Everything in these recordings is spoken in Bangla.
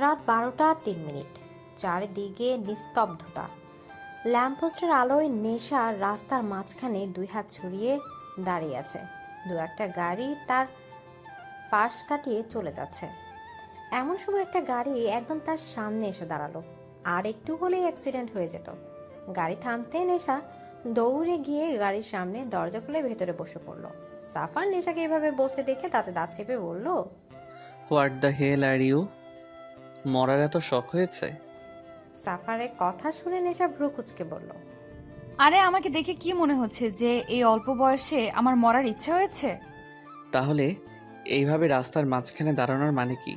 রাত 12টা 3 মিনিট। চারিদিকে নিস্তব্ধতা। ল্যাম্পপোস্টের আলোয় নেশা রাস্তার মাঝখানে দুই হাত ছড়িয়ে দাঁড়িয়ে আছে। দু একটা গাড়ি তার পাশ কাটিয়ে চলে যাচ্ছে। এমন সময় একটা গাড়ি একদম তার সামনে এসে দাঁড়ালো। আর একটু হলেই অ্যাক্সিডেন্ট হয়ে যেত। গাড়ি থামতে নেশা দৌড়ে গিয়ে গাড়ির সামনে দরজা খুলে ভেতরে বসে পড়ল। সাফার নেশাকে এভাবে বসতে দেখে তাতে দাঁত চেপে বলল, what the hell are you? মরার এত শখ হয়েছে? সাফারের কথা শুনে নেশা ভ্রু কুঁচকে বলল, আরে আমাকে দেখে কি মনে হচ্ছে যে এই অল্প বয়সে আমার মরার ইচ্ছা হয়েছে? তাহলে এইভাবে রাস্তার মাঝখানে দাঁড়ানোর মানে কি?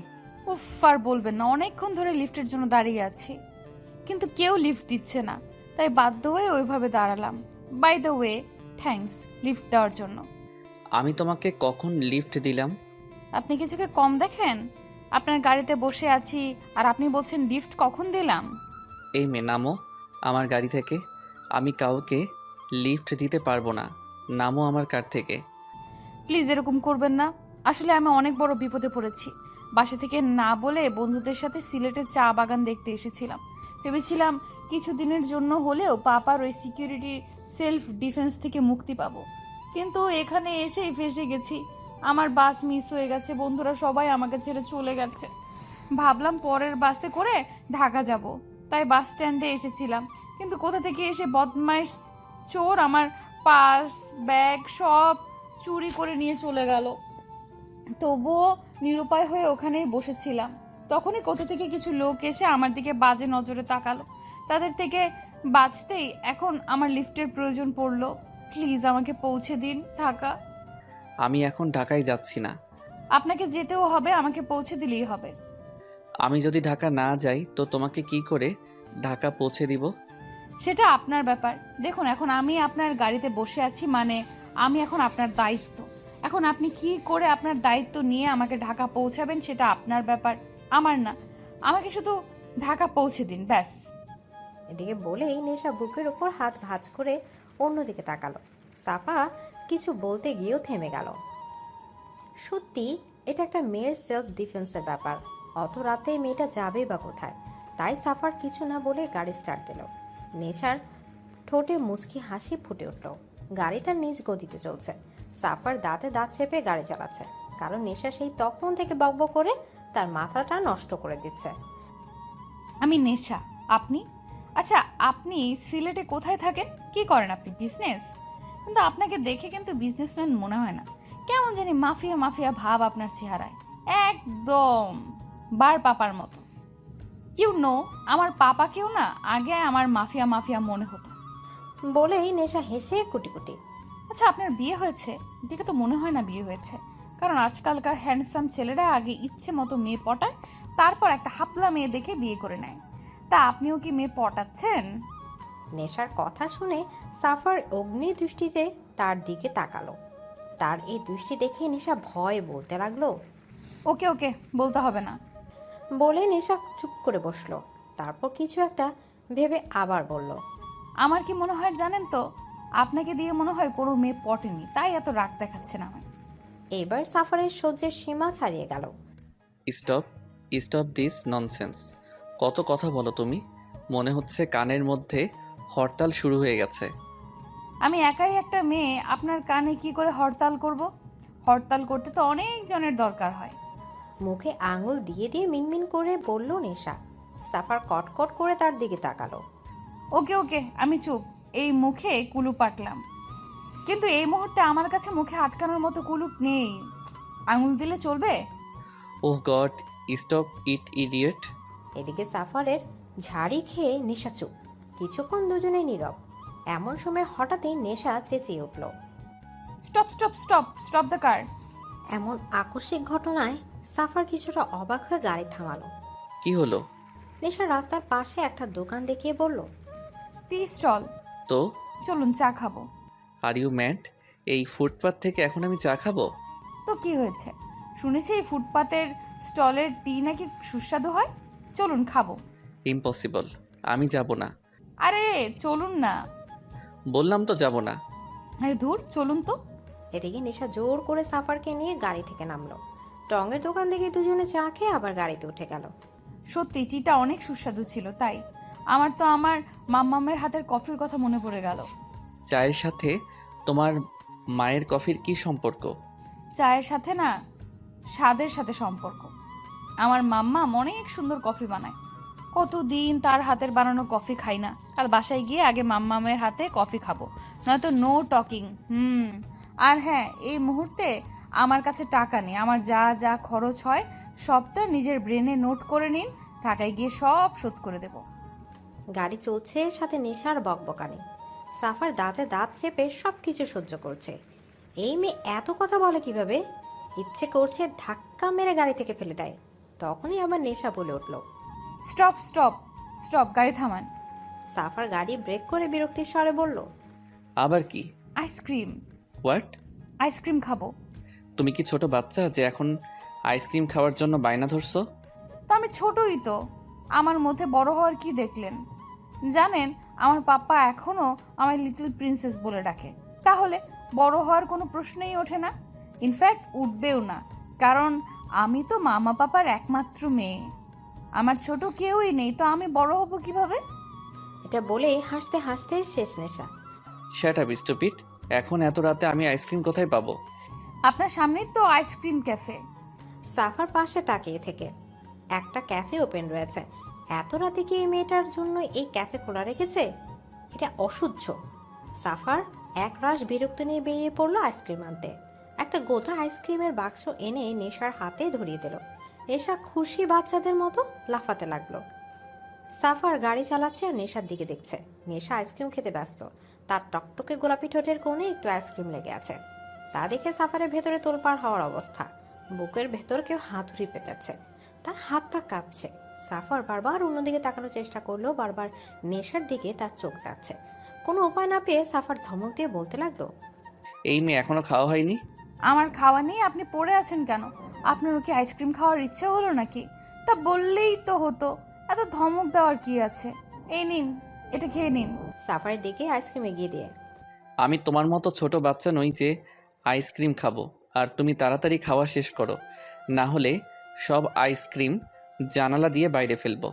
উফ, আর বলবেন না, অনেকক্ষণ ধরে লিফটের জন্য দাঁড়িয়ে আছি, কিন্তু কেউ লিফট দিচ্ছে না, তাই বাধ্য হয়ে ওইভাবে দাঁড়ালাম। By the way, thanks lift দেওয়ার জন্য। আমি তোমাকে কখন লিফট দিলাম? আপনি কিছুকে কম দেখেন? আপনার গাড়িতে বসে আছি আর আপনি বলছেন লিফট কখন দিলাম? এই মেয়ে, নামো আমার গাড়ি থেকে। আমি কাউকে লিফট দিতে পারবো না। নামো আমার কার থেকে। প্লিজ এরকম করবেন না। আসলে আমি অনেক বড় বিপদে পড়েছি। বাসা থেকে না বলে বন্ধুদের সাথে সিলেটে চা বাগান দেখতে এসেছিলাম। ভেবেছিলাম কিছুদিনের জন্য হলেও পাপার ওই সিকিউরিটি সেলফ ডিফেন্স থেকে মুক্তি পাবো, কিন্তু এখানে এসেই ফেসে গেছি। আমার বাস মিস হয়ে গেছে, বন্ধুরা সবাই আমাকে ছেড়ে চলে গেছে। ভাবলাম পরের বাসে করে ঢাকা যাব, তাই বাস স্ট্যান্ডে এসেছিলাম, কিন্তু কোথা থেকে এসে বদমাইশ চোর আমার পাস ব্যাগ সব চুরি করে নিয়ে চলে গেল। তবুও নিরুপায় হয়ে ওখানেই বসেছিলাম। তখনই কোথা থেকে কিছু লোক এসে আমার দিকে বাজে নজরে তাকালো। তাদের থেকে বাঁচতেই এখন আমার লিফটের প্রয়োজন পড়লো। প্লিজ আমাকে পৌঁছে দিন ঢাকা। আমি এখন ঢাকায় যাচ্ছি না। আপনাকে যেতেও হবে, আমাকে পৌঁছে দিলেই হবে। আমি যদি ঢাকা না যাই তো তোমাকে কি করে ঢাকা পৌঁছে দিব? সেটা আপনার ব্যাপার। দেখুন, এখন আমি আপনার গাড়িতে বসে আছি, মানে আমি এখন আপনার দায়িত্ব। এখন আপনি কি করে আপনার দায়িত্ব নিয়ে আমাকে ঢাকা পৌঁছাবেন সেটা আপনার ব্যাপার, আমার না। আমাকে শুধু ঢাকা পৌঁছে দিন, ব্যাস। এদিকে বলেই নেশা বুকের উপর হাত ভাঁজ করে অন্যদিকে তাকালো। সাফা কিছু বলতে গিয়েও থেমে গেল। সত্যি এটা একটা মেয়ের সেলফ ডিফেন্সের ব্যাপার। অত রাতে মেয়েটা যাবে বা কোথায়? তাই সাফার কিছু না বলে গাড়ি স্টার্ট দিল। নেশার ঠোঁটে মুচকি হাসি ফুটে উঠল। গাড়ি তার নিজ গতিতে চলছে। সাফার দাঁতে দাঁত চেপে গাড়ি চালাচ্ছে, কারণ নেশা সেই তখন থেকে বকবক করে তার মাথাটা নষ্ট করে দিচ্ছে। আমি নেশা, আপনি? আচ্ছা, আপনি সিলেটে কোথায় থাকেন? কি করেন আপনি? বিজনেস? কিন্তু আপনাকে দেখে কিন্তু বিজনেসম্যান মনে হয় না, কেমন জানি মাফিয়া মাফিয়া ভাব আপনার চেহারায়। একদম বার পাপার মতো। আমার পাপাকেও না আগে আমার মাফিয়া মাফিয়া মনে হতো। বলেই নেশা হেসে কুটি কুটি। আচ্ছা, আপনার বিয়ে হয়েছে? দেখে তো মনে হয় না বিয়ে হয়েছে, কারণ আজকালকার হ্যান্ডসাম ছেলেরা আগে ইচ্ছে মতো মেয়ে পটায়, তারপর একটা হাপলা মেয়ে দেখে বিয়ে করে নেয়। তা আপনিও কি মেয়ে পটাচ্ছেন? নেশার কথা শুনে সাফার অগ্নি দৃষ্টিতে তার দিকে তাকালো। তার এই দৃষ্টি দেখে নেশা ভয় বলতে লাগলো, ওকে ওকে, বলতে হবে না। বলে নেশা চুপ করে বসলো। তারপর কিছু একটা ভেবে আবার বলল, আমার কি মনে হয় জানেন তো, আপনাকে দিয়ে মনে হয় কোনো মেয়ে পটেনি, তাই এত রাগ দেখাচ্ছেন আমায়। এবার সাফারের সহ্যের সীমা ছাড়িয়ে গেল। Stop, stop this nonsense. কত কথা বলো তুমি। মনে হচ্ছে কানের মধ্যে হরতাল শুরু হয়ে গেছে। আমি একাই একটা মেয়ে, আপনার কানে কি করে হরতাল করব? হরতাল করতে তো অনেক জনের দরকার হয়। মুখে আঙুল দিয়ে দিয়ে মিনমিন করে বলল নেশা। সাফার কটকট করে তার দিকে তাকালো। ওকে ওকে, আমি চুপ। এই মুখে কুলুপ আটলাম, কিন্তু এই মুহূর্তে আমার কাছে মুখে আটকানোর মতো কুলুপ নেই। আঙুল দিলে চলবে? ওহ গড, স্টপ ইট ইডিয়েট। এদিকে সাফারের ঝাড়ি খেয়ে নেশা চুপ। কিছুক্ষণ দুজনেই নীরব। এমন সময় হঠাৎই নেশা চেঁচিয়ে উঠল, stop stop stop stop the car. এমন আকস্মিক ঘটনায় সাফার কিছুটা অবাক হয়ে গাড়ি থামালো। কি হলো? নেশা রাস্তার পাশে একটা দোকান দেখিয়ে বলল, টি স্টল। তো চলুন চা খাবো। Are you mad? এই ফুটপাথ থেকে এখন আমি চা খাবো? তো কি হয়েছে? শুনেছি এই ফুটপাতের স্টলের টি নাকি সুস্বাদু হয়। চলুন খাবো। ইম্পসিবল, আমি যাব না। আরে চলুন না। বললাম তো যাব না। আরে ধুর, চলুন তো। এদিকে নেশা জোর করে সাফারকে নিয়ে গাড়ি থেকে নামলো। টঙের দোকান থেকে দুজনে চা খেয়ে আবার গাড়িতে উঠে গেল। সত্যি টিটা অনেক সুস্বাদু ছিল। তাই আমার তো আমার মাম্মামের হাতের কফির কথা মনে পড়ে গেল। চায়ের সাথে তোমার মায়ের কফির কি সম্পর্ক? চায়ের সাথে না, স্বাদের সাথে সম্পর্ক। আমার মাম্মাম অনেক সুন্দর কফি বানায়। কতদিন তার হাতের বানানো কফি খাই না। কাল বাসায় গিয়ে আগে মাম্মামের হাতে কফি খাবো, নয়তো নো টকিং। আর হ্যাঁ, এই মুহূর্তে আমার কাছে টাকা নেই। আমার যা যা খরচ হয় সবটা নিজের ব্রেনে নোট করে নিন, ঢাকায় গিয়ে সব শোধ করে দেব। গাড়ি চলছে, সাথে নেশার বকবকানি। সাফার দাঁতে দাঁত চেপে সবকিছু সহ্য করছে। এই মেয়ে এত কথা বলে কিভাবে? ইচ্ছে করছে ধাক্কা মেরে গাড়ি থেকে ফেলে দেয়। তখনই আবার নেশা বলে উঠল, স্টপ স্টপ স্টপ, গাড়ি থামান। সাফার গাড়ি ব্রেক করে বিরক্তির স্বরে বলল, আবার কি? Ice cream, what? আইসক্রিম খাবো। তুমি কি ছোট বাচ্চা যে এখন আইসক্রিম খাওয়ার জন্য বায়না ধরছো? তো আমি ছোটই তো, আমার মধ্যে বড় হওয়ার কি দেখলেন? জানেন, আমার পাপ্পা এখনো আমায় লিটল প্রিন্সেস বলে ডাকে। তাহলে বড় হওয়ার কোনো প্রশ্নই ওঠে না। ইনফ্যাক্ট উঠবেও না, কারণ আমি তো মামা পাপার একমাত্র মেয়ে। আমার ছোট কেউই নেই, তো আমি বড় হব কিভাবে? এটা বলেই হাসতে হাসতে শেষ নেশা। Shut up stupid. এখন এত রাতে আমি আইসক্রিম কোথায় পাবো? আপনার সামনেই তো আইসক্রিম ক্যাফে। সাফার পাশে তাকিয়ে থেকে, একটা ক্যাফে ওপেন রয়েছে। এত রাতে কি এই মেয়েটার জন্য এই ক্যাফে খোলা রেখেছে? এটা অসহ্য। সাফার এক রাশ বিরক্ত নিয়ে বেরিয়ে পড়লো আইসক্রিম আনতে। একটা গোটা আইসক্রিমের বাক্স এনে নেশার হাতে ধরিয়ে দিল। নেশা খুশি বাচ্চাদের মতো লাফাতে লাগলো। সাফার গাড়ি চালাচ্ছে আর নেশার দিকে দেখছে। নেশা আইসক্রিম খেতে ব্যস্ত। তার টকটকে গোলাপি ঠোঁটের কোণে একটু আইসক্রিম লেগে আছে। তা দেখে সাফারের ভেতরে তোলপাড় হওয়ার অবস্থা। বুকের ভেতর কেউ হাতুড়ি পেটাচ্ছে। তার হাত পা কাঁপছে। সাফার বারবার অন্যদিকে তাকানোর চেষ্টা করলেও বারবার নেশার দিকে তার চোখ যাচ্ছে। কোনো উপায় না পেয়ে সাফার ধমক দিয়ে বলতে লাগলো, এই মেয়ে এখনো খাওয়া হয়নি? আমার খাওয়া নিয়ে আপনি পড়ে আছেন কেন? আপনারও কি আইসক্রিম খাওয়ার ইচ্ছে হলো নাকি? তা বললেই তো হতো, এত ধমক দেওয়ার কি আছে? এই নিন, এটা খেয়ে নিন। সাফারের দিকে আইসক্রিম এগিয়ে দিয়ে, আমি তোমার মতো ছোট বাচ্চা নই যে আইসক্রিম খাবো। আর তুমি তাড়াতাড়ি খাওয়া শেষ করো, না হলে সব আইসক্রিম জানালা দিয়ে বাইরে ফেলবো।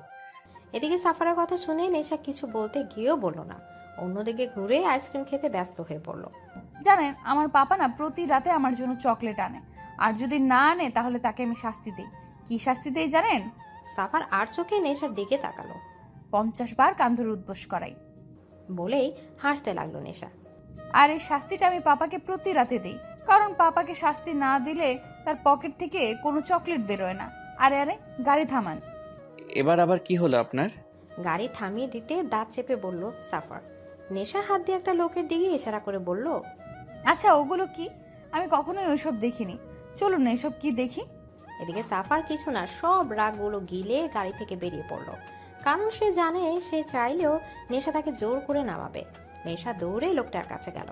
এদিকে সাফারের কথা শুনে নেশা কিছু বলতে গিয়েও বলল না। অন্যদিকে ঘুরে আইসক্রিম খেতে ব্যস্ত হয়ে পড়ল। জানেন, আমার পাপা না প্রতি রাতে আমার জন্য চকলেট আনে, আর যদি না আনে তাহলে তাকে আমি শাস্তি দিই। কি শাস্তি দেই জানেন? সাফার আর চোখে নেশার দিকে তাকালো। 50 বার কান ধরে উদ্বোস করাই। বলেই হাসতে লাগলো নেশা। আর এই শাস্তিটা আমি পাপাকে প্রতি রাতে দিই, কারণ পাপাকে শাস্তি না দিলে তার পকেট থেকে কোনো চকলেট বেরোয় না। আরে আরে, গাড়ি থামান। এবার আবার কি হলো আপনার? গাড়ি থামিয়ে দিতে দাঁত চেপে বলল সাফার। নেশা হাত দিয়ে একটা লোকের দিকে ইশারা করে বলল, আচ্ছা, ওগুলো কি? আমি কখনোই ওইসব দেখিনি। চলুন না, এসব কি দেখি। এদিকে সাফার কিছু না সব রাগগুলো গিলে গাড়ি থেকে বেরিয়ে পড়ল। কারণ সে জানে সে চাইলেও নেশা তাকে জোর করে নামাবে। নেশা দৌড়ে লোকটার কাছে গেল।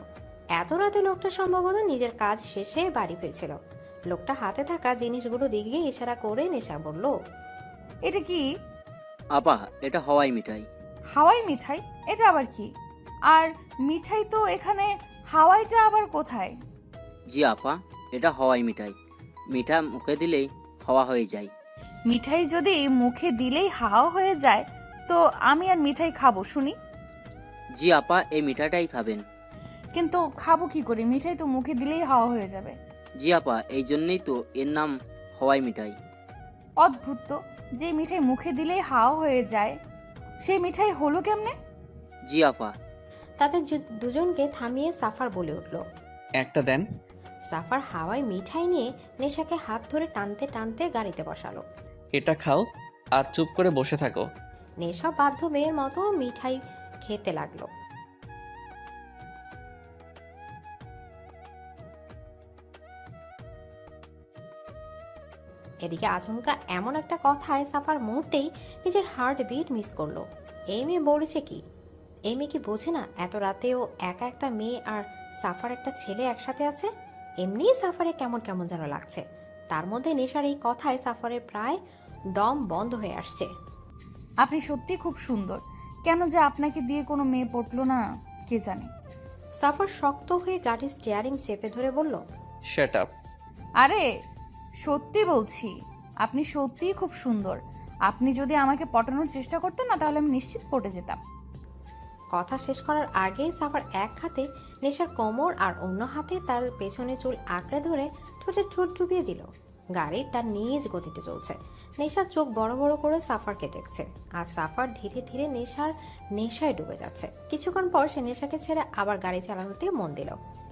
এত রাতে লোকটা সম্ভবত নিজের কাজ শেষে বাড়ি ফিরছিল। লোকটা হাতে থাকা জিনিসগুলো দিকে ইশারা করে নেশা বলল, এটা কি? আপা, এটা হাওয়াই মিঠাই। হাওয়াই মিঠাই? এটা আবার কি? আর মিঠাই তো এখানে, হাওয়াইটা আবার কোথায়? জি আপা, এটা হাওয়াই মিঠাই। মিঠা মুখে দিলেই হাওয়া হয়ে যায়। মিঠাই যদি মুখে দিলেই হাওয়া হয়ে যায়, তো আমি আর মিঠাই খাবো শুনি। জি আপা, এই মিঠাটাই খাবেন। কিন্তু খাবো কি করে? মিঠাই তো মুখে দিলেই হাওয়া হয়ে যাবে। জি আপা, এই জন্যই তো এর নাম হাওয়াই মিঠাই। অদ্ভুত তো, যে মিঠাই মুখে দিলেই হাওয়া হয়ে যায়, সেই মিঠাই হলো কেমনে? জি আপা। তাদের দুজনকে থামিয়ে সাফার বলে উঠল। একটা দেন। সাফার হাওয়ায় মিঠাই নিয়ে নেশাকে হাত ধরে টানতে টানতে গাড়িতে বসালো। এটা খাও আর চুপ করে বসে থাকো। নেশা বাধ্য মেয়ের মতো মিঠাই খেতে লাগলো। এদিকে আচমকা এমন একটা কথায় সাফার মুহূর্তেই নিজের হার্ট বিট মিস করলো। এই মেয়ে বলেছে কি? এই মেয়ে কি বোঝে না এত রাতেও একা একটা মেয়ে আর সাফার একটা ছেলে একসাথে আছে? এমনিই সাফারে কেমন কেমন যেন লাগছে। তার মধ্যে নেশার এই কথায় সাফারের প্রায় দম বন্ধ হয়ে আসছে। আপনি সত্যি খুব সুন্দর। কেন যে আপনাকে দিয়ে কোনো মেয়ে পটলো না কে জানে। সাফার শক্ত হয়ে গাড়ির স্টিয়ারিং চেপে ধরে বলল, শ্যাট আপ। আরে সত্যি বলছি, আপনি সত্যিই খুব সুন্দর। আপনি যদি আমাকে পটানোর চেষ্টা করতেন না, তাহলে আমি নিশ্চিত পটে যেতাম। কথা শেষ করার আগেই সাফার এক হাতে নেশার কোমর আর অন্য হাতে তার পেছনে চুল আঁকড়ে ধরে ঠোঁটে ঠোঁট ডুবিয়ে দিল। গাড়ি তার নিজ গতিতে চলছে। নেশার চোখ বড় বড় করে সাফারকে দেখছে, আর সাফার ধীরে ধীরে নেশায় ডুবে যাচ্ছে। কিছুক্ষণ পর সে নেশাকে ছেড়ে আবার গাড়ি চালানোতে মন দিল।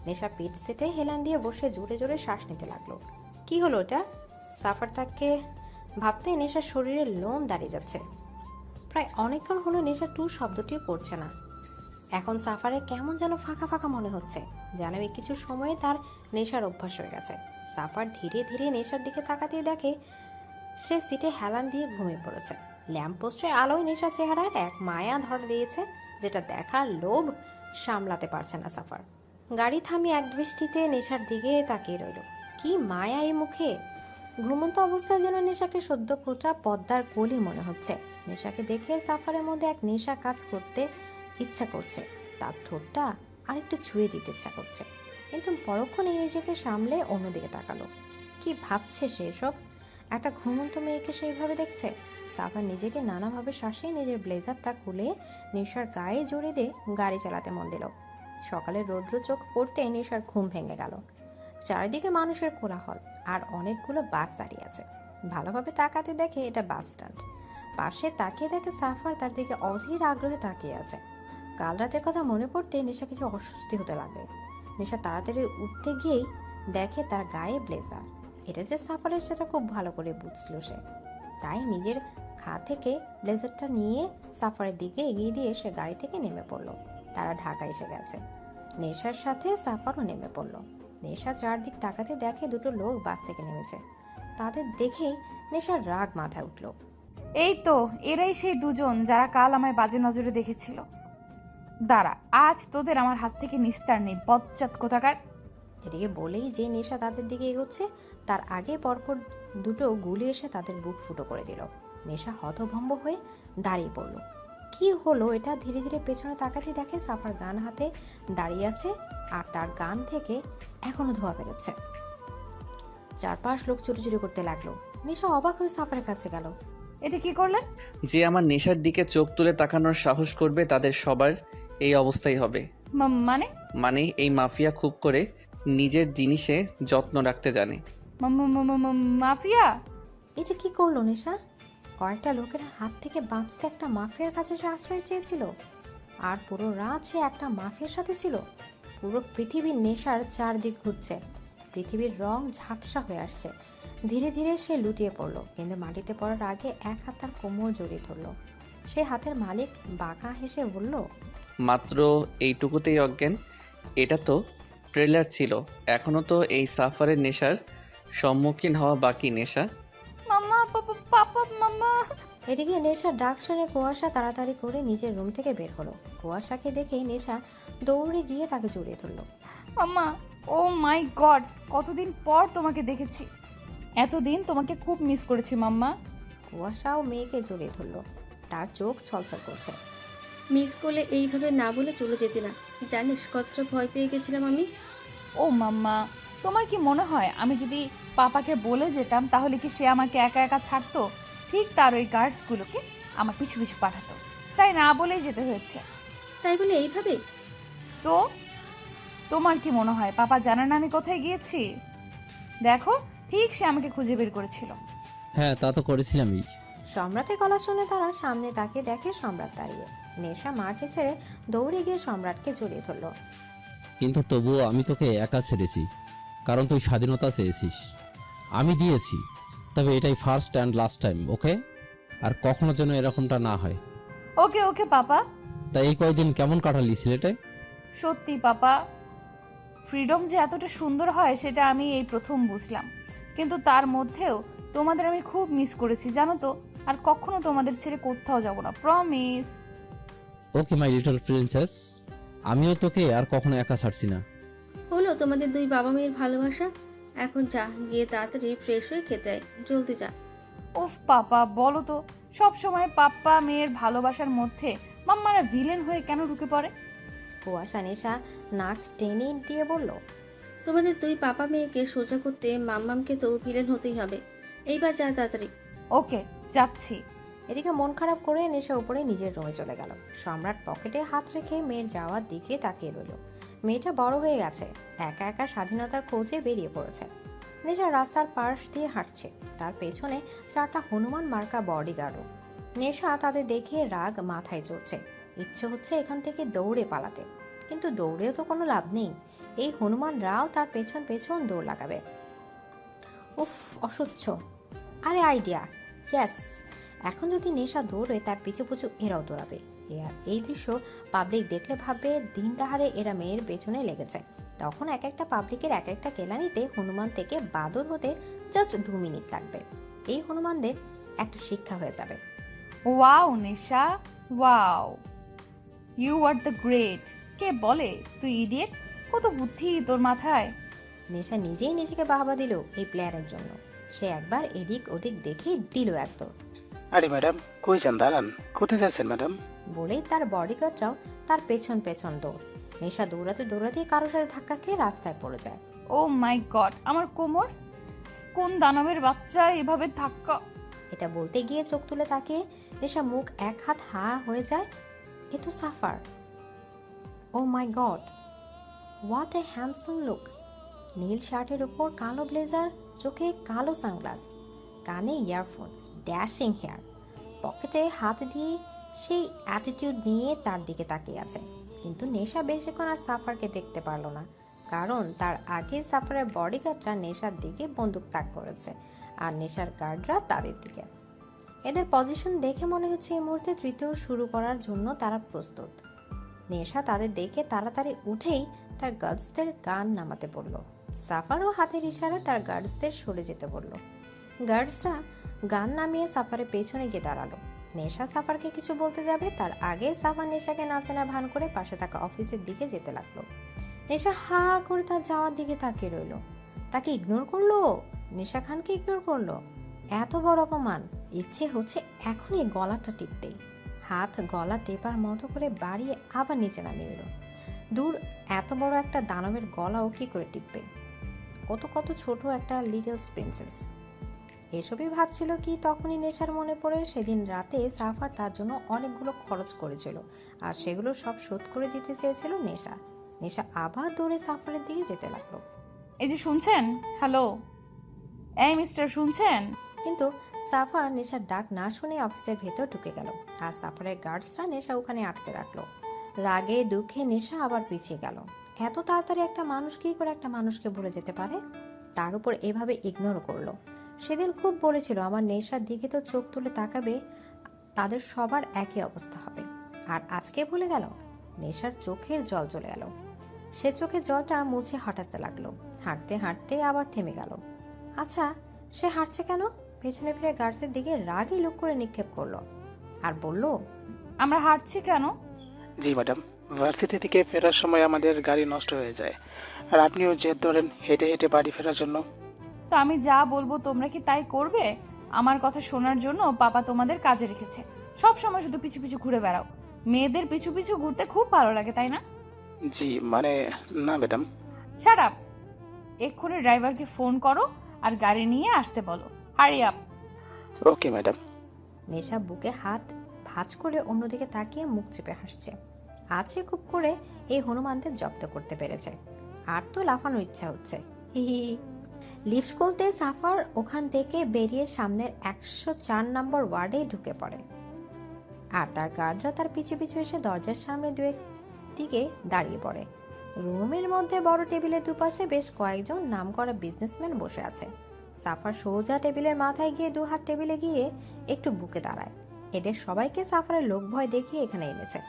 নেশা পিঠ সেটে হেলান দিয়ে বসে জোরে জোরে শ্বাস নিতে লাগলো। কি হলো ওটা? সাফার তাকে ভাবতে নেশার শরীরে লোম দাঁড়িয়ে যাচ্ছে। প্রায় অনেকক্ষণ হলো নেশা টু শব্দটিও করছে না। এখন সাফারে কেমন যেন ফাঁকা ফাঁকা মনে হচ্ছে, যেন এই কিছু সময়ে তার নেশার অভ্যাস হয়ে গেছে। সাফার ধীরে ধীরে নেশার দিকে তাকাতেই দেখে সে সিটে হেলান দিয়ে ঘুমিয়ে পড়েছে। ল্যাম্পপোস্টের আলোয় নেশার চেহারার এক মায়া ধর দিয়েছে, যেটা দেখার লোভ সামলাতে পারছে না সাফার। গাড়ি থামিয়ে এক দৃষ্টিতে নেশার দিকে তাকিয়ে রইল। কি মায়া এই মুখে! ঘুমন্ত অবস্থায় যেন নেশাকে সদ্য ফোটা পদ্মার কলি মনে হচ্ছে। নেশাকে দেখে সাফারের মধ্যে এক নেশা কাজ করতে ইচ্ছা করছে, তার ঠোঁটটা আরেকটু ছুঁয়ে দিতে ইচ্ছা করছে, কিন্তু পরক্ষণে নিজেকে সামলে অন্যদিকে তাকালো। কি ভাবছে সে এসব? একটা ঘুমন্ত মেয়েকে সেইভাবে দেখছে। সাফার নিজেকে নানাভাবে শাসিয়ে নিজের ব্লেজারটা খুলে নেশার গায়ে জড়িয়ে দিয়ে গাড়ি চালাতে মন দিল। সকালের রৌদ্র চোখ পড়তে নেশার ঘুম ভেঙে গেল। চারিদিকে মানুষের কোলাহল আর অনেকগুলো বাস দাঁড়িয়ে আছে। ভালোভাবে তাকাতে দেখে এটা বাস স্ট্যান্ড। পাশে তাকিয়ে দেখে সাফার তার দিকে অধীর আগ্রহে তাকিয়ে আছে। কাল রাতের কথা মনে পড়তে নেশা কিছু অস্বস্তি হতে লাগে। নেশা তাড়াতাড়ি উঠতে গিয়েই দেখে তার গায়ে ব্লেজার। এটা যে সাফারের সেটা খুব ভালো করে বুঝল সে। তাই নিজের খা থেকে ব্লেজারটা নিয়ে সাফারের দিকে এগিয়ে দিয়ে সে গাড়ি থেকে নেমে পড়ল। তারা ঢাকা এসে গেছে। নেশার সাথে সাফারও নেমে পড়ল। নেশা চারদিক তাকাতে দেখে দুটো লোক বাস থেকে নেমেছে। তাদের দেখেই নেশার রাগ মাথায় উঠল। এই তো এরাই সেই দুজন যারা কাল আমায় বাজে নজরে দেখেছিল। দাঁড়া, আজ তোদের আমার হাত থেকে নিস্তার নেই, বজ্জাত কোথাকার। এদিকে বলেই যে নেশা তাদের দিকে এগোচ্ছে, তার আগে পরপর দুটো গুলি এসে তাদের বুক ফুটো করে দিল। নেশা হতভম্ব হয়ে দাঁড়িয়ে পড়ল। কি হলো এটা? ধীরে ধীরে পেছনে তাকাতে দেখে সাফার গান হাতে দাঁড়িয়ে আছে, আর তার গান থেকে এখনো ধোঁয়া বেরোচ্ছে। চারপাশ লোক চুরি করতে লাগলো। নেশা অবাক হয়ে সাফারের কাছে গেল। এটা কি করলেন? যে আমার নেশার দিকে চোখ তুলে তাকানোর সাহস করবে তাদের সবার এই অবস্থাই হবে। মানে মানে এই মাফিয়া খুব করে নিজের জিনিসে যত্ন রাখতে জানে। মাফিয়া? এটা কি করলো নেশা? কয়েকটা লোকের হাত থেকে বাঁচতে একটা মাফিয়ার কাছে সে আশ্রয় চেয়েছিল, আর পুরো রাত সে একটা মাফিয়ার সাথে ছিল। পুরো পৃথিবীর নেশার চারদিক ঘুরছে। পৃথিবীর রং ঝাপসা হয়ে আসছে। ধীরে ধীরে সে লুটিয়ে পড়ল, কিন্তু মাটিতে পড়ার আগে এক হাত তার কোমর জড়িয়ে ধরল। সে হাতের মালিক বাঁকা হেসে বলল, মাত্র এইটুকুতেই অজ্ঞান? এটা তো ট্রেলার ছিল, এখনও তো এই সাফারের নেশার সম্মুখীন হওয়া বাকি। নেশা মাম্মা, পাপা, মাম্মা। এদিকে নেশার ডাক শুনে কুয়াশা তাড়াতাড়ি করে নিজের রুম থেকে বের হলো। কুয়াশাকে দেখেই নেশা দৌড়ে গিয়ে তাকে জড়িয়ে ধরল। মাম্মা, ও মাই গড, কতদিন পর তোমাকে দেখেছি। এতদিন তোমাকে খুব মিস করেছি মাম্মা। কুয়াশাও মেয়েকে জড়িয়ে ধরল। তার চোখ ছলছল করছে। মিস করলে এইভাবে না বলে চলে যেতে না। জানিস কতটা ভয় পেয়ে গেছিলাম আমি। ও মাম্মা, তোমার কি মনে হয় আমি যদি পাপাকে বলে যেতাম তাহলে কি সে আমাকে একা একা ছাড়তো? ঠিক তার ওই গার্ডসগুলোকে আমার পিছু পিছু পাঠাতো। তাই না বলেই যেতে হয়েছে। তাই বলে এইভাবে? তো তোমার কি মনে হয় পাপা জানে না আমি কোথায় গিয়েছি? দেখো, ঠিক সে আমাকে খুঁজে বের করেছিল। হ্যাঁ, তা তো করেছিলামই। সম্রাটের গলা শুনে তারা সামনে তাকে দেখে সম্রাট দাঁড়িয়ে। নেশা মাকে ছেড়ে দৌড়ে গিয়ে সম্রাটকে জড়িয়ে ধরল। কিন্তু তবুও আমি তোকে একা ছেড়েছি, কারণ তুই স্বাধীনতা চেয়েছিস, আমি দিয়েছি। তবে এটাই ফার্স্ট অ্যান্ড লাস্ট টাইম, ওকে? আর কখনো যেন এরকমটা না হয়। ওকে ওকে পাপা। তাই এই কয়দিন কেমন কাটালি সিলেটে? সত্যি পাপা, ফ্রিডম যে এতটা সুন্দর হয় সেটা আমি এই প্রথম বুঝলাম। কিন্তু তার মধ্যেও তোমাদের আমি খুব মিস করেছি জানো তো। আর কখনো তোমাদের ছেড়ে কোথাও যাব না, promise. Okay my little princess, আমিও তোকে আর কখনো একা ছাড়ছি না। হলো তোমাদের দুই বাবা মেয়ের ভালোবাসা। এখন যা, গিয়ে তাড়াতাড়ি ফ্রেশ হয়ে খেতে আয়, জলদি যা। উফ পাপা, বলো তো, সব সময় পাপ্পা মেয়ের ভালোবাসার মধ্যে মাম্মারা ভিলেন হয়ে কেন ঢুকে পড়ে? কুয়াশা নেশা নাক টেনে দিয়ে বলল, তোমাদের দুই পাপা মেয়েকে সোজা করতে মাম্মামকে তো ভিলেন হতেই হবে। এইবার যা তাড়াতাড়ি। ওকে যাচ্ছি। এদিকে মন খারাপ করে নেশা উপরে নিজের রুমে চলে গেল। সম্রাট পকেটে হাত রেখে মেয়ের যাওয়ার দিকে তাকিয়ে রইল। মেয়েটা বড় হয়ে গেছে, একা একা স্বাধীনতার খোঁজে বেরিয়ে পড়েছে। নেশা রাস্তার পাশ দিয়ে হাঁটছে, তার পেছনে 4টা হনুমান মার্কা বডিগার্ডও। নেশা তাদের দেখে রাগ মাথায় চড়ছে, ইচ্ছে হচ্ছে এখান থেকে দৌড়ে পালাতে, কিন্তু দৌড়েও তো কোনো লাভ নেই। এই হনুমানরাও তার পেছন পেছন দৌড় লাগাবে। উফ, অসহ্য। আরে আইডিয়া, ইয়েস! এখন যদি নেশা দৌড়ে তার পিছু পিছু এরাও দৌড়াবে। এই দৃশ্য পাবলিক দেখলে ভাববে দিন তাহারে এরা মেয়ের পেছনে লেগেছে। তখন এক একটা পাবলিকের এক একটা কেলানিতে হনুমান থেকে বাদর হতে জাস্ট 2 মিনিট লাগবে। এই হনুমানদের একটা শিক্ষা হয়ে যাবে। Wow Nesha, wow, you are the great. কে বলে তুই ইডিয়েট? কত বুদ্ধি তোর মাথায়। নেশা নিজেই নিজেকে বাহবা দিল এই প্লেয়ারের জন্য। সে একবার এদিক ওদিক দেখে দিল একদম। আরে ম্যাডাম, কই যান? দাঁড়ান, কোথায় যাচ্ছেন ম্যাডাম? বলেই তার বডিগার্ডরাও তার পেছন পেছন দৌড়। নেশা দৌড়াতে দৌড়াতে কারোর সাথে ধাক্কা খেয়ে রাস্তায় পড়ে যায়। ও মাই গড, আমার কোমর! কোন দানবের বাচ্চা এভাবে ধাক্কা! এটা বলতে গিয়ে চোখ তুলে তাকিয়ে নেশা মুখ এক হাত হা হয়ে যায়। এ তো suffer. Oh my god, what a handsome look! নীল শার্টের উপর কালো ব্লেজার, চোখে কালো সানগ্লাস, কানে ইয়ারফোন, ড্যাশিং হেয়ার, পকেটে হাত দিয়ে সেই অ্যাটিটিউড নিয়ে তার দিকে তাকিয়ে আছে। কিন্তু নেশা বেশিক্ষণ আর সাফারকে দেখতে পারল না, কারণ তার আগে সাফারের বডিগার্ডরা নেশার দিকে বন্দুক তাক করেছে আর নেশার গার্ডরা তাদের দিকে। এদের পজিশন দেখে মনে হচ্ছে এই মুহূর্তে তৃতীয় শুরু করার জন্য তারা প্রস্তুত। নেশা তাদের দেখে তাড়াতাড়ি উঠেই তার গার্ডসদের গান নামাতে বলল। সাফারও হাতের ইশারায় তার গার্ডসদের সরে যেতে বলল। গার্ডসরা গান নামিয়ে সাফারের পেছনে গিয়ে দাঁড়ালো। নেশা সাফারকে কিছু বলতে যাবে তার আগে সাফার নেশাকে নাচেনা ভান করে পাশে থাকা অফিসের দিকে যেতে লাগলো। নেশা হা করে তার যাওয়ার দিকে তাকিয়ে রইল। তাকে ইগনোর করলো, নেশা খানকে ইগনোর করলো। এত বড় অপমান! ইচ্ছে হচ্ছে এখনই গলাটা টিপতেই। হাত গলা টেপার মতো করে বাড়িয়ে আবার নিচে নামিয়ে এলো। দূর, এত বড় একটা দানবের গলাও কি করে টিপবে? কত ছোট একটা লিটল প্রিন্সেস। এসবই ভাবছিল কি তখনই নেশার মনে পড়ে সেদিন রাতে সাফার তার জন্য অনেকগুলো খরচ করেছিল, আর সেগুলো সব শোধ করে দিতে চেয়েছিল নেশা। নেশা আবার দৌড়ে সাফারের দিকে যেতে লাগলো। এই যে শুনছেন? হ্যালো, এই মিস্টার, শুনছেন? কিন্তু সাফা নেশার ডাক না শুনে অফিসের ভেতর ঢুকে গেল, আর সাফারের গার্ডসরা নেশা ওখানে আটকে রাখলো। রাগে দুঃখে নেশা আবার পিছিয়ে গেল। এত তাড়াতাড়ি একটা মানুষ কি করে একটা মানুষকে ভুলে যেতে পারে? তার উপর এভাবে ইগনোর করলো। সেদিন খুব বলেছিল আমার নেশার দিকে তো চোখ তুলে তাকাবে, তাদের সবার একই অবস্থা হবে। আর আজকে ভুলে গেল। নেশার চোখের জল চলে গেল। সে চোখের জলটা মুছে হাঁটাতে লাগলো। হাঁটতে হাঁটতে আবার থেমে গেল। আচ্ছা, সে হাঁটছে কেন? পেছনে ফিরে গার্ডসের দিকে রাগে লুক করে নিক্ষেপ করলো আর বলল, আমরা হাঁটছি কেন? জি ম্যাডাম, ভার্সিটি থেকে ফেরার সময় আমাদের গাড়ি নষ্ট হয়ে যায়, আর আপনিও জেদ ধরেন হেঁটে হেঁটে বাড়ি ফেরার জন্য। তো আমি যা বলবো তোমরা কি তাই করবে? আমার কথা শোনার জন্য পাপা তোমাদের কাজে রেখেছে। সব সময় শুধু পিছু পিছু ঘুরে বেড়াও। মেয়েদের পিছু পিছু ঘুরতে খুব ভালো লাগে, তাই না? জি মানে না ম্যাডাম। Shut up! এক্ষুনি ড্রাইভারকে ফোন করো আর গাড়ি নিয়ে আসতে বলো। Hurry up! Okay madam. নেশা বুকে হাত ভাঁজ করে অন্যদিকে তাকিয়ে মুখ চেপে হাসছে। আছে খুব করে এই হনুমানদের জব্দ করতে পেরেছে। আর তো লাফানোর ইচ্ছা হচ্ছে। হি হি। লিফট খুলতে সাফার ওখান থেকে বেরিয়ে সামনের 104 নম্বর ওয়ার্ডে ঢুকে পড়ে, আর তার গার্ডরা তার পিছু পিছু এসে দরজার সামনে দু দিকে দাঁড়িয়ে পড়ে। রুমের মধ্যে বড় টেবিলের দুপাশে বেশ কয়েকজন নামকরা বিজনেসম্যান বসে আছে। সাফার সোজা টেবিলের মাথায় গিয়ে 2 হাত টেবিলে গিয়ে একটু বুকে দাঁড়ায়। এদের সবাইকে সাফারের লোক ভয় দেখিয়ে এখানে এনেছে।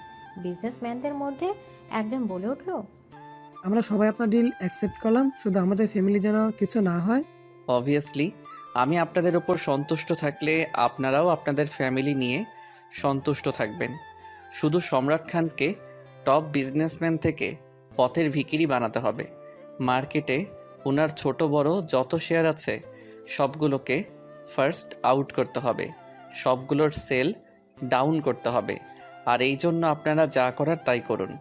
বিজনেসম্যানদের মধ্যে একজন বলে উঠল, আমরা সবাই আপনার ডিল অ্যাকসেপ্ট করলাম, শুধু আমাদের ফ্যামিলি যেন কিছু না হয়। অবভিয়াসলি আমি আপনাদের ওপর সন্তুষ্ট থাকলে আপনারাও আপনাদের ফ্যামিলি নিয়ে সন্তুষ্ট থাকবেন। শুধু সম্রাট খানকে টপ বিজনেসম্যান থেকে পথের ভিখিরি বানাতে হবে। মার্কেটে ওনার ছোট বড় যত শেয়ার আছে সবগুলোকে ফার্স্ট আউট করতে হবে, সবগুলোর সেল ডাউন করতে হবে। আর এই জন্য আপনারা যা করার তাই করুন,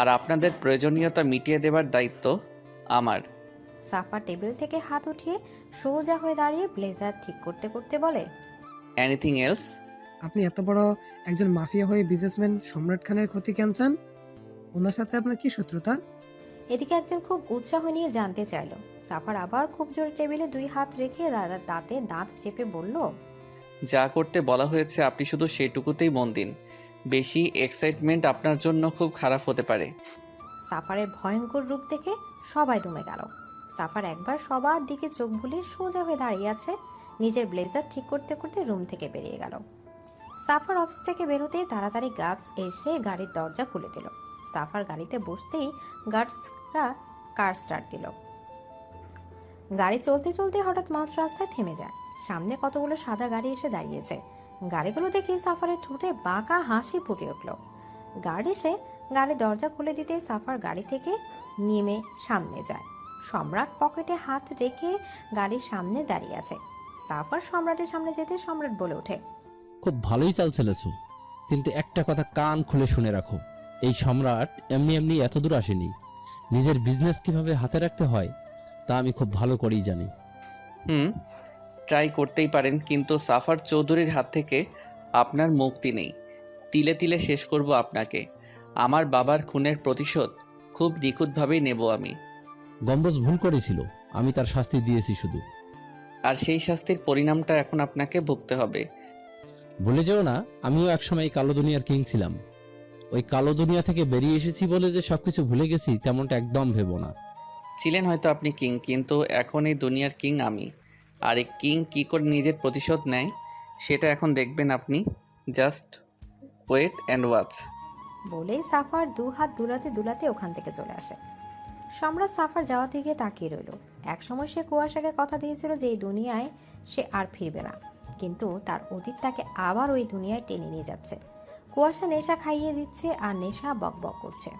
আর আপনাদের প্রয়োজনীয়তা মিটিয়ে দেবার দায়িত্ব আমার। সাফা টেবিল থেকে হাত উঠিয়ে সোজা হয়ে দাঁড়িয়ে ব্লেজার ঠিক করতে করতে বলে, এনিথিং এলস? আপনি এত বড় একজন মাফিয়া হয়ে বিজনেসম্যান সম্রাট খানের ক্ষতি কেন চান? ওনার সাথে আপনার কি শত্রুতা? এদিকে একজন খুব উৎসাহ নিয়ে জানতে চাইল। সাফার আবার খুব জোরে টেবিলে 2 হাত রেখে দাঁতে দাঁত চেপে বলল, যা করতে বলা হয়েছে আপনি শুধু সেটুকুতেই মন দিন। বেশি এক্সাইটমেন্ট আপনার জন্য খুব খারাপ হতে পারে। সাফারের ভয়ঙ্কর রূপ দেখে সবাই দমে গেল। সাফার একবার সবার দিকে চোখ বুলিয়ে সোজা হয়ে দাঁড়িয়ে আছে। নিজের ব্লেজার ঠিক করতে করতে রুম থেকে বেরিয়ে গেল। সাফার অফিস থেকে বেরোতেই তাড়াতাড়ি গার্ডস এসে গাড়ির দরজা খুলে দিল। সাফার গাড়িতে বসতেই গার্ডসরা কার স্টার্ট দিল। গাড়ি চলতে চলতে হঠাৎ মাঝ রাস্তায় থেমে যায়। সামনে কতগুলো সাদা গাড়ি এসে দাঁড়িয়েছে। গাড়িগুলো দেখে সাফারের ঠোঁটে বাঁকা হাসি ফুটে উঠল। গার্ড এসে গাড়ির দরজা খুলে দিতে সাফার গাড়ি থেকে নেমে সামনে যায়। সম্রাট পকেটে হাত রেখে গাড়ির সামনে দাঁড়িয়ে আছে। সাফার সম্রাটের সামনে যেতে সম্রাট বলে ওঠে, খুব ভালোই চাল চলেছ, কিন্তু একটা কথা কান খুলে শুনে রাখো, এই সম্রাট এমনি এমনি এত দূর আসেনি। নিজের বিজনেস কিভাবে হাতে রাখতে হয় তা আমি খুব ভালো করেই জানি। ট্রাই করতেই পারেন, কিন্তু সাফার চৌধুরীর হাত থেকে আপনার মুক্তি নেই। তিলে তিলে শেষ করব আপনাকে। আমার বাবার খুনের প্রতিশোধ খুব নিখুঁতভাবেই নেব আমি। গম্বুজ ভুল করেছিল, আমি তার শাস্তি দিয়েছি শুধু। আর সেই শাস্তির পরিণামটা এখন আপনাকে ভুগতে হবে। ভুলে যেও না, আমিও একসময় এই কালো দুনিয়ার কিং ছিলাম। ওই কালো দুনিয়া থেকে বেরিয়ে এসেছি বলে যে সবকিছু ভুলে গেছি তেমনটা একদম ভেবো না। ছিলেন হয়তো আপনি কিং, কিন্তু এখন এই দুনিয়ার কিং আমি। আর এই কিং কী করে নিজের প্রতিশোধ নেয় সেটা এখন দেখবেন আপনি। Just wait and watch. বলেই সাফার 2 হাত দুলাতে দুলাতে ওখান থেকে চলে আসে। সম্রাট সাফার যাওয়া দিকে তাকিয়ে রইল। একসময় সে কুয়াশাকে কথা দিয়েছিল যে এই দুনিয়ায় সে আর ফিরবে না, কিন্তু তার অতীত তাকে আবার ওই দুনিয়ায় টেনে নিয়ে যাচ্ছে। কুয়াশা নেশা খাইয়ে দিচ্ছে আর নেশা বকবক করছে।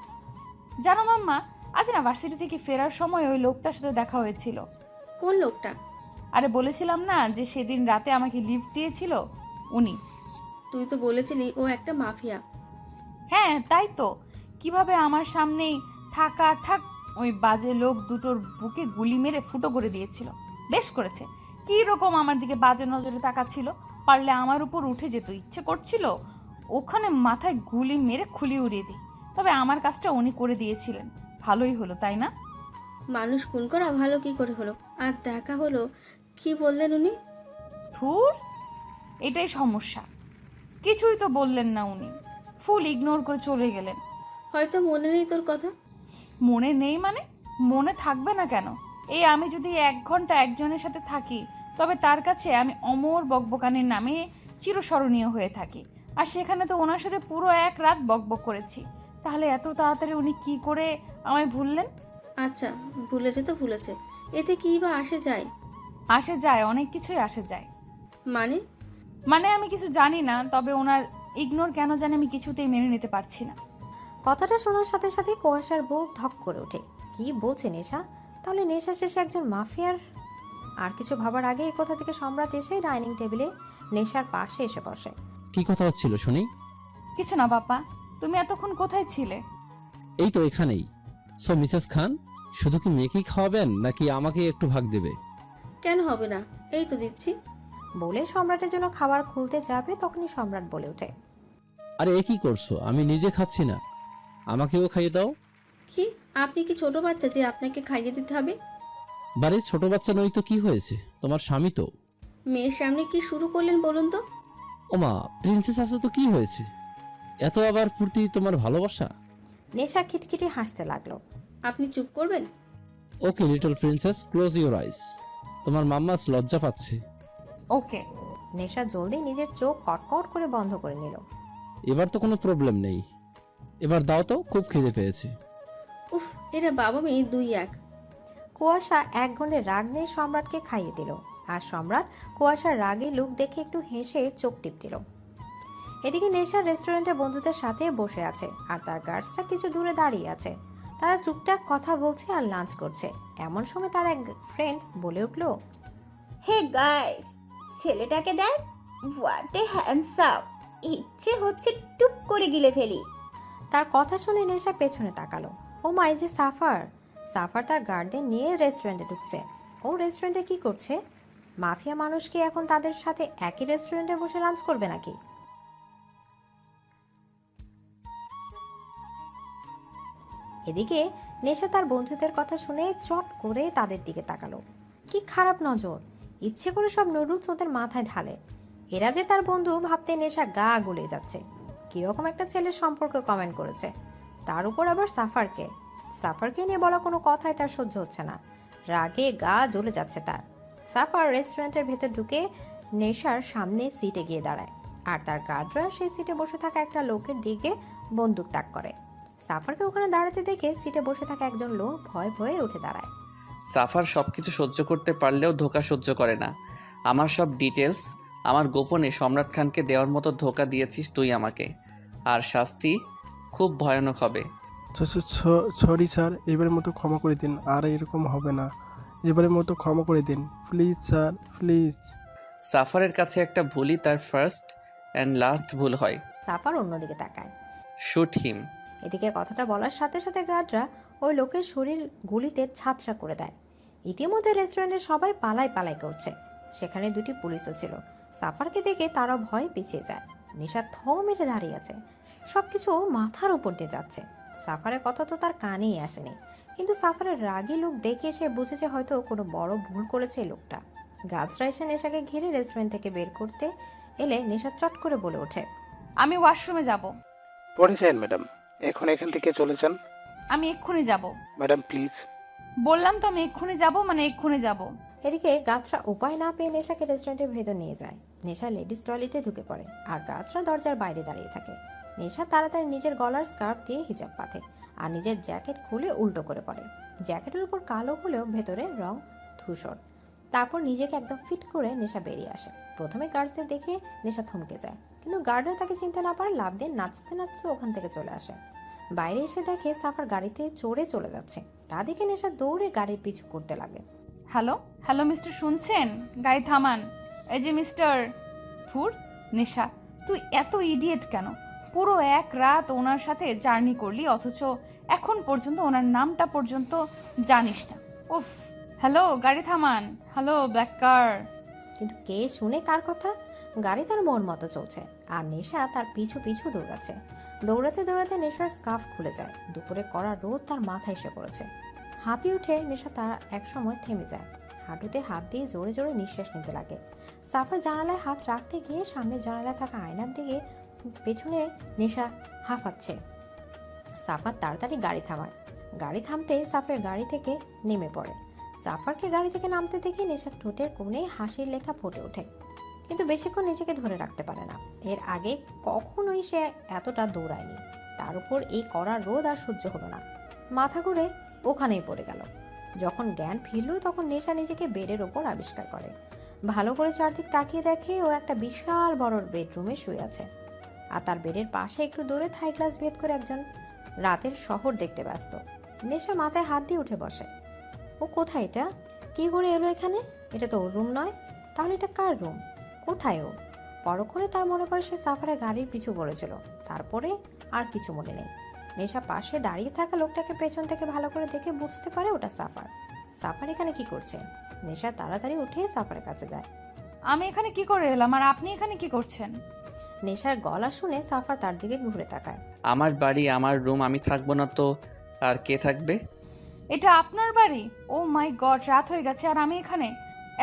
জানো মাম্মা, আজ না ভার্সিটি থেকে ফেরার সময় ওই লোকটার সাথে দেখা হয়েছিল। কোন লোকটা? আরে বলেছিলাম না যে সেদিন রাতে আমাকে লিফট দিয়েছিল, উনি। তুই তো বলেছিলি ও একটা মাফিয়া। হ্যাঁ তাই তো, কিভাবে আমার সামনেই থাক ওই বাজে লোক দুটোর বুকে গুলি মেরে ফুটো করে দিয়েছিল। বেশ করেছে। কি রকম আমার দিকে বাজে নজরে তাকাচ্ছিল, পারলে আমার উপর উঠে যেত। ইচ্ছে করছিল ওখানে মাথায় গুলি মেরে খুলি উড়িয়ে দিই। তবে আমার কাজটা উনি করে দিয়েছিলেন, ভালোই হলো তাই না? মানুষ খুন করা ভালো কি করে হলো? আর দেখা হলো, কি বললেন উনি? ধুর, এটাই সমস্যা। কিছুই তো বললেন না উনি, ফুল ইগনোর করে চলে গেলেন। হয়তো মনে নেই তোর কথা। মনে নেই মানে? মনে থাকবে না কেন? এই আমি যদি 1 ঘন্টা একজনের সাথে থাকি, তবে তার কাছে আমি অমর বকবকানির নামে চিরস্মরণীয় হয়ে থাকি। আর সেখানে তো ওনার সাথে পুরো 1 রাত বকবক করেছি। তাহলে এত তাড়াতাড়ি উনি কি করে আমায় ভুললেন? আচ্ছা, ভুলেছে তো ভুলেছে, এতে কি বা আসে যায়? আসে যায়, অনেক কিছুই আসে যায়। মানে আমি কিছু জানি না, তবে ওনার ইগনোর কেন জানি আমি কিছুতেই মেনে নিতে পারছি না। কথাটা শোনার সাথে সাথে কুয়াশার বুক ধক করে ওঠে। কি বলছে নেশা? তাহলে নেশা শেষে একজন মাফিয়ার? আর কিছু ভাবার আগে কোথা থেকে সম্রাট এসে ডাইনিং টেবিলে নেশার পাশে এসে বসে। কি কথা হচ্ছিল শুনি? কিছু না বাপ্পা, তুমি এতক্ষণ কোথায় ছিলে? এই তো এখানেই। সো মিসেস খান, শুধু কি মেয়েকেই খাওয়াবেন নাকি আমাকে একটু ভাগ দেবে? কেন হবে না, এই তো দিচ্ছি। বলে সম্রাটের জন্য খাবার খুলতে যাবে, তখনই সম্রাট বলে ওঠে, আরে এ কি করছো? আমি নিজে খাচ্ছি না, আমাকেও খাইয়ে দাও। কি, আপনি কি ছোট বাচ্চা যে আপনাকে খাইয়ে দিতে হবে? বাড়ির ছোট বাচ্চা নই তো কি হয়েছে, তোমার স্বামী তো। মেয়ের সামনে কি শুরু করলেন বলুন তো? ওমা, প্রিন্সেস আছে তো কি হয়েছে? এত আবার ফুর্তি তোমার ভালোবাসা? নেশা খিটখিটে হাসতে লাগলো। আপনি চুপ করবেন? Okay little princess, close your eyes. তোমার মাম্মাস লজ্জা পাচ্ছে। ওকে। নেশা জলদি নিজের চোখ কটকট করে বন্ধ করে নিল। এবার তো কোনো প্রবলেম নেই, এবার দাও তো, খুব খিদে পেয়েছে। উফ, এরা বাবা মেয়ে 2 এক। কুয়াশা 1 ঘন্টে রাগ নিয়ে সম্রাটকে খাইয়ে দিল। আর সম্রাট কুয়াশার রাগে লুক দেখে একটু হেসে চোখ টিপ দিল। এদিকে নেশা রেস্টুরেন্টে বন্ধুদের সাথে বসে আছে, আর তার গার্ডসরা কিছু দূরে দাঁড়িয়ে আছে। তারা চুপচাপ কথা বলছে আর লাঞ্চ করছে। এমন সময় তার এক ফ্রেন্ড বলে উঠল, হে গাইস, ছেলেটাকে দেখ, হোয়াট এ হ্যান্ডসাম। ইচ্ছে হচ্ছে টুপ করে গিলে ফেলি। তার কথা শুনে নেশা পেছনে তাকালো। ও মাই, যে সাফার! সাফার তার গার্ডদের নিয়ে রেস্টুরেন্টে ঢুকছে। ও রেস্টুরেন্টে কি করছে? মাফিয়া মানুষ কি এখন তাদের সাথে একই রেস্টুরেন্টে বসে লাঞ্চ করবে নাকি? এদিকে নেশা তার বন্ধুদের কথা শুনে চট করে তাদের দিকে তাকালো। কি খারাপ নজর! ইচ্ছে করে সব নুডলস ওদের মাথায় ঢালে। এরা যে তার বন্ধু ভাবতে নেশা গা গুলে যাচ্ছে। কিরকম একটা ছেলের সম্পর্কে কমেন্ট করেছে, তার উপর আবার সাফারকে নিয়ে বলা কোনো কথাই তার সহ্য হচ্ছে না। রাগে গা জ্বলে যাচ্ছে তার। সাফার রেস্টুরেন্টের ভেতর ঢুকে নেশার সামনে সিটে গিয়ে দাঁড়ায়, আর তার গার্ডরা সেই সিটে বসে থাকা একটা লোকের দিকে বন্দুক তাক করে। সাফারকে ওখানে দাঁড়াতে দেখে সিটে বসে থাকা একজন লোক ভয়ে ভয়ে উঠে দাঁড়ায়। সাফার সব কিছু সহ্য করতে পারলেও ধোঁকা সহ্য করে না। আমার সব ডিটেলস, আমার গোপনে সম্রাট খানকে দেওয়ার মতো ধোঁকা দিয়েছিস তুই আমাকে, আর শাস্তি খুব ভয়ানক হবে। সরি স্যার, এবারের মতো ক্ষমা করে দিন, আর এরকম হবে না। এবারের মতো ক্ষমা করে দিন প্লিজ স্যার, প্লিজ। সাফারের কাছে একটা ভুলই তার ফার্স্ট অ্যান্ড লাস্ট ভুল হয়। সাফার অন্যদিকে তাকায়। Shoot him. এদিকে কথাটা বলার সাথে সাথে গার্ডরা ওই লোকের শরীর গুলিতে ছাতরা করে দেয়। ইতিমধ্যে রেস্টুরেন্টের সবাই পালাই করছে। সেখানে দুটি পুলিশও ছিল। সাফারকে দেখে তারা ভয়ে পিছিয়ে যায়। নেশা থ মেরে দাঁড়িয়ে আছে, সবকিছু মাথার উপর দিয়ে যাচ্ছে। সাফারের কথা তো তার কানেই আসেনি, কিন্তু সাফারের রাগী লোক দেখে সে বুঝেছে হয়তো কোনো বড় ভুল করেছে এই লোকটা। গাছরা এসে নেশাকে ঘিরে রেস্টুরেন্ট থেকে বের করতে এলে নেশা চট করে বলে ওঠে, আমি ওয়াশরুমে যাব। পরে যান ম্যাডাম, এখন এখান থেকে চলে যান। আমি এক্ষুনি যাব। Madam please. বললাম তো আমি এক্ষুনি যাব, মানে এক্ষুনি যাব। এদিকে গাছরা উপায় না পেয়ে নেশাকে রেস্টুরেন্টের ভেতর নিয়ে যায়। নেশা লেডিস টয়লেটে ঢুকে পড়ে, আর গাছরা দরজার বাইরে দাঁড়িয়ে থাকে। নেশা তাড়াতাড়ি নিজের গলার স্কার্ফ দিয়ে হিজাব বাঁধে আর নিজের জ্যাকেট খুলে উল্টো করে পড়ে। জ্যাকেটের উপর কালো হলেও ভেতরে রং ধূসর। তারপর নিজেকে একদম ফিট করে নেশা বেরিয়ে আসে। প্রথমে গার্ডসদের দেখে নেশা থমকে যায়, কিন্তু গার্ডরা তাকে চিনতে না পারে লাফ দিয়ে নাচতে নাচতে ওখান থেকে চলে আসে। বাইরে এসে দেখে সাফার গাড়িতে চড়ে চলে যাচ্ছে। তা দেখে নেশা দৌড়ে গাড়ির পিছু করতে লাগে। হ্যালো হ্যালো মিস্টার, শুনছেন? গাড়ি থামান। এই যে মিস্টার। ফুড নেশা, তুই এত ইডিয়েট কেন? পুরো এক রাত ওনার সাথে জার্নি করলি, অথচ এখন পর্যন্ত ওনার নামটা পর্যন্ত জানিস না। উফ। হ্যালো, গাড়ি থামান। হ্যালো ব্ল্যাক কার। কিন্তু কে শুনে কার কথা? গাড়ি তার মন মতো চলছে, আর নেশা তার পিছু পিছু দৌড়াচ্ছে। দৌড়াতে দৌড়াতে নেশার স্কার্ফ খুলে যায়। দুপুরে কড়া রোদ তার মাথায় এসে পড়েছে। হাঁপিয়ে উঠে নেশা তার এক সময় থেমে যায়। হাঁটুতে হাত দিয়ে জোরে জোরে নিঃশ্বাস নিতে লাগে। সাফার জানালায় হাত রাখতে গিয়ে সামনে জানালায় থাকা আয়নার দিকে পেছনে নেশা হাঁফাচ্ছে। সাফার তাড়াতাড়ি গাড়ি থামায়। গাড়ি থামতে সাফের গাড়ি থেকে নেমে পড়ে। সাফারকে গাড়ি থেকে নামতে দেখে নেশার ঠোঁটের কোণে হাসির লেখা ফুটে ওঠে, কিন্তু বেশিক্ষণ নিজেকে ধরে রাখতে পারে না। এর আগে কখনোই সে এতটা দৌড়ায়নি। তার উপর এই কড়া রোদ আর সহ্য হলো না। মাথা ঘুরে ওখানেই পড়ে গেল। যখন জ্ঞান ফিরল তখন নেশা নিজেকে বেডের ওপর আবিষ্কার করে। ভালো করে চারদিক তাকিয়ে দেখে ও একটা বিশাল বড় বেডরুমে শুয়ে আছে, আর তার বেডের পাশে একটু দূরে থাই গ্লাস ভেদ করে একজন রাতের শহর দেখতে ব্যস্ত। নেশা মাথায় হাত দিয়ে উঠে বসে। ও কোথায়? এটা কি করে এলো এখানে? এটা তো ওর রুম নয়। তাহলে এটা কার রুম? কোথায় ও? পরক্ষণে তার মনে পড়ে সে সাফারের গাড়ির পিছু করেছিল। তারপরে আর কিছু মনে নেই। নেশা পাশে দাঁড়িয়ে থাকা লোকটাকে পেছন থেকে ভালো করে দেখে বুঝতে পারে ওটা সাফার। সাফার এখানে কি করছে? নেশা তাড়াতাড়ি উঠে সাফারের কাছে যায়। আমি এখানে কি করে এলাম, আর আপনি এখানে কি করছেন? নেশার গলা শুনে সাফার তার দিকে ঘুরে তাকায়। আমার বাড়ি, আমার রুম, আমি থাকবো না তো আর কে থাকবে? এটা আপনার বাড়ি? ও মাই গড, রাত হয়ে গেছে আর আমি এখানে।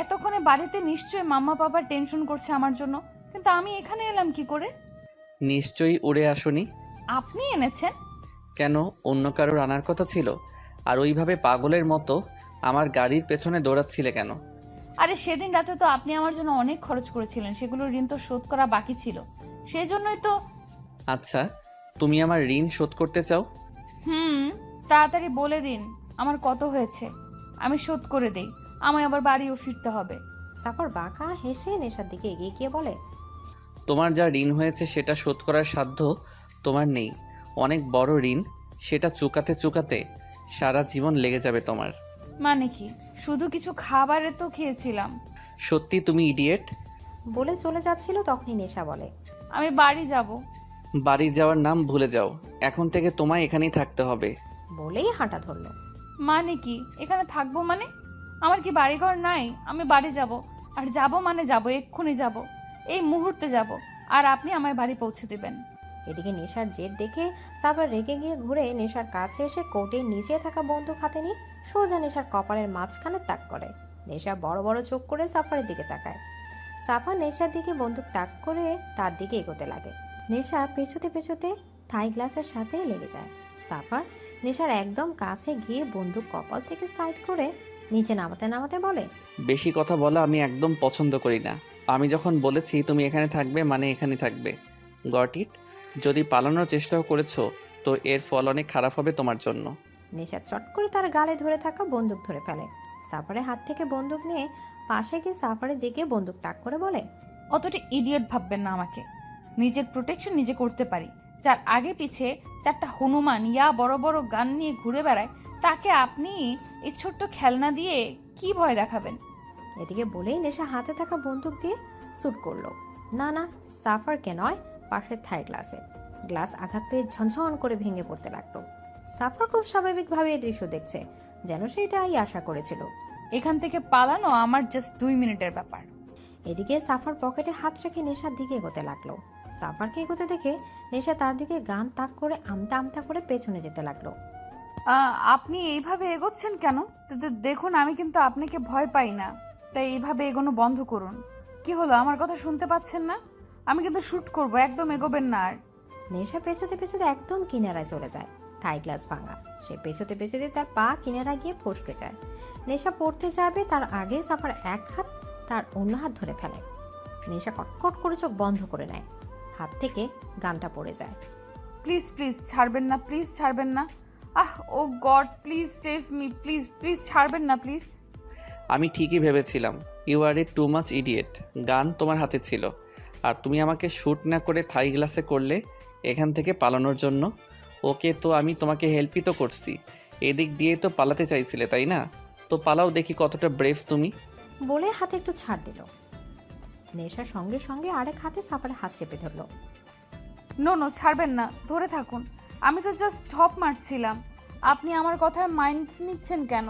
এতক্ষণে বাড়িতে নিশ্চয়ই মাম্মা পাপা টেনশন করছে আমার জন্য, কিন্তু আমি এখানে এলাম কি করে? নিশ্চয়ই উড়ে আসনি। আপনি এনেছেন? কেন, অন্য কারোর আনার কথা ছিল? আর ওইভাবে পাগলের মতো আমার গাড়ির পেছনে দৌড়াচ্ছিলে কেন? আরে সেদিন রাতে তো আপনি আমার জন্য অনেক খরচ করেছিলেন, সেগুলোর ঋণ তো শোধ করা বাকি ছিল, সেই জন্যই তো। আচ্ছা, তুমি আমার ঋণ শোধ করতে চাও? তাড়াতাড়ি বলে দিন আমার কত হয়েছে, আমি শোধ করে দেই। আমায় আবার বাড়িও ফিরতে হবে। সাফার বাঁকা হেসে নেশার দিকে এগিয়ে গিয়ে বলে, তোমার যা ঋণ হয়েছে সেটা শোধ করার সাধ্য তোমার নেই। অনেক বড় ঋণ, সেটা চুকাতে চুকাতে সারা জীবন লেগে যাবে তোমার। মানে কি? শুধু কিছু খাবারে তো খেয়েছিলাম। সত্যি তুমি ইডিয়েট। বলে চলে যাচ্ছিল তখনই নেশা বলে, আমি বাড়ি যাব। বাড়ি যাওয়ার নাম ভুলে যাও, এখন থেকে তোমায় এখানেই থাকতে হবে। বলেই হাঁটা ধরলো। মানে কি এখানে থাকবো মানে? আমার কি বাড়িঘর নাই? আমি বাড়ি যাব, আর যাব মানে যাব, এক্ষুনি যাব, এই মুহূর্তে যাব, আর আপনি আমায় বাড়ি পৌঁছে দেবেন। এদিকে নেশার জেদ দেখে সাফার রেগে গিয়ে ঘুরে নেশার কাছে এসে কোটের নিচে থাকা বন্দুক হাতে নিয়ে সোজা নেশার কপালের মাঝখানে তাক করে। নেশা বড় বড় চোখ করে সাফারের দিকে তাকায়। সাফা নেশার দিকে বন্দুক তাক করে তার দিকে এগোতে লাগে। নেশা পেছোতে পেছোতে থাই গ্লাসের সাথে লেগে যায়। সাফার নেশার একদম কাছে গিয়ে বন্দুক কপাল থেকে সাইড করে নিচে নামাতে নামাতে বলে, বেশি কথা বলা আমি একদম পছন্দ করি না। আমি যখন বলেছি তুমি এখানে থাকবে মানে এখানে থাকবে। Got it? যদি পালানোর চেষ্টাও করেছো তো এর ফল অনেক খারাপ হবে তোমার জন্য। নেশা চট করে তার গালে ধরে থাকা বন্দুক ধরে ফেলে। সাফারের হাত থেকে বন্দুক নিয়ে পাশে গিয়ে সাফারের দিকে বন্দুক তাক করে বলে, অতটা ইডিয়েট ভাববেন না আমাকে। নিজের প্রোটেকশন নিজে করতে পারি। যার আগে পিছে 4টা হনুমান ইয়া বড় বড় গান নিয়ে ঘুরে বেড়ায়, তাকে আপনি এই ছোট্ট খেলনা দিয়ে কি ভয় দেখাবেন? এদিকে বলেই নেশা হাতে থাকা বন্দুক দিয়ে শুট করলো। না না, সাফারকে নয়, পাশের থাই গ্লাসে। গ্লাস আঘাত পেয়ে ঝনঝন করে ভেঙে পড়তে লাগলো। সাফার খুব স্বাভাবিকভাবে এই দৃশ্য দেখছে, যেন সে এটাই আশা করেছিল। এখান থেকে পালানো আমার জাস্ট 2 মিনিটের ব্যাপার। এদিকে সাফার পকেটে হাত রেখে নেশার দিকে এগোতে লাগলো। সাফারকে এগোতে দেখে নেশা তার দিকে গান তাক করে আমতা আমতা করে পেছনে যেতে লাগলো। আপনি এইভাবে এগোচ্ছেন কেন? দেখুন আমি কিন্তু আপনাকে ভয় পাই না, তাই এইভাবে এগোনো বন্ধ করুন। কি হলো, আমার কথা শুনতে পাচ্ছেন না? আমি কিন্তু শুট করব, একদম এগোবেন না আর। নেশা পেছোতে পেছোতে একদম কিনারায় চলে যায়। থাই গ্লাস ভাঙা। সে পেছোতে পেছোতে তার পা কিনারায় গিয়ে ফসকে যায়। নেশা পড়তে যাবে তার আগে সাফার এক হাত তার অন্য হাত ধরে ফেলে। নেশা কটকট করে চোখ বন্ধ করে নেয়। হাত থেকে গানটা পড়ে যায়। প্লিজ প্লিজ ছাড়বেন না, প্লিজ ছাড়বেন না। Oh god, please save me, please please ছাড়বেন না প্লিজ। আমি ঠিকই ভেবেছিলাম you are a too much idiot. Gun তোমার হাতে ছিল আর তুমি আমাকে শ্যুট না করে থাই গ্লাসে করলে এখান থেকে পালানোর জন্য। ওকে, তো আমি তোমাকে হেল্পই তো করছি। এদিক দিয়ে তো পালাতে চাইছিলে তাই না? তো পালাও দেখি কতটা ব্রেভ তুমি। বলে হাতে একটু ছাড় দিল। নেশার সঙ্গে সঙ্গে আরেক হাতে সাফারের হাত চেপে ধরলো। নো নো, ছাড়বেন না, ধরে থাকুন। আমি তো জাস্ট ঢপ মারছিলাম। আপনি আমার কথায় মাইন্ড নিচ্ছেন কেন?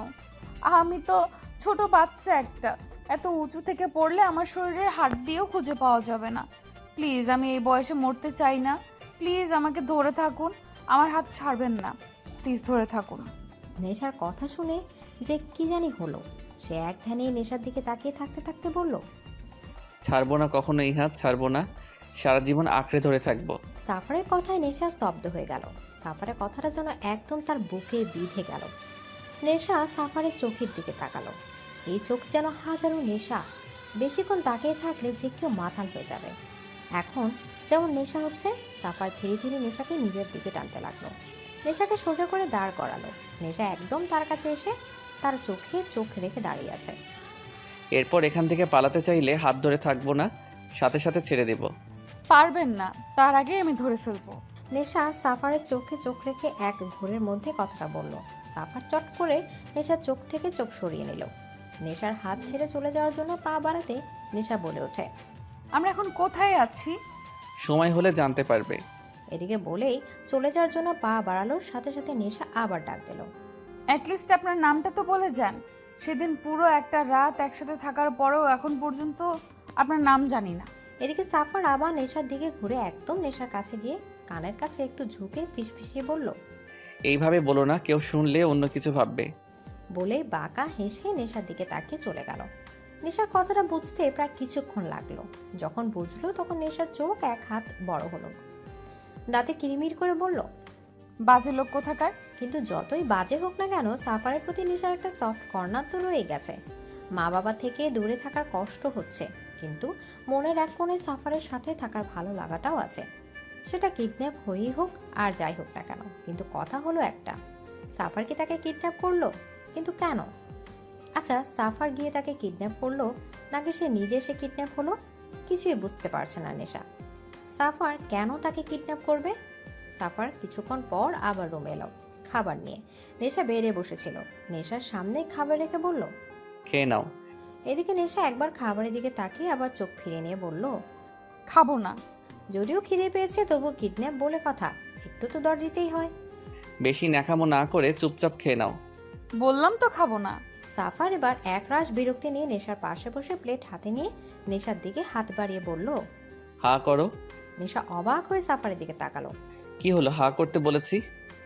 আমি তো ছোট বাচ্চা একটা। এত উঁচু থেকে পড়লে আমার শরীরের হাড্ডিও খুঁজে পাওয়া যাবে না। প্লিজ, আমি এই বয়সে মরতে চাই না। প্লিজ আমাকে ধরে থাকুন, আমার হাত ছাড়বেন না। প্লিজ ধরে থাকুন। নেশার কথা শুনে যে কি জানি হলো, সে এক ধ্যানে নেশার দিকে তাকিয়ে থাকতে থাকতে বলল, ছাড়বো না, কখনো এই হাত ছাড়বো না। সারা জীবন আঁকড়ে ধরে থাকবো। সাফারের কথায় নেশা স্তব্ধ হয়ে গেল। সাফারের কথাটা যেন একদম তার বুকে বিঁধে গেল। নেশা সাফারের চোখের দিকে তাকালো। এই চোখ যেন হাজারো নেশা। বেশিক্ষণ তাকিয়ে থাকলে যে কেউ মাতাল হয়ে যাবে। এখন যেমন নেশা হচ্ছে, সাফার ধীরে ধীরে নেশাকে নিজের দিকে টানতে লাগলো। নেশাকে সোজা করে দাঁড় করালো। নেশা একদম তার কাছে এসে তার চোখে চোখ রেখে দাঁড়িয়ে আছে। এরপর এখান থেকে পালাতে চাইলে হাত ধরে থাকবো না, সাথে সাথে ছেড়ে দেব। পারবেন না, তার আগে আমি ধরে ফেলবো। নেশা সাফারের চোখে চোখ রেখে এক ঘোরের মধ্যে কথাটা বলল। সাফার চট করে নেশার চোখ থেকে চোখ সরিয়ে নিল। নেশার হাত ছেড়ে চলে যাওয়ার জন্য পা বাড়াতে নেশা বলে ওঠে, আমরা এখন কোথায় আছি? সময় হলে জানতে পারবে। এদিকে বলেই চলে যাওয়ার জন্য পা বাড়ালোর সাথে সাথে নেশা আবার ডাক দিল, অ্যাটলিস্ট আপনার নামটা তো বলে যান। সেদিন পুরো একটা রাত একসাথে থাকার পরেও এখন পর্যন্ত আপনার নাম জানি না। এদিকে সাফার আবার নেশার দিকে ঘুরে একদম নেশার কাছে গিয়ে কানের কাছে একটু ঝুঁকে ফিসফিসিয়ে বলল, এইভাবে বলো না, কেউ শুনলে অন্য কিছু ভাববে। বলে বাঁকা হেসে নেশার দিকে তাকিয়ে চলে গেল। নেশার কথাটা বুঝতে প্রায় কিছুক্ষণ লাগলো। যখন বুঝলো তখন নেশার চোখ এক হাত বড় হলো। দাঁতে কিরিমির করে বলল, বাজে লোক কোথাকার। কিন্তু যতই বাজে হোক না কেন, সাফারের প্রতি নেশার একটা সফট কর্নার তো রয়ে গেছে। মা বাবা থেকে দূরে থাকার কষ্ট হচ্ছে, কিন্তু মনের এক কোণে সাফারের সাথে থাকার ভালো লাগাটাও আছে। সেটা কিডন্যাপ হয়েই হোক আর যাই হোক না কেন, কিন্তু কথা হলো একটা, সাফার কি তাকে কিডন্যাপ করলো? কিন্তু কেন? আচ্ছা, সাফার গিয়ে তাকে কিডন্যাপ করলো নাকি সে নিজে এসে কিডন্যাপ হলো? কিছুই বুঝতে পারছে না নেশা। সাফার কেন তাকে কিডন্যাপ করবে? সাফার কিছুক্ষণ পর আবার রুমে এলো খাবার নিয়ে। নেশা বেড়ে বসেছিল। নেশার সামনে খাবার রেখে বলল, খেয়ে নাও। এদিকে নেশা একবার খাবারের দিকে তাকিয়ে আবার চোখ ফিরে নিয়ে বলল, খাবো না। যদিও খিদে পেয়েছে তবু কিডন্যাপ বলে কথা, একটু তো দর দিতেই হয়। বেশি ন্যাকামো না করে চুপচাপ খেয়ে নাও। বললাম তো খাবো না। সাফার এবার একরাশ বিরক্তি নিয়ে নেশার পাশে বসে প্লেট হাতে নিয়ে নেশার দিকে হাত বাড়িয়ে বলল, হা করো। নেশা অবাক হয়ে সাফারের দিকে তাকালো। কি হলো, হা করতে বলেছি?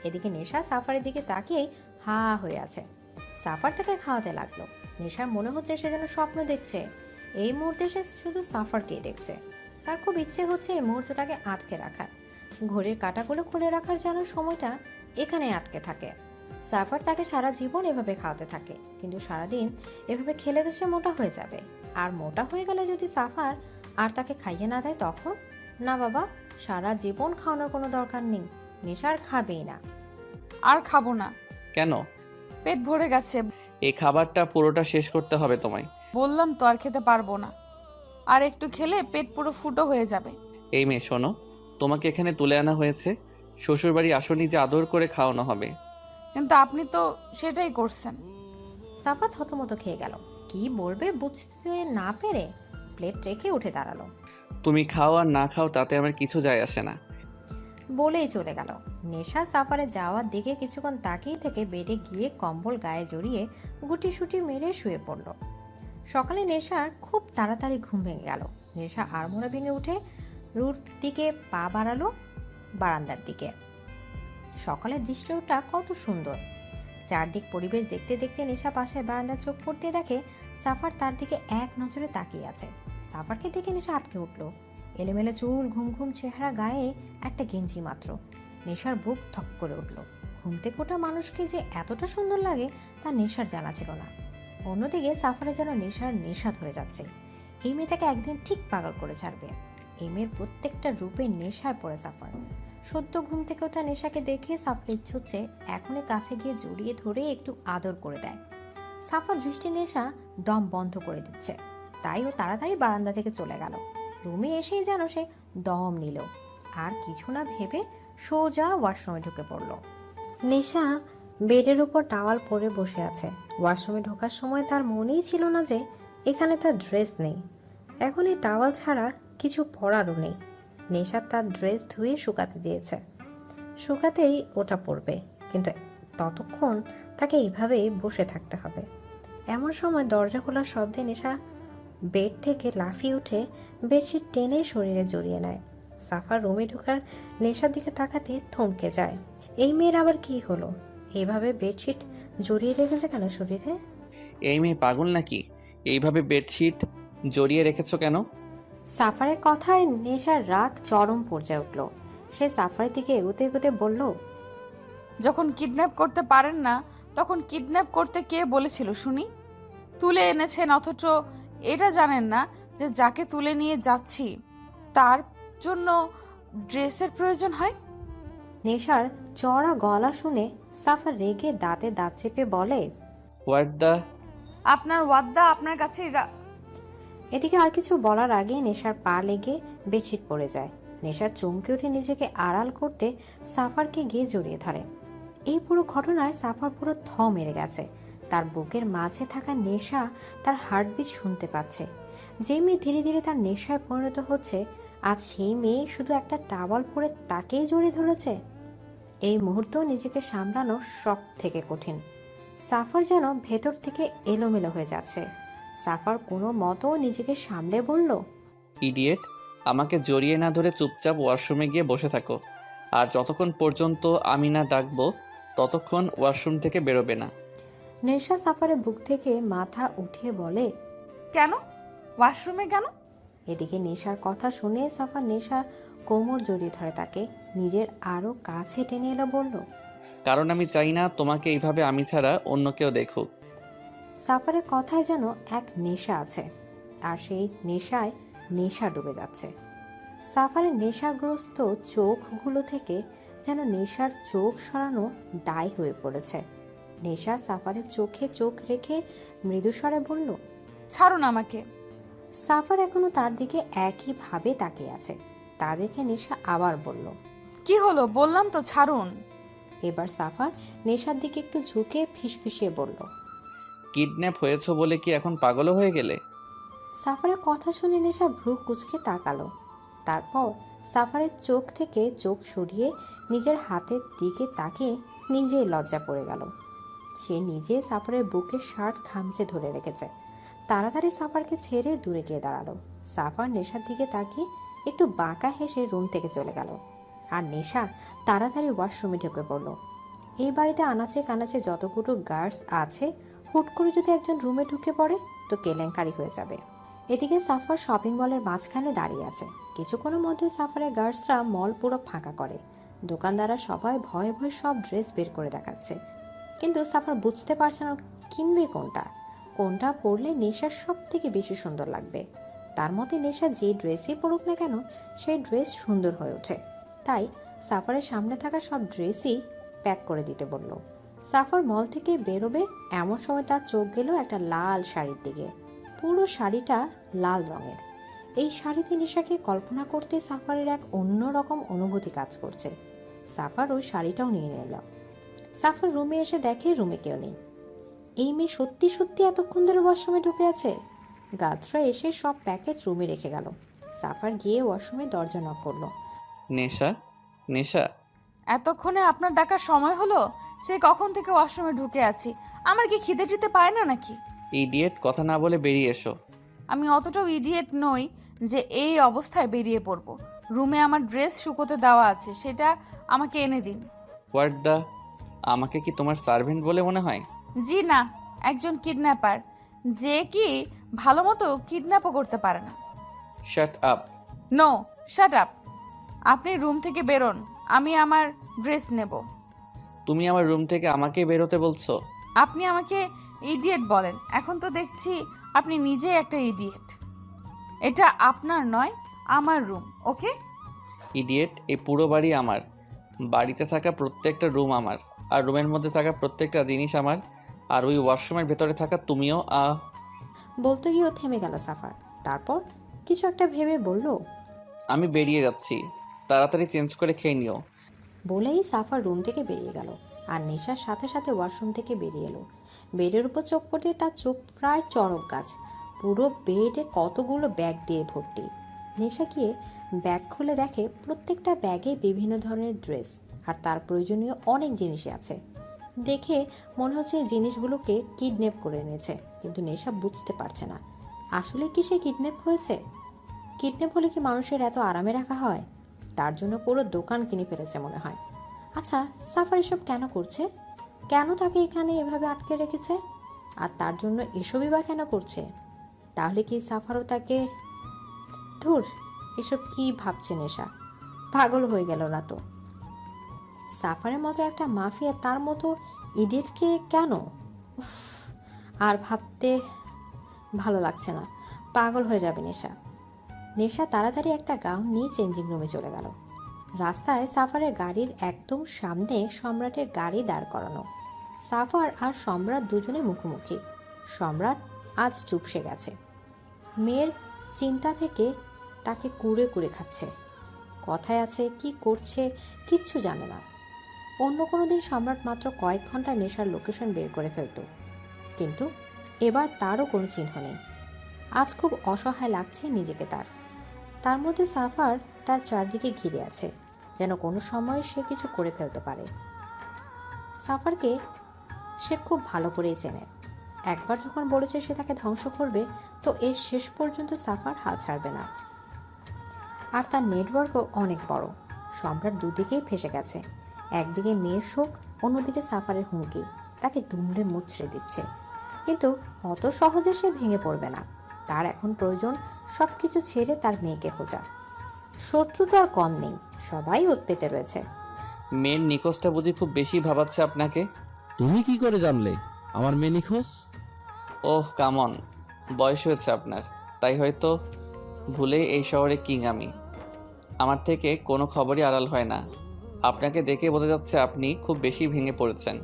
এদিকে নেশা সাফারের দিকে তাকিয়ে হা হয়ে আছে। সাফার তাকে খাওয়াতে লাগলো। নেশার মনে হচ্ছে সে যেন স্বপ্ন দেখছে। এই মুহূর্তে সে শুধু সাফারকেই দেখছে। তার খুব ইচ্ছে হচ্ছে এই মুহূর্তটাকে আটকে রাখার। ঘড়ির কাঁটাগুলো খুলে রাখার যেন সময়টা এখানে আটকে থাকে। সাফার তাকে সারা জীবন এভাবে খাওয়াতে থাকে, কিন্তু সারাদিন এভাবে খেলে তো সে মোটা হয়ে যাবে। আর মোটা হয়ে গেলে যদি সাফার আর তাকে খাইয়ে না দেয় তখন? না বাবা, সারা জীবন খাওয়ানোর কোনো দরকার নেই। নেশা আর খাবেই না। আর খাবো না। কেন? পেট ভরে গেছে। এই খাবারটা পুরোটা শেষ করতে হবে তোমায়। বললাম তো আর খেতে পারবো না। আর একটু খেলে পেট পুরো ফুটো হয়ে যাবে। এই মেয়ে শোনো, তোমাকে এখানে তুলে আনা হয়েছে। শ্বশুরবাড়ি আসনি যে আদর করে খাওয়ানো হবে। কিন্তু আপনি তো সেটাই করছেন। সাফা থতমত খেয়ে গেল। কি বলবে বুঝতে না পেরে প্লেট রেখে উঠে দাঁড়ালো। তুমি খাও আর না খাও তাতে আমার কিছু যায় আসে না। বলেই চলে গেল। নেশা সাফারে যাওয়ার দিকে কিছুক্ষণ তাকিয়ে থেকে বেডে গিয়ে কম্বল গায়ে জড়িয়ে গুটিসুটি মেরে শুয়ে পড়ল। সকালে নেশার খুব তাড়াতাড়ি ঘুম ভেঙে গেল। নেশা আড়মোড়া ভেঙে উঠে রুর দিকে পা বাড়ালো, বারান্দার দিকে। সকালের দৃশ্যটা কত সুন্দর। চারদিক পরিবেশ দেখতে দেখতে নেশা পাশে বারান্দার চোখ পড়তে দেখে সাফার তার দিকে এক নজরে তাকিয়ে আছে। সাফারকে দেখে নেশা আটকে উঠল। এলোমেলো চুল, ঘুম ঘুম চেহারা, গায়ে একটা গেঞ্জি মাত্র। নেশার বুক থক করে উঠল। ঘুম থেকে ওঠা মানুষকে যে এতটা সুন্দর লাগে তা নেশার জানা ছিল না। অন্যদিকে সাফারে যেন নেশার নেশা ধরে যাচ্ছে। এই মেয়েটাকে একদিন ঠিক পাগল করে ছাড়বে। এই মেয়ের প্রত্যেকটা রূপে নেশায় পড়ে সাফার। সদ্য ঘুম থেকে ওঠা নেশাকে দেখে সাফার ইচ্ছে হচ্ছে এখনই কাছে গিয়ে জড়িয়ে ধরে একটু আদর করে দেয়। সাফার দৃষ্টি নেশা দম বন্ধ করে দিচ্ছে, তাই ও তাড়াতাড়ি বারান্দা থেকে চলে গেল। রুমে এসেই যেন সে দম নিল। আর কিছু না ভেবে সোজা ওয়াশরুমে ঢুকে পড়ল। নেশা বেডের উপর টাওয়াল পরে বসে আছে। ওয়াশরুমে ঢোকার সময় তার মনেই ছিল না যে এখানে তার ড্রেস নেই। এখন এই টাওয়াল ছাড়া কিছু পরারও নেই। নেশা তার ড্রেস ধুয়ে শুকাতে দিয়েছে। শুকাতেই ওটা পরবে, কিন্তু ততক্ষণ তাকে এইভাবেই বসে থাকতে হবে। এমন সময় দরজা খোলার শব্দে নেশা বেড থেকে লাফিয়ে উঠে বেডশিট টেনে শরীরে জড়িয়ে নেয়। সাফার রুমে ঢোকার নেশার দিকে তাকাতে থমকে যায়। এই মেয়ের আবার কি হলো? এইভাবে বেডশিট জড়িয়ে রেখেছে কেন শরীরে? এই মেয়ে পাগল নাকি? এইভাবে বেডশিট জড়িয়ে রেখেছো কেন? সাফারের কথায় নেশার রাগ চরম পর্যায়ে উঠল। সে সাফারের দিকে এগোতে এগোতে বলল, যখন কিডন্যাপ করতে পারেন না তখন কিডন্যাপ করতে কে বলেছিল শুনি? তুলে এনেছেন অথচ এটা জানেন না যে যাকে তুলে নিয়ে যাচ্ছি তার জন্য ড্রেসের প্রয়োজন হয়। নেশার চড়া গলা শুনে সাফার রেগে দাঁতে দাঁত চেপে বলে, হোয়াট দ্য? আপনার ওয়াদ্দা আপনার কাছে এদিকে আর কিছু বলার আগে নেশার পা লেগে বেডশিট পড়ে যায়। নেশার চমকে উঠে নিজেকে আড়াল করতে সাফারকে গিয়ে জড়িয়ে ধরে। এই পুরো ঘটনায় সাফার পুরো থ মেরে গেছে। তার বুকের মাঝে থাকা নেশা তার হার্টবিট শুনতে পাচ্ছে। যে মেয়ে ধীরে ধীরে তার নেশায় পরিণত হচ্ছে, আজ সেই মেয়ে শুধু একটা টাওয়াল পরে তাকেই জড়িয়ে ধরেছে। এই মুহূর্ত নিজেকে সামলানো সব থেকে কঠিন। সাফার যেন ভেতর থেকে এলোমেলো হয়ে যাচ্ছে। সাফার কোনো মতো নিজেকে সামলে বলল, ইডিয়েট, আমাকে জড়িয়ে না ধরে চুপচাপ ওয়াশরুমে গিয়ে বসে থাকো। আর যতক্ষণ পর্যন্ত আমি না ডাকবো ততক্ষণ ওয়াশরুম থেকে বেরোবে না। নেশা সাফারের বুক থেকে মাথা উঠিয়ে বলে, কেন? ওয়াশরুমে কেন? এদিকে নেশার কথা শুনে সাফার নেশার কোমর জড়িয়ে ধরে তাকে নিজের আরো কাছে টেনে এলো, বলল, কারণ আমি চাই না তোমাকে এইভাবে আমি ছাড়া অন্য কেউ দেখুক। সাফারের কথায় যেন এক নেশা আছে, আর সেই নেশায় নেশা ডুবে যাচ্ছে। সাফারের নেশাগ্রস্ত চোখগুলো থেকে যেন নেশার চোখ সরানো দায় হয়ে পড়েছে। নেশা সাফারের চোখে চোখ রেখে মৃদুস্বরে বলল, ছাড়ুন আমাকে। সাফার এখনো তার দিকে একইভাবে তাকিয়ে আছে। তা দেখে নেশা আবার বলল, কি হলো? বললাম তো ছাড়ুন। এবার সাফার নেশার দিকে একটু ঝুঁকে ফিসফিসিয়ে বলল, কিডন্যাপ হয়েছো বলে কি এখন পাগলও হয়ে গেলে? সাফারের কথা শুনে নেশা ভ্রু কুঁচকে তাকালো। তারপর সাফারের চোখ থেকে চোখ সরিয়ে নিজের হাতের দিকে তাকিয়ে নিজেই লজ্জা পড়ে গেল। সে নিজে সাফারের বুকের শার্ট খামচে ধরে রেখেছে। তাড়াতাড়ি সাফারকে ছেড়ে দূরে গিয়ে দাঁড়ালো। সাফার নেশার দিকে তাকিয়ে একটু বাঁকা হেসে রুম থেকে চলে গেল। আর নেশা তাড়াতাড়ি ওয়াশরুমে ঢুকে পড়ল। এই বাড়িতে আনাচে কানাচে যতগুলো গার্ডস আছে, হুট করে যদি একজন রুমে ঢুকে পড়ে তো কেলেঙ্কারি হয়ে যাবে। এদিকে সাফার শপিং মলের মাঝখানে দাঁড়িয়ে আছে। কিছুক্ষণের মধ্যে সাফারের গার্ডসরা মল পুরো ফাঁকা করে। দোকানদাররা সবাই ভয়ে ভয়ে সব ড্রেস বের করে দেখাচ্ছে, কিন্তু সাফার বুঝতে পারছে না কিনবে কোনটা। কোনটা পরলে নেশার সব থেকে বেশি সুন্দর লাগবে। তার মতে নেশা যে ড্রেসই পরুক না কেন, সেই ড্রেস সুন্দর হয়ে ওঠে। তাই সাফারের সামনে থাকা সব ড্রেসই প্যাক করে দিতে বলল। সাফার মল থেকে বেরোবে এমন সময় তার চোখ গেল একটা লাল শাড়ির দিকে। পুরো শাড়িটা লাল রঙের। এই শাড়িতে নেশাকে কল্পনা করতে সাফারের এক অন্যরকম অনুভূতি কাজ করছে। সাফার ওই শাড়িটাও নিয়ে নিল। সাফার রুমে এসে দেখে রুমে কেউ নেই। এই মেয়ে সত্যি সত্যি এতক্ষণ ধরে ওয়াশরুমে ঢুকে আছে। গাছরা এসে সব প্যাকেট রুমে রেখে গেল। সাফার গিয়ে ওয়াশরুমে দরজা নক করলো। নেশা, নেশা, এতক্ষণে আপনার ডাকার সময় হলো? সে কখন থেকে ওয়াশরুমে ঢুকে আছি। আমার কি খিদে টিতে পায় না নাকি? ইডিয়েট, কথা না বলে বেরিয়ে এসো। আমি অতটাও ইডিয়েট নই যে এই অবস্থায় বেরিয়ে পড়ব। রুমে আমার ড্রেস শুকোতে দেওয়া আছে, সেটা আমাকে এনে দিন। হোয়াট দ্য, আমাকে কি তোমার সার্ভেন্ট বলে মনে হয়? জি না, একজন কিডন্যাপার, যে কি ভালো মতো কিডন্যাপও করতে পারে না। Shut up. No, shut up. আপনি রুম থেকে বেরোন, আমি আমার ড্রেস নেব। তুমি আমার রুম থেকে আমাকে বেরোতে বলছো? আপনি আমাকে ইডিয়েট বলেন, এখন তো দেখছি আপনি নিজেই একটা ইডিয়েট। এটা আপনার নয়, আমার রুম, ওকে? ইডিয়েট, এই পুরো বাড়ি আমার। বাড়িতে থাকা প্রত্যেকটা রুম আমার, আর রুমের মধ্যে থাকা প্রত্যেকটা জিনিস আমার। আর ওই ওয়াশরুমের ভেতরে থাকা তুমিও। বলতে গিয়েও থেমে গেল সাফার। তারপর কিছু একটা ভেবে বলল, আমি বেরিয়ে যাচ্ছি, তাড়াতাড়ি চেঞ্জ করে খেয়ে নিও। বলেই সাফার রুম থেকে বেরিয়ে গেল। আর নেশার সাথে সাথে ওয়াশরুম থেকে বেরিয়ে এলো। বেডের উপর চোখ পড়তে তার চোখ প্রায় চড়ক গাছ। পুরো বেডে কতগুলো ব্যাগ দিয়ে ভর্তি। নেশা গিয়ে ব্যাগ খুলে দেখে প্রত্যেকটা ব্যাগে বিভিন্ন ধরনের ড্রেস আর তার প্রয়োজনীয় অনেক জিনিসই আছে। দেখে মনে হচ্ছে এই জিনিসগুলোকে কিডন্যাপ করে এনেছে, কিন্তু নেশা বুঝতে পারছে না আসলে কি সে কিডন্যাপ হয়েছে। কিডন্যাপ হলে কি মানুষের এত আরামে রাখা হয়? তার জন্য পুরো দোকান কিনে ফেলেছে মনে হয়। আচ্ছা, সাফার এসব কেন করছে? কেন তাকে এখানে এভাবে আটকে রেখেছে? আর তার জন্য এসবই বা কেন করছে? তাহলে কি সাফারও তাকে... ধুর, এসব কি ভাবছে নেশা? পাগল হয়ে গেল না তো? সাফারের মতো একটা মাফিয়া তার মতো ইডিয়েটকে কেন? উফ, আর ভাবতে ভালো লাগছে না। পাগল হয়ে যাবে নেশা। নেশা তাড়াতাড়ি একটা গাউন নিয়ে চেঞ্জিং রুমে চলে গেল। রাস্তায় সাফারের গাড়ির একদম সামনে সম্রাটের গাড়ি দাঁড় করানো। সাফার আর সম্রাট দুজনে মুখোমুখি। সম্রাট আজ চুপসে গেছে। মেয়ের চিন্তা থেকে তাকে কুড়ে কুড়ে খাচ্ছে। কথায় আছে কি করছে কিচ্ছু জানে না। অন্য কোনো দিন সম্রাট মাত্র কয়েক ঘন্টা নেশার লোকেশন বের করে ফেলত, কিন্তু এবার তারও কোনো চিহ্ন নেই। আজ খুব অসহায় লাগছে নিজেকে তার মধ্যে সাফার তার চারদিকে ঘিরে আছে, যেন কোনো সময় সে কিছু করে ফেলতে পারে। সাফারকে সে খুব ভালো করেই চেনে। একবার যখন বলেছে সে তাকে ধ্বংস করবে, তো এর শেষ পর্যন্ত সাফার হাল ছাড়বে না। আর তার নেটওয়ার্কও অনেক বড়। সম্রাট দুদিকেই ফেসে গেছে। একদিকে মেয়ের শোক, অন্যদিকে সাফারের হুমকি তাকে দুমড়ে মুচড়ে দিচ্ছে। কিন্তু অত সহজে সে ভেঙে পড়বে না। তার এখন প্রয়োজন সবকিছু ছেড়ে তার মেয়েকে খোঁজা। শত্রু তো আর কম নেই, সবাই উৎপেতে রয়েছে। মেয়ের নিখোঁজটা বুঝি খুব বেশি ভাবাচ্ছে আপনাকে? তুমি কি করে জানলে আমার মেয়ে নিখোঁজ? ওহ কামন, বয়স হয়েছে আপনার, তাই হয়তো ভুলে এই শহরে কিং আমি। আমার থেকে কোনো খবরই আড়াল হয় না। আপনাকে দেখে বোঝা যাচ্ছে আপনি খুব বেশি ভেঙে পড়েছেন।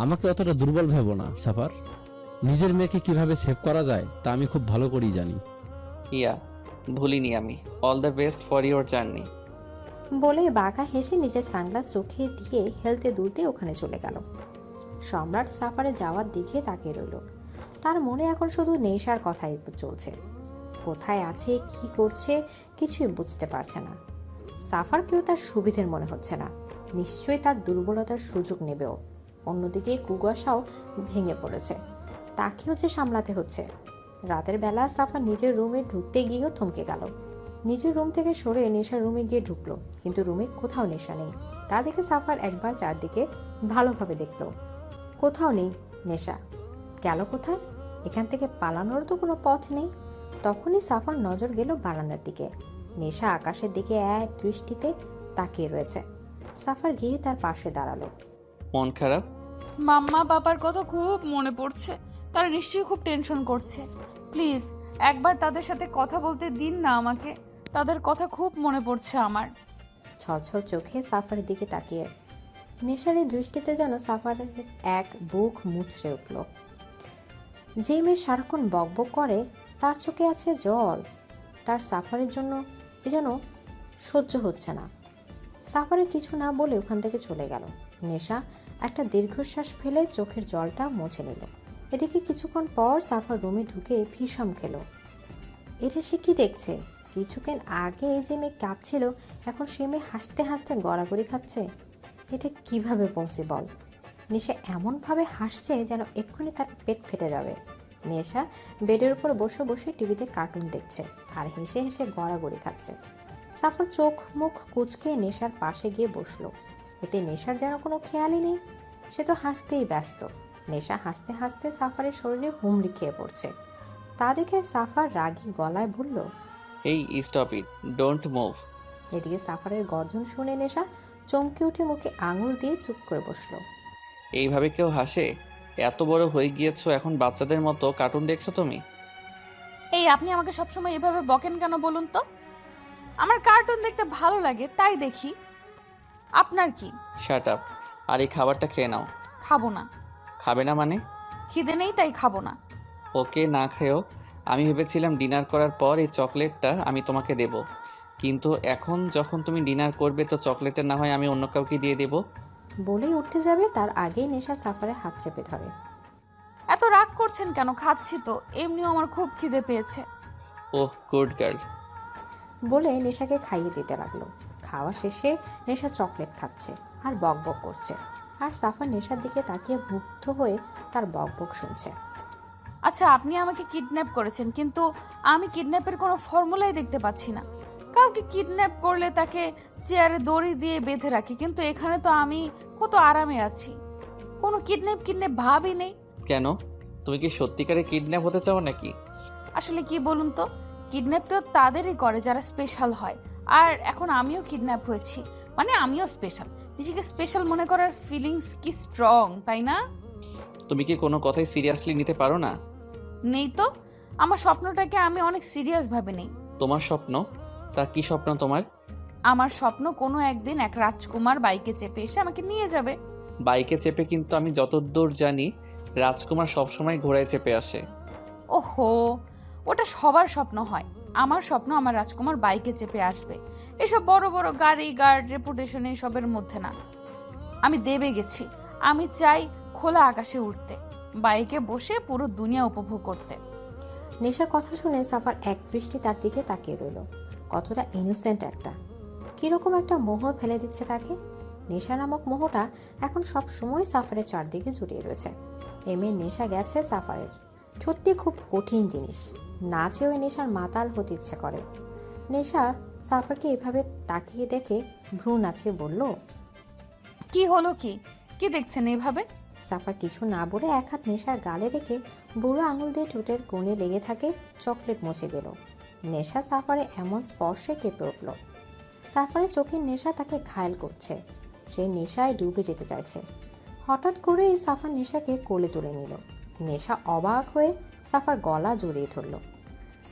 আমাকে অতটা দুর্বল ভেবো না সাফার। নিজের মেয়েকে কিভাবে সেভ করা যায় তা আমি খুব ভালো করেই জানি। ইয়া, ভুলিনি আমি। All the best for your journey. বলে বাঁকা হেসে নিজের সানগ্লাস চোখে দিয়ে হেলতে দুলতে ওখানে চলে গেল। সম্রাট সাফারে যাওয়ার দিকে তাকিয়ে রইল। তার মনে এখন শুধু নেশার কথাই চলছে। কোথায় আছে, কি করছে, কিছুই বুঝতে পারছে না। সাফারকেও তার সুবিধের মনে হচ্ছে না। নিশ্চয়ই তার দুর্বলতার সুযোগ নেবেও। অন্যদিকে কুয়াশাও ভেঙে পড়েছে, তাকেও যে সামলাতে হচ্ছে। রাতের বেলা সাফার নিজের রুমে ঢুকতে গিয়েও থমকে গেল। নিজের রুম থেকে সরে নেশার রুমে গিয়ে ঢুকলো, কিন্তু রুমে কোথাও নেশা নেই। তা দেখে সাফার একবার চারদিকে ভালোভাবে দেখলো, কোথাও নেই নেশা। গেল কোথায়? এখান থেকে পালানোর তো কোনো পথ নেই। তখনই সাফার নজর গেল বারান্দার দিকে। নেশা আকাশের দিকে এক দৃষ্টিতে তাকিয়ে রয়েছে। সাফার গিয়ে তার পাশে দাঁড়ালো। মন খারাপ? মাম্মা বাবার কথা খুব মনে পড়ছে, তারা নিশ্চয়ই খুব টেনশন করছে। প্লিজ একবার তাদের সাথে কথা বলতে দিন না আমাকে, তাদের কথা খুব মনে পড়ছে আমার। ছলছল চোখে সাফারের দিকে তাকিয়ে নেশার এই দৃষ্টিতে যেন সাফারের এক বুক মুচড়ে উঠল। যে মেয়ে সারাক্ষণ বকবক করে তার চোখে আছে জল, তার সাফারের জন্য এ যেন সহ্য হচ্ছে না। সাফারে কিছু না বলে ওখান থেকে চলে গেল। নেশা একটা দীর্ঘশ্বাস ফেলে চোখের জলটা মুছে নিল। এদিকে কিছুক্ষণ পর সাফার রুমে ঢুকে ভীষণ খেল। এটা সে কি দেখছে? কিছুক্ষণ আগে যে মেয়ে কাঁদছিল, এখন সে মেয়ে হাসতে হাসতে গড়াগড়ি খাচ্ছে। এটা কিভাবে পসিবল? নেশা এমনভাবে হাসছে যেন এক্ষুনি তার পেট ফেটে যাবে। নেশা বেডের উপর বসে বসে টিভিতে কার্টুন দেখছে আর হেসে হেসে গড়াগড়ি খাচ্ছে। সাফার চোখ মুখ কুঁচকে নেশার পাশে গিয়ে বসলো। এতে নেশার যেন কোনো খেয়ালই নেই, সে তো হাসতেই ব্যস্ত। নেশা হাসতে হাসতে সাফারের শরীরে হুমড়ি খেয়ে পড়ছে। তা দেখে সাফার রাগী গলায় বলল, এই স্টপ ইট, ডোন্ট মুভ। এদিকে সাফারের গর্জন শুনে নেশা চমকে উঠে মুখে আঙুল দিয়ে চুপ করে বসলো। এইভাবে কেউ হাসে? এত বড় হয়ে গিয়েছো, এখন বাচ্চাদের মতো কার্টুন দেখছো তুমি? এই আপনি আমাকে সবসময় এভাবে বকেন কেন বলুন তো? আমার কার্টুন দেখতে ভালো লাগে তাই দেখি, আপনার কি? শাট আপ, আর এই খাবারটা খেয়ে নাও। খাবো না। খাবে না মানে? খিদে নেই তাই খাবো না। ওকে, না খেয়েও। আমি ভেবেছিলাম ডিনার করার পর এই চকলেটটা আমি তোমাকে দেব, কিন্তু এখন যখন তুমি ডিনার করবে তো চকলেটটা না হয় আমি অন্য কাউকে দিয়ে দেব। বলেই উঠতে যাবে, তার আগেই নেশা সাফারের হাত চেপে ধরে। এত রাগ করছেন কেন? খাচ্ছি তো, এমনিও আমার খুব খিদে পেয়েছে। ওহ, গুড গার্ল। বলে নেশাকে খাইয়ে দিতে লাগলো। খাওয়া শেষে নেশা চকলেট খাচ্ছে আর বকবক করছে, আর সাফার নেশার দিকে তাকিয়ে মুগ্ধ হয়ে তার বকবক শুনছে। আচ্ছা, আপনি আমাকে কিডন্যাপ করেছেন, কিন্তু আমি কিডন্যাপের কোনো ফর্মুলাই দেখতে পাচ্ছি না। কাউকে কিডন্যাপ করলে তাকে চেয়ারে দড়ি দিয়ে বেঁধে রাখি, কিন্তু এখানে তো আমি কত আরামে আছি, কোনো কিডন্যাপ ভাবই নেই। কেন, তুমি কি সত্যিকারে কিডন্যাপ হতে চাও নাকি? আসলে কি বলুন তো, কিডন্যাপ তো তাদেরই করে যারা স্পেশাল হয়, আর এখন আমিও কিডন্যাপ হয়েছি, মানে আমিও স্পেশাল। নিজেকে স্পেশাল মনে করার ফিলিংস কি স্ট্রং, তাই না? তুমি কি কোনো কথাই সিরিয়াসলি নিতে পারো না? নেই তো, আমার স্বপ্নটাকে আমি অনেক সিরিয়াস ভাবে নেই। তোমার স্বপ্ন? তা কি স্বপ্ন তোমার? আমার স্বপ্ন কোনো একদিন এক রাজকুমার বাইকে চেপে এসে আমাকে নিয়ে যাবে। বাইকে চেপে? কিন্তু আমি যতদূর জানি রাজকুমার সবসময় ঘোড়ায় চেপে আসে। ওহো, ওটা সবার স্বপ্ন হয়। আমার স্বপ্ন আমার রাজকুমার বাইকে চেপে আসবে, এসব বড় বড় গাড়ি, গার্ড, রেপুটেশন এসবের মধ্যে না। আমি দেবে গেছি, আমি চাই খোলা আকাশে উঠতে, বাইকে বসে পুরো দুনিয়া উপভোগ করতে। নেশার কথা শুনে সাফার এক দৃষ্টি তার দিকে তাকিয়ে রইল। কতটা ইনোসেন্ট একটা, কিরকম একটা মোহ ফেলে দিচ্ছে তাকে। নেশা নামক মোহটা এখন সব সময় সাফারের চারদিকে জড়িয়ে রয়েছে। এমএ নেশা গেছে সাফারের, সত্যি খুব কঠিন জিনিস। না চেয়েও নেশার মাতাল হতে ইচ্ছে করে। নেশা সাফারকে এভাবে তাকিয়ে দেখে ভ্রু নাচিয়ে বলল, কি হলো? কি দেখছেন এইভাবে? সাফার কিছু না বলে এক হাত নেশার গালে রেখে বুড়ো আঙুল দিয়ে ঠোঁটের কোণে লেগে থাকে চকলেট মুছে দিল। নেশা সাফারে এমন স্পর্শে কেঁপে উঠল। সাফারের চোখের নেশা তাকে ঘায়েল করছে, সে নেশায় ডুবে যেতে চাইছে। হঠাৎ করে সাফার নেশাকে কোলে তুলে নিল। নেশা অবাক হয়ে সাফার গলা জড়িয়ে ধরল।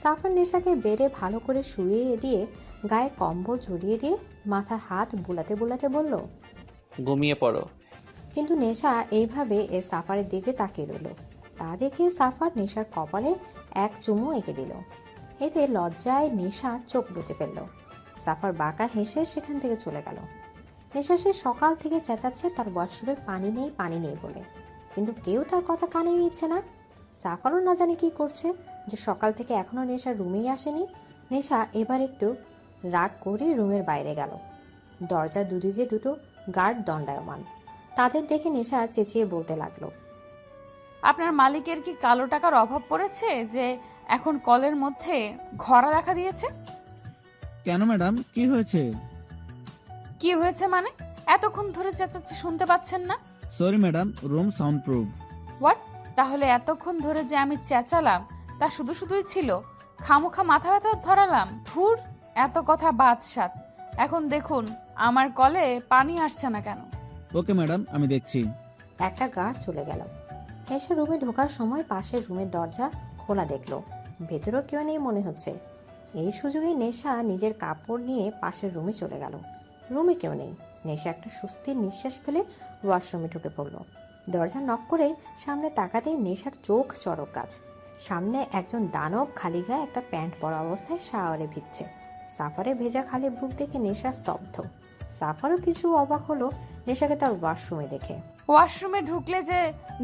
সাফার নেশাকে বেডে ভালো করে শুইয়ে দিয়ে গায়ে কম্বল জড়িয়ে দিয়ে মাথার হাত বুলাতে বুলাতে বলল, ঘুমিয়ে পড়ো। কিন্তু নেশা এইভাবে সাফারের দিকে তাকিয়ে রইল। তা দেখে সাফার নেশার কপালে এক চুমু এঁকে দিল। এতে লজ্জায় নেশা চোখ বুজে ফেলল। সাফার বাঁকা হেসে সেখান থেকে চলে গেল। নেশা সে সকাল থেকে চেঁচাচ্ছে তার ওয়াশরুমে পানি নেই বলে, কিন্তু কেউ তার কথা কানে নিচ্ছে না। সাফারও না জানে কি করছে, যে সকাল থেকে এখনো নেশা রুমেই আসেনি। নেশা এবার একটু রাগ করে রুমের বাইরে গেল। দরজার দুদিকে দুটো গার্ড দণ্ডায়মান। তাদের দেখে নেশা চেঁচিয়ে বলতে লাগলো, আপনার মালিকের কি কালো টাকার অভাব পড়েছে যে এখন কলের মধ্যে ঘরা দেখা দিয়েছে? কেন ম্যাডাম, কি হয়েছে? কি হয়েছে মানে? এতক্ষণ ধরে চেঁচাচ্ছি, শুনতে পাচ্ছেন না? Sorry madam, room sound proof. What? তাহলে এতক্ষণ ধরে যে আমি চেঁচালাম তা শুধু শুধুই ছিল? খামোখা মাথা ব্যথা ধরালাম? ধুর, এত কথা বাদ সাত। এখন দেখুন আমার কলে পানি আসছে না কেন। ওকে ম্যাডাম, আমি দেখছি। একটা গার্ড চলে গেল। নেশা রুমে ঢোকার সময় পাশের রুমের দরজা খোলা দেখলো। ভেতরেও কেউ নেই মনে হচ্ছে। এই সুযোগে নেশা নিজের কাপড় নিয়ে পাশের রুমে চলে গেল। রুমে কেউ নেই। নেশা একটা স্বস্তির নিঃশ্বাস ফেলে ওয়াশরুমে ঢুকে পড়ল। দরজা নক করে সামনে তাকাতেই নেশার চোখ চড়ক গাছ। সামনে একজন দানব খালি গায়ে একটা প্যান্ট পরা অবস্থায় শাওয়ারে ভিজছে। সাফারে ভেজা খালি বুক দেখে নেশা স্তব্ধ। সাফারও কিছু অবাক হলো নেশাকে তার ওয়াশরুমে দেখে। ওয়াশরুমে ঢুকলে যে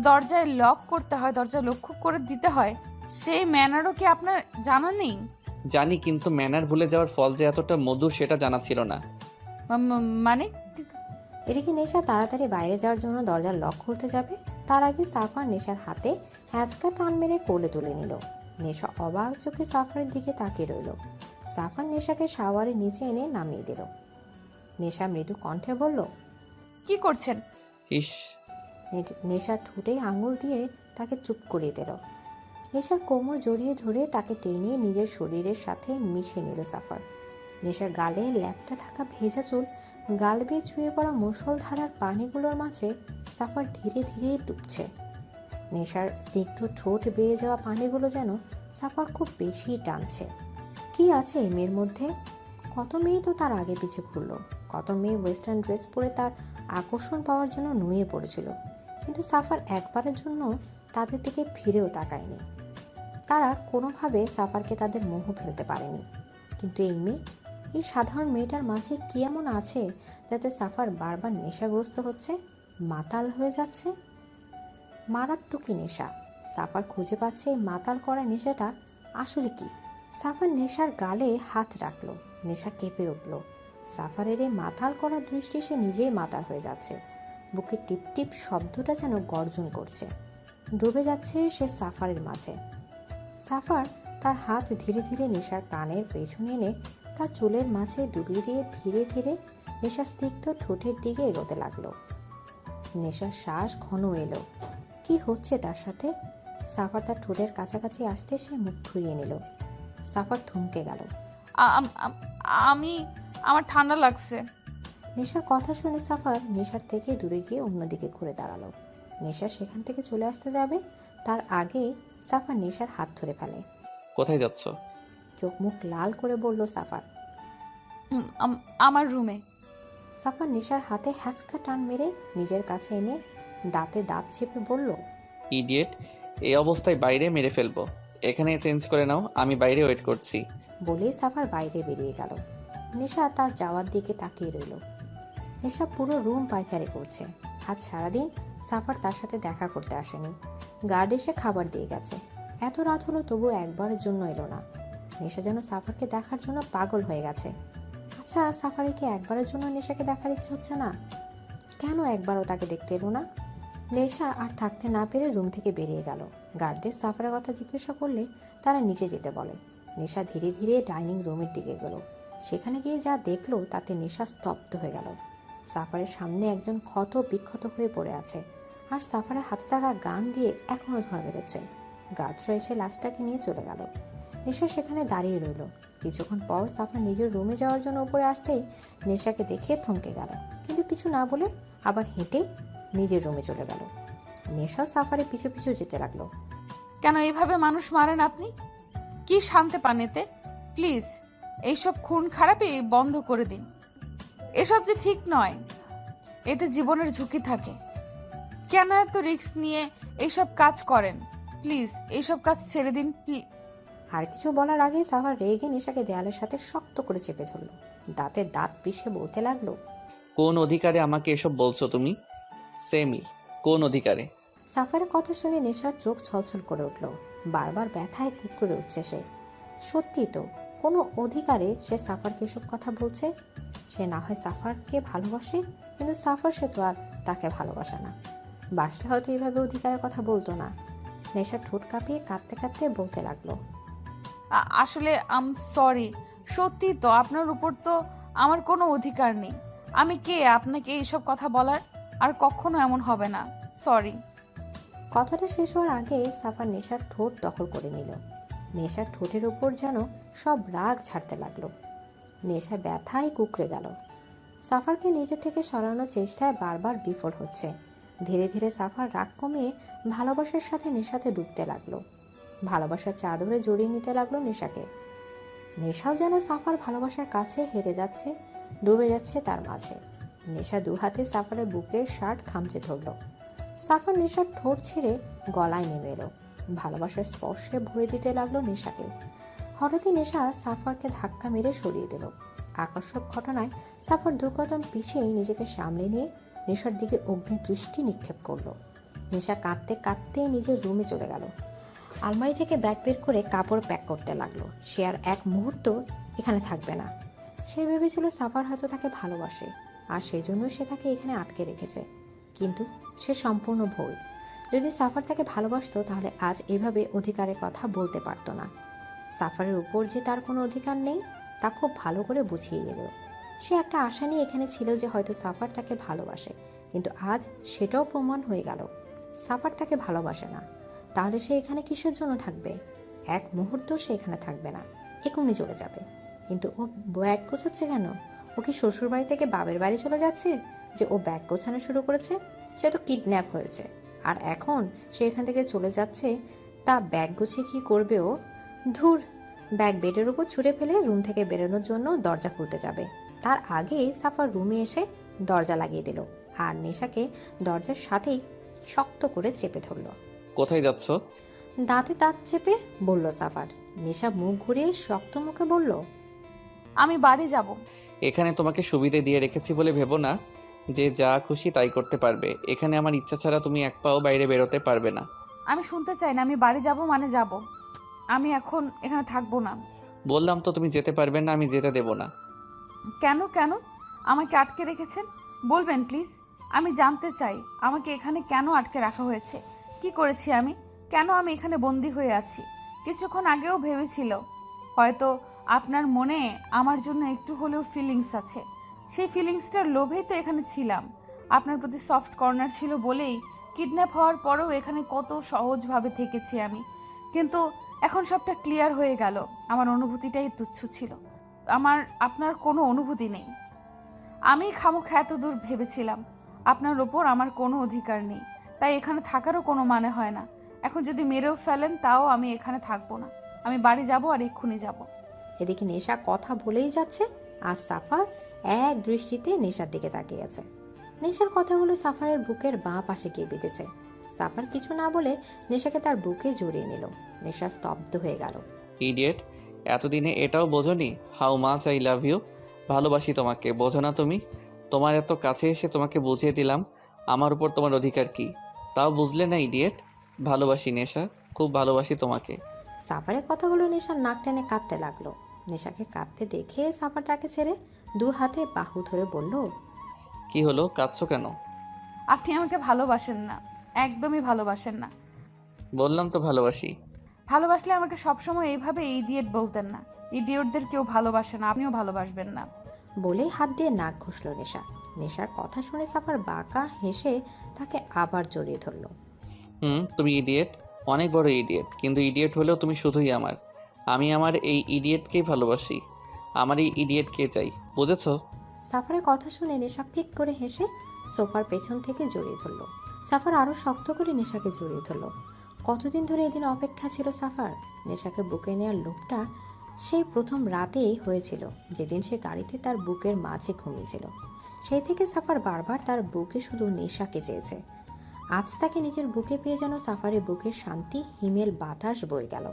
দরজায় লক করতে হয়, দরজা লক্ষ্য করে দিতে হয়, সেই ম্যানারও কি আপনার জানা নেই? জানি, কিন্তু ম্যানার ভুলে যাওয়ার ফল যে এতটা মধুর সেটা জানা ছিল না। মানে? এদিকে নেশা তাড়াতাড়ি বাইরে যাওয়ার জন্য দরজার লক খুলতে যাবে, তার আগে সাফার নেশার হাতে হ্যাঁচকা টান মেরে কোলে তুলে নিল। নেশা অবাক চোখে সাফারের দিকে তাকিয়ে রইল। সাফার নেশাকে শাওয়ারে নিচে এনে নামিয়ে দিল। নেশা মৃদু কণ্ঠে বলল, কি করছেন? ইস! নেশার ঠোঁটে আঙুল দিয়ে তাকে চুপ করিয়ে দিল। নেশার কোমর জড়িয়ে ধরে তাকে টেনে নিজের শরীরের সাথে মিশে নিল সাফার। নেশার গালে ল্যাপটা থাকা ভেজা চুল গাল বেয়ে ছুঁয়ে পড়া মুষলধারার পানিগুলোর মাঝে সাফার ধীরে ধীরে ডুবছে। নেশার স্নিগ্ধ ঠোঁট বেয়ে যাওয়া পানিগুলো যেন সাফার খুব বেশি টানছে। কি আছে এই মেয়ের মধ্যে? কত মেয়ে তো তার আগে পিছে ঘুরলো, কত মেয়ে ওয়েস্টার্ন ড্রেস পরে তার আকর্ষণ পাওয়ার জন্য নুয়ে পড়েছিল, কিন্তু সাফার একবারের জন্য তাদের দিকে ফিরেও তাকায়নি। তারা কোনোভাবে সাফারকে তাদের মোহ ফেলতে পারেনি। কিন্তু এই মেয়ে, এই সাধারণ মেয়েটার মাঝে কি এমন আছে যাতে সাফার বারবার নেশাগ্রস্ত হচ্ছে, মাতাল হয়ে যাচ্ছে? মারাত্মকই নেশা। সাফার খুঁজে পাচ্ছে এই মাতাল করা নেশাটা আসলে কি। সাফার নেশার গালে হাত রাখলো। নেশা কেঁপে উঠল। সাফারের এই মাতাল করা দৃষ্টি সে নিজেই মাতাল হয়ে যাচ্ছে। বুকে টিপ টিপ শব্দটা যেন গর্জন করছে। ডুবে যাচ্ছে সে সাফারের মাঝে। সাফার তার হাত ধীরে ধীরে নেশার কানের পেছনে এনে তার চুলের মাঝে ডুবিয়ে দিয়ে ধীরে ধীরে নেশার স্নিগ্ধ ঠোঁটের দিকে এগোতে লাগলো। নেশার শ্বাস ঘন এলো। কি হচ্ছে তার সাথে? সাফার তার ঠোঁটের কাছাকাছি আসতে সে মুখ ঘুরিয়ে নিল। সাফার থমকে গেল। আমার ঠান্ডা লাগছে। নেশার কথা শুনে সাফার নেশার থেকে দূরে গিয়ে অন্যদিকে ঘুরে দাঁড়ালো। নেশা সেখান থেকে চলে আসতে যাবে, তার আগে সাফার নেশার হাত ধরে ফেলে। কোথায় যাচ্ছ? চোখ মুখ লাল করে বলল সাফার। আমার রুমে। সাফার নেশার হাতে হ্যাচকা টান মেরে নিজের কাছে এনে দাঁতে দাঁত চেপে বলল, ইডিয়েট! এই অবস্থায় বাইরে মেরে ফেলবো। এখানে চেঞ্জ করে নাও, আমি বাইরে ওয়েট করছি। বলেই সাফার বাইরে বেরিয়ে গেল। নেশা তার যাওয়ার দিকে তাকিয়ে রইল। নেশা পুরো রুম পায়চারি করছে। আজ সারাদিন সাফার তার সাথে দেখা করতে আসেনি। গার্ড এসে খাবার দিয়ে গেছে। এত রাত হলো তবু একবারের জন্য এলো না। নেশা যেন সাফারকে দেখার জন্য পাগল হয়ে গেছে। আচ্ছা, সাফারের কি একবারের জন্য নেশাকে দেখার ইচ্ছে হচ্ছে না? কেন একবারও তাকে দেখতে এলো না? নেশা আর থাকতে না পেরে রুম থেকে বেরিয়ে গেল। গার্ডদের সাফারের কথা জিজ্ঞাসা করলে তারা নিচে যেতে বলে। নেশা ধীরে ধীরে ডাইনিং রুমের দিকে গেল। সেখানে গিয়ে যা দেখলো তাতে নেশা স্তব্ধ হয়ে গেল। সাফারের সামনে একজন ক্ষত বিক্ষত হয়ে পড়ে আছে, আর সাফারের হাতে থাকা গান দিয়ে এখনো ধোঁয়া বেরোচ্ছে। গার্ডসরা এসে লাশটাকে নিয়ে চলে গেল। নেশা সেখানে দাঁড়িয়ে রইল। কিছুক্ষণ পর সাফার নিজের রুমে যাওয়ার জন্য উপরে আসতেই নেশাকে দেখে থমকে গেল, কিন্তু কিছু না বলে আবার হেঁটে নিজের রুমে চলে গেল। নেশা সাফারের পিছু পিছু যেতে লাগলো। কেন এইভাবে মানুষ মারেন আপনি? কি শান্তি পান এতে? প্লিজ এইসব খুন খারাপি বন্ধ করে দিন। এসব যে ঠিক নয়, এতে জীবনের ঝুঁকি থাকে। কেন এত রিস্ক নিয়ে এইসব কাজ করেন? প্লিজ এইসব কাজ ছেড়ে দিন। আর কিছু বলার আগে সাফার রেগে নেশাকে দেয়ালের সাথে শক্ত করে চেপে ধরলো। দাঁতে দাঁত পিষে বলতে লাগলো, কোন অধিকারে আমাকে এসব বলছো তুমি? সেমি, কোন অধিকারে? সাফারের কথা শুনে নেশার চোখ ছলছল করে উঠল। বারবার ব্যথায় কুকুরে উঠছে সে। সত্যি তো, কোনো অধিকারে সে সাফারকে এসব কথা বলছে? সে না হয় সাফারকে ভালোবাসে, কিন্তু সাফার সে তো আর তাকে ভালোবাসে না। বাসলে হয়তো এইভাবে অধিকারের কথা বলতো না। নেশার ঠোঁট কাঁপিয়ে কাঁদতে কাঁদতে বলতে লাগলো, আসলে আম সরি, সত্যি তো আপনার উপর তো আমার কোনো অধিকার নেই। আমি কে আপনাকে এইসব কথা বলার? আর কখনো এমন হবে না। সরি। কথাটা শেষ হওয়ার আগে সাফা নেশার ঠোঁট দখল করে নিল। নেশার ঠোঁটের ওপর যেন সব রাগ ছাড়তে লাগলো। নেশা ব্যথায় কুকড়ে গেল। সাফারকে নিজে থেকে সরানোর চেষ্টায় বারবার বিফল হচ্ছে। ধীরে ধীরে সাফার রাগ কমিয়ে ভালোবাসার সাথে নেশাতে ডুবতে লাগলো। ভালোবাসার চাদরে জড়িয়ে নিতে লাগলো নেশাকে। নেশাও যেন সাফার ভালোবাসার কাছে হেরে যাচ্ছে, ডুবে যাচ্ছে তার মাঝে। নেশা দু হাতে সাফারের বুকের শার্ট খামচে ধরল। সাফার নেশার ঠোঁট ছেড়ে গলায় নেমে এলো। ভালোবাসার স্পর্শে ভরে দিতে লাগলো নেশাকে। হঠাৎই নেশা সাফারকে ধাক্কা মেরে সরিয়ে দিল। আকর্ষক ঘটনায় সাফার দু কদম পিছিয়ে নিজেকে সামলে নিয়ে নেশার দিকে অগ্নিদৃষ্টি নিক্ষেপ করলো। নেশা কাঁদতে কাঁদতে নিজের রুমে চলে গেল। আলমারি থেকে ব্যাগ বের করে কাপড় প্যাক করতে লাগলো। সে আর এক মুহূর্ত এখানে থাকবে না। সে ভেবেছিল সাফার হয়তো তাকে ভালোবাসে, আর সেই জন্য সে তাকে এখানে আটকে রেখেছে। কিন্তু সে সম্পূর্ণ ভুল। যদি সাফার তাকে ভালোবাসতো তাহলে আজ এভাবে অধিকারের কথা বলতে পারতো না। সাফারের উপর যে তার কোনো অধিকার নেই তা খুব ভালো করে বুঝিয়ে দিল। সে একটা আশা নিয়ে এখানে ছিল যে হয়তো সাফার তাকে ভালোবাসে, কিন্তু আজ সেটাও প্রমাণ হয়ে গেল সাফার তাকে ভালোবাসে না। তাহলে সে এখানে কিসের জন্য থাকবে? এক মুহূর্ত সে এখানে থাকবে না, এখনই চলে যাবে। কিন্তু ও ব্যাগ গোছাচ্ছে কেন? ও কি শ্বশুর বাড়ি থেকে বাবের বাড়ি চলে যাচ্ছে যে ও ব্যাগ গোছানো শুরু করেছে? সে তো কিডন্যাপ হয়েছে, আর এখন সে এখান থেকে চলে যাচ্ছে। তা ব্যাগ গুছিয়ে কি করবে ও? ধুর, ব্যাগ বেডের উপর ছুঁড়ে ফেলে রুম থেকে বেরোনোর জন্য দরজা খুলতে যাবে। তার আগেই সাফার রুমে এসে দরজা লাগিয়ে দিল, আর নেশাকে দরজার সাথেই শক্ত করে চেপে ধরল। কোথায় যাচ্ছ? দাঁতে দাঁত চেপে বলল সাফার। নেশা মুখ ঘুরিয়ে শক্ত মুখে বলল, আমি বাড়ি যাব। এখানে তোমাকে সুবিধে দিয়ে রেখেছি বলে ভেবো না যে যা খুশি তাই করতে পারবে। এখানে আমার ইচ্ছা ছাড়া তুমি এক পাও বাইরে বেরোতে পারবে না। আমি শুনতে চাই না। আমি বাড়ি যাব মানে যাব। আমি এখন এখানে থাকবো না। বললাম তো তুমি যেতে পারবে না, আমি যেতে দেব না। কেন কেন আমাকে আটকে রেখেছেন? বলবেন প্লিজ। আমি জানতে চাই আমাকে এখানে কেন আটকে রাখা হয়েছে। কি করেছি আমি? কেন আমি এখানে বন্দি হয়ে আছি? কিছুক্ষণ আগেও ভেবেছিল হয়তো আপনার মনে আমার জন্য একটু হলেও ফিলিংস আছে। সেই ফিলিংসটার লোভেই তো এখানে ছিলাম। আপনার প্রতি সফট কর্নার ছিল বলেই কিডন্যাপ হওয়ার পরেও এখানে কত সহজভাবে থেকেছি আমি। কিন্তু এখন সবটা ক্লিয়ার হয়ে গেল। আমার অনুভূতিটাই তুচ্ছ ছিল। আমার আপনার কোনো অনুভূতি নেই। আমি খামোখা এত দূর ভেবেছিলাম আপনার ওপর আমার কোনো অধিকার নেই, তাই এখানে থাকারও কোনো মানে হয় না। এখন যদি মেরেও ফেলেন তাও আমি এখানে থাকবো না। আমি বাড়ি যাব, আর এক্ষুনি যাব। এদিকে নেশা কথা বলেই যাচ্ছে, আর সাফার এক দৃষ্টিতে নেশার দিকে তাকিয়ে আছে। নেশার কথাগুলো সাফারের বুকের বাঁ পাশে গিয়ে বিঁধেছে। সাফার কিছু না বলে নেশাকে তার বুকে জড়িয়ে নিল। নেশা স্তব্ধ হয়ে গেল। ইডিয়েট, এতদিনে এটাও বোঝোনি how much I love you. ভালোবাসি তোমাকে, বোঝো না তুমি? তোমার এত কাছে এসে তোমাকে বুঝিয়ে দিলাম আমার উপর তোমার অধিকার কি, তাও বুঝলে না ইডিয়েট। ভালোবাসি নেশা, খুব ভালোবাসি তোমাকে। সাফারের কথাগুলো নেশার নাক টেনে কাঁদতে লাগলো। নেশাকে কাঁদতে দেখে সাফার তাকে ছেড়ে দু হাতে বাহু ধরে বলল, কি হলো, কাঁদছো কেন? আপনি আমাকে ভালোবাসেন না, একদমই ভালোবাসেন না। বললাম তো ভালোবাসি। ভালোবাসলে আমাকে সবসময় এইভাবে ইডিয়েট বলতেন না। ইডিয়েটদের কেউ ভালোবাসে না, আপনিও ভালোবাসবেন না। বলেই হাত দিয়ে নাক ঘষল নেশা। নেশার কথা শুনে সাফার বাঁকা হেসে তাকে আবার জড়িয়ে ধরল। তুমি ইডিয়েট, অনেক বড় ইডিয়েট, কিন্তু ইডিয়েট হলেও তুমি শুধুই আমার। আমি আমার এই ইডিয়েটকেই ভালোবাসি। আমার এই ইডিয়েটকে চাই, বুঝেছ? সাফারের কথা শুনে নেশা ফিক করে হেসে সোফার পেছন থেকে জড়িয়ে ধরল। সাফার আরো শক্ত করে নেশাকে জড়িয়ে ধরল। কতদিন ধরে এদিন অপেক্ষা ছিল সাফার। নেশাকে বুকে নেওয়ার লোভটা সেই প্রথম রাতেই হয়েছিল, যেদিন সে গাড়িতে তার বুকের মাঝে ঘুমিয়েছিল। সেই থেকে সাফার বারবার তার বুকে শুধু নেশাকে চেয়েছে। আজ তাকে নিজের বুকে পেয়ে যেন সাফারের বুকের শান্তি হিমেল বাতাস বয়ে গেল।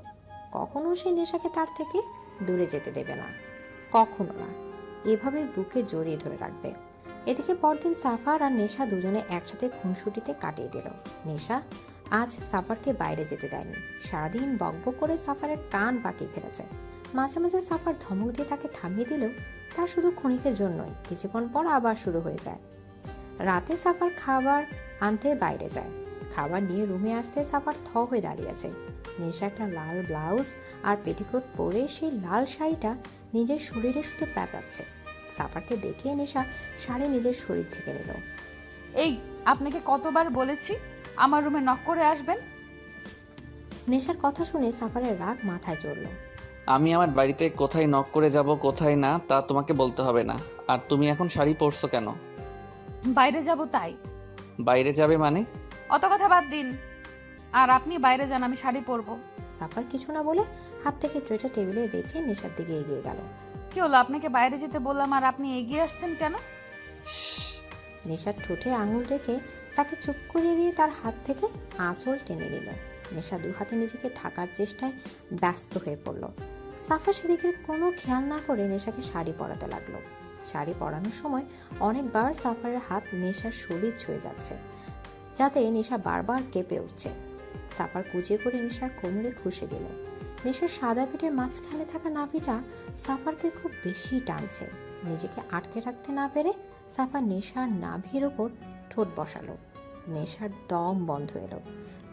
কখনো সে নেশাকে তার থেকে দূরে যেতে দেবে না, কখনো না। এভাবে বুকে জড়িয়ে ধরে রাখবে। এদিকে পরদিন সাফার আর নেশা দুজনে একসাথে খুনসুটিতে কাটিয়ে দিল। নেশা আজ সাফারকে বাইরে যেতে দেয়নি। সারাদিন বকবক করে সাফারের কান পাকিয়ে ফেলেছে। মাঝে মাঝে সাফার ধমক দিয়ে তাকে থামিয়ে দিলেও তা শুধু ক্ষণিকের জন্যই, কিছুক্ষণ পর আবার শুরু হয়ে যায়। রাতে সাফার খাবার আনতে বাইরে যায়। খাবার নিয়ে রুমে আসতে সাফার থ হয়ে দাঁড়িয়ে আছে। নেশা একটা লাল ব্লাউজ আর পেটিকোট পরে সেই লাল শাড়িটা নিজের শরীরে শুধু প্যাঁচাচ্ছে। সাফারকে দেখে নেশা শাড়ি নিজের শরীর থেকে নিল। এই, আপনাকে কতবার বলেছি আমার রুমে নক করে আসবেন? নেশার কথা শুনে সাফারের রাগ মাথায় চড়ল। আমি আমার বাড়িতে কোথায় নক করে যাব কোথায় না তা তোমাকে বলতে হবে না। আর তুমি এখন শাড়ি পরছো কেন? বাইরে যাব তাই। বাইরে যাবে মানে? অত কথা বাদ দিন, আর আপনি বাইরে যান, আমি শাড়ি পরবো। সাফার কিছু না বলে হাত থেকে ট্রেটা টেবিলে রেখে নেশার দিকে এগিয়ে গেল। কি হলো, আপনাকে বাইরে যেতে বললাম আর আপনি এগিয়ে আসছেন কেন? নেশার ঠোঁটে আঙুল রেখে তাকে চুপ করিয়ে দিয়ে তার হাত থেকে আঁচল টেনে নিল। নেশা দু হাতে নিজেকে ঢাকার চেষ্টায় ব্যস্ত হয়ে পড়ল। সাফা সেদিকে কোনো খেয়াল না করে নেশাকে শাড়ি পরাতে লাগলো। শাড়ি পরানোর সময় অনেকবার সাফারের হাত নেশার শরীর ছুঁয়ে যাচ্ছে, যাতে নেশা বারবার কেঁপে উঠছে। সাফার কুচিয়ে করে নেশার কোমরে খুশে দিল। নেশার সাদা পেটের মাঝখানে থাকা নাভিটা সাফারকে খুব বেশি টানছে। নিজেকে আটকে রাখতে না পেরে সাফা নেশার নাভির ওপর ঠোঁট বসালো। নেশার দম বন্ধ এলো।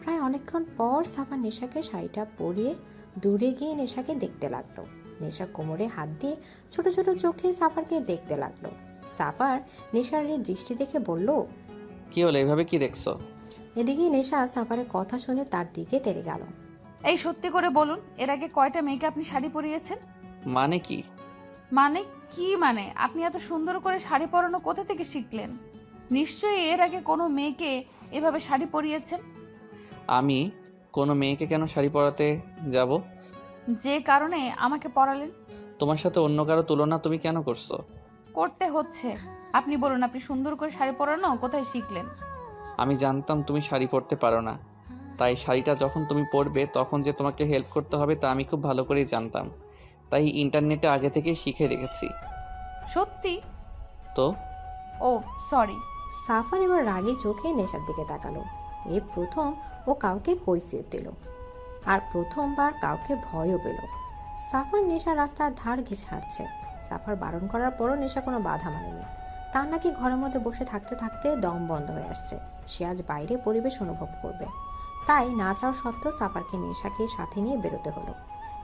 প্রায় অনেকক্ষণ পর সাফা নেশাকে শাড়িটা পরিয়ে দূরে গিয়ে নেশাকে দেখতে লাগলো। নেশা কোমরে হাত দিয়ে ছোট ছোট চোখে সাফারকে দেখতে লাগলো। সাফার নেশার এই দৃষ্টি দেখে বলল, কি হলো, এভাবে কি দেখছো? এদিকে নেশা সাফারের কথা শুনে তার দিকে তেড়ে গেল। এই সত্যি করে বলুন, এর আগে কয়টা মেয়েকে আপনি শাড়ি পরিয়েছেন? মানে কি? মানে কি মানে? আপনি এত সুন্দর করে শাড়ি পরানো কোথা থেকে শিখলেন? নিশ্চয়ই এর আগে কোনো মেয়েকে এভাবে শাড়ি পরিয়েছেন। আমি কোনো মেয়েকে কেন শাড়ি পরাতে যাব? যে কারণে আমাকে পরালেন। তোমার সাথে অন্য কারো তুলনা তুমি কেন করছো? করতে হচ্ছে। আপনি বলুন, আপনি সুন্দর করে শাড়ি পরানো কোথায় শিখলেন? আমি জানতাম তুমি শাড়ি পরতে পারো না, তাই শাড়িটা যখন তুমি পরবে তখন যে তোমাকে হেল্প করতে হবে তা আমি খুব ভালো করেই জানতাম, তাই ইন্টারনেটে আগে থেকে শিখে রেখেছি। সত্যি? তো ও সরি। সাফার এবার রাগে চোখে নেশার দিকে তাকালো। এই প্রথম ও কাউকে কৈফিয়ত দিল, আর প্রথমবার কাউকে ভয়ও পেল। সাফার নেশা রাস্তার ধার ঘেঁষে হাঁটছে। সাফার বারণ করার পরও নেশা কোনো বাধা মানেনি। তার নাকি ঘরের মধ্যে বসে থাকতে থাকতে দম বন্ধ হয়ে আসছে। সে আজ বাইরে পরিবেশ অনুভব করবে, তাই না চাওয়া সত্ত্বেও সাফারকে নেশাকে সাথে নিয়ে বেরোতে হলো।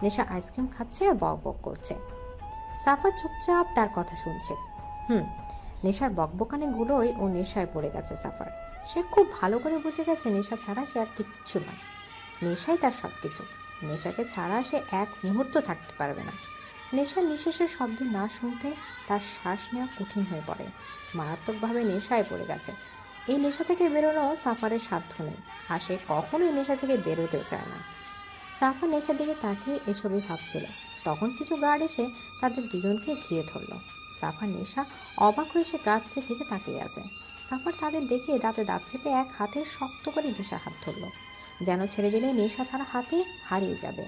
নেশা আইসক্রিম খাচ্ছে আর বক বক করছে। সাফার চুপচাপ তার কথা শুনছে। নেশার বকবকানে গুলোই ও নেশায় পড়ে গেছে সাফার। সে খুব ভালো করে বুঝে গেছে নেশা ছাড়া সে আর কিচ্ছু নয়। নেশাই তার সব কিছু। নেশাকে ছাড়া সে এক মুহূর্ত থাকতে পারবে না। নেশার নিঃশ্বাসের শব্দ না শুনতে তার শ্বাস নেওয়া কঠিন হয়ে পড়ে। মারাত্মকভাবে নেশায় পড়ে গেছে। এই নেশা থেকে বেরোনো সাফারের সাধ্য নেই, আর সে কখনোই নেশা থেকে বেরোতেও চায় না। সাফার নেশার দিকে তাকিয়ে এসবই ভাবছিল। তখন কিছু গার্ড এসে তাদের দুজনকে ঘিরে ধরল। সাফার নেশা অবাক হয়ে সে গার্ডসের দিকে তাকিয়ে আছে। সাফার তাদের দেখে দাঁতে দাঁত চেপে এক হাতে শক্ত করে নেশার হাত ধরল, যেন ছেড়ে দিলে নেশা তার হাতে হারিয়ে যাবে।